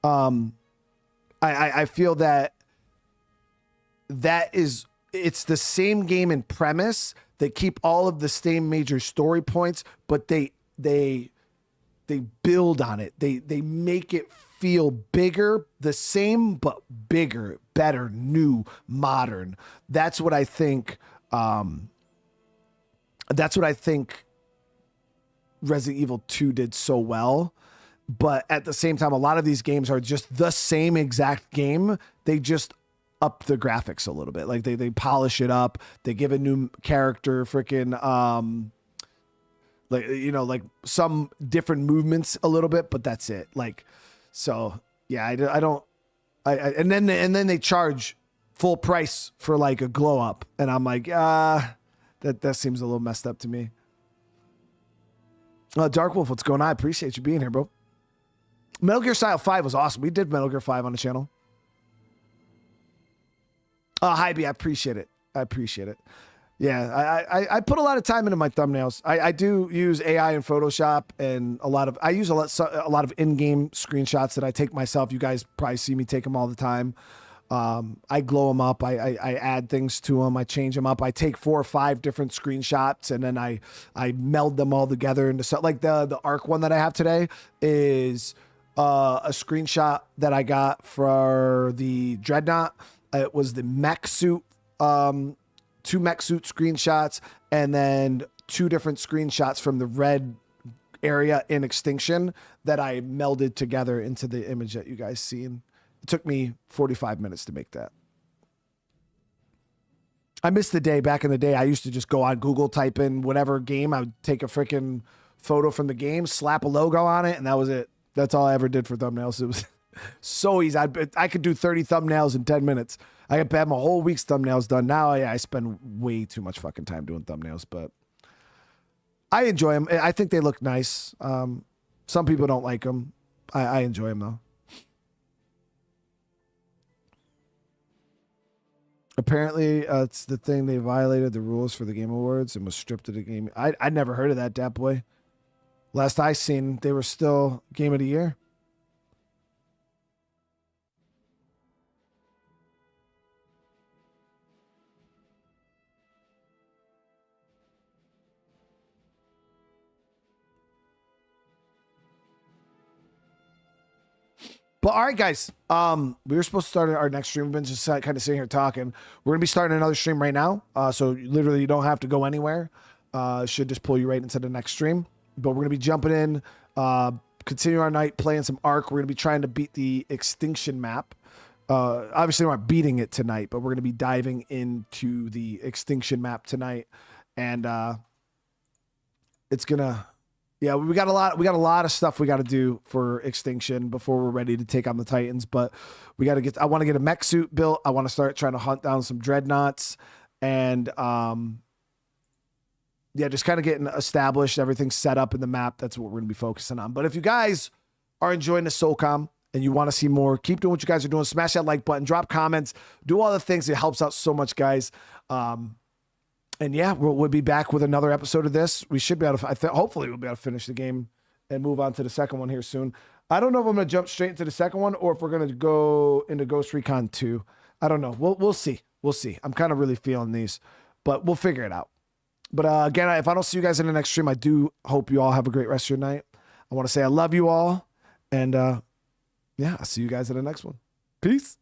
Speaker 1: I feel that it's the same game in premise. They keep all of the same major story points, but they They build on it. They make it feel bigger, the same, but bigger, better, new, modern. That's what I think. That's what I think Resident Evil 2 did so well. But at the same time, a lot of these games are just the same exact game. They just up the graphics a little bit. Like they polish it up. They give a new character freaking like some different movements a little bit, but that's it. Like, so yeah, and then they charge full price for like a glow up, and I'm like, that seems a little messed up to me. Dark Wolf, what's going on? I appreciate you being here, bro. Metal Gear Solid 5 was awesome. We did Metal Gear 5 on the channel. Hi, B, I appreciate it. Yeah, I put a lot of time into my thumbnails. I do use AI in Photoshop, and I use a lot of in-game screenshots that I take myself. You guys probably see me take them all the time. I glow them up. I add things to them. I change them up. I take 4 or 5 different screenshots, and then I meld them all together into something. Like the ARC one that I have today is a screenshot that I got for the Dreadnought. It was the mech suit, 2 mech suit screenshots, and then 2 different screenshots from the red area in Extinction that I melded together into the image that you guys seen. It took me 45 minutes to make that. I missed the day. Back in the day, I used to just go on Google, type in whatever game. I would take a freaking photo from the game, slap a logo on it, and that was it. That's all I ever did for thumbnails. It was so easy. I could do 30 thumbnails in 10 minutes. I could have my whole week's thumbnails done. Now, I spend way too much fucking time doing thumbnails, but I enjoy them. I think they look nice. Some people don't like them. I enjoy them, though. Apparently, it's the thing they violated the rules for the Game Awards and was stripped of the game. I never heard of that, Dat Boy. Last I seen, they were still Game of the Year. But all right, guys, we were supposed to start our next stream. We've been just kind of sitting here talking. We're going to be starting another stream right now. So literally you don't have to go anywhere. Should just pull you right into the next stream. But we're going to be jumping in, continue our night playing some ARC. We're going to be trying to beat the Extinction map. Obviously, we're not beating it tonight, but we're going to be diving into the Extinction map tonight. And it's going to... Yeah, we got a lot of stuff we got to do for Extinction before we're ready to take on the Titans, but I want to get a mech suit built. I want to start trying to hunt down some dreadnoughts and just kind of getting established, everything set up in the map. That's what we're going to be focusing on. But if you guys are enjoying the SOCOM and you want to see more, keep doing what you guys are doing. Smash that like button, drop comments, do all the things. It helps out so much, guys. And yeah, we'll be back with another episode of this. We should be able to, hopefully we'll be able to finish the game and move on to the second one here soon. I don't know if I'm going to jump straight into the second one or if we're going to go into Ghost Recon 2. I don't know. We'll see. We'll see. I'm kind of really feeling these, but we'll figure it out. But again, if I don't see you guys in the next stream, I do hope you all have a great rest of your night. I want to say I love you all. And yeah, I'll see you guys in the next one. Peace.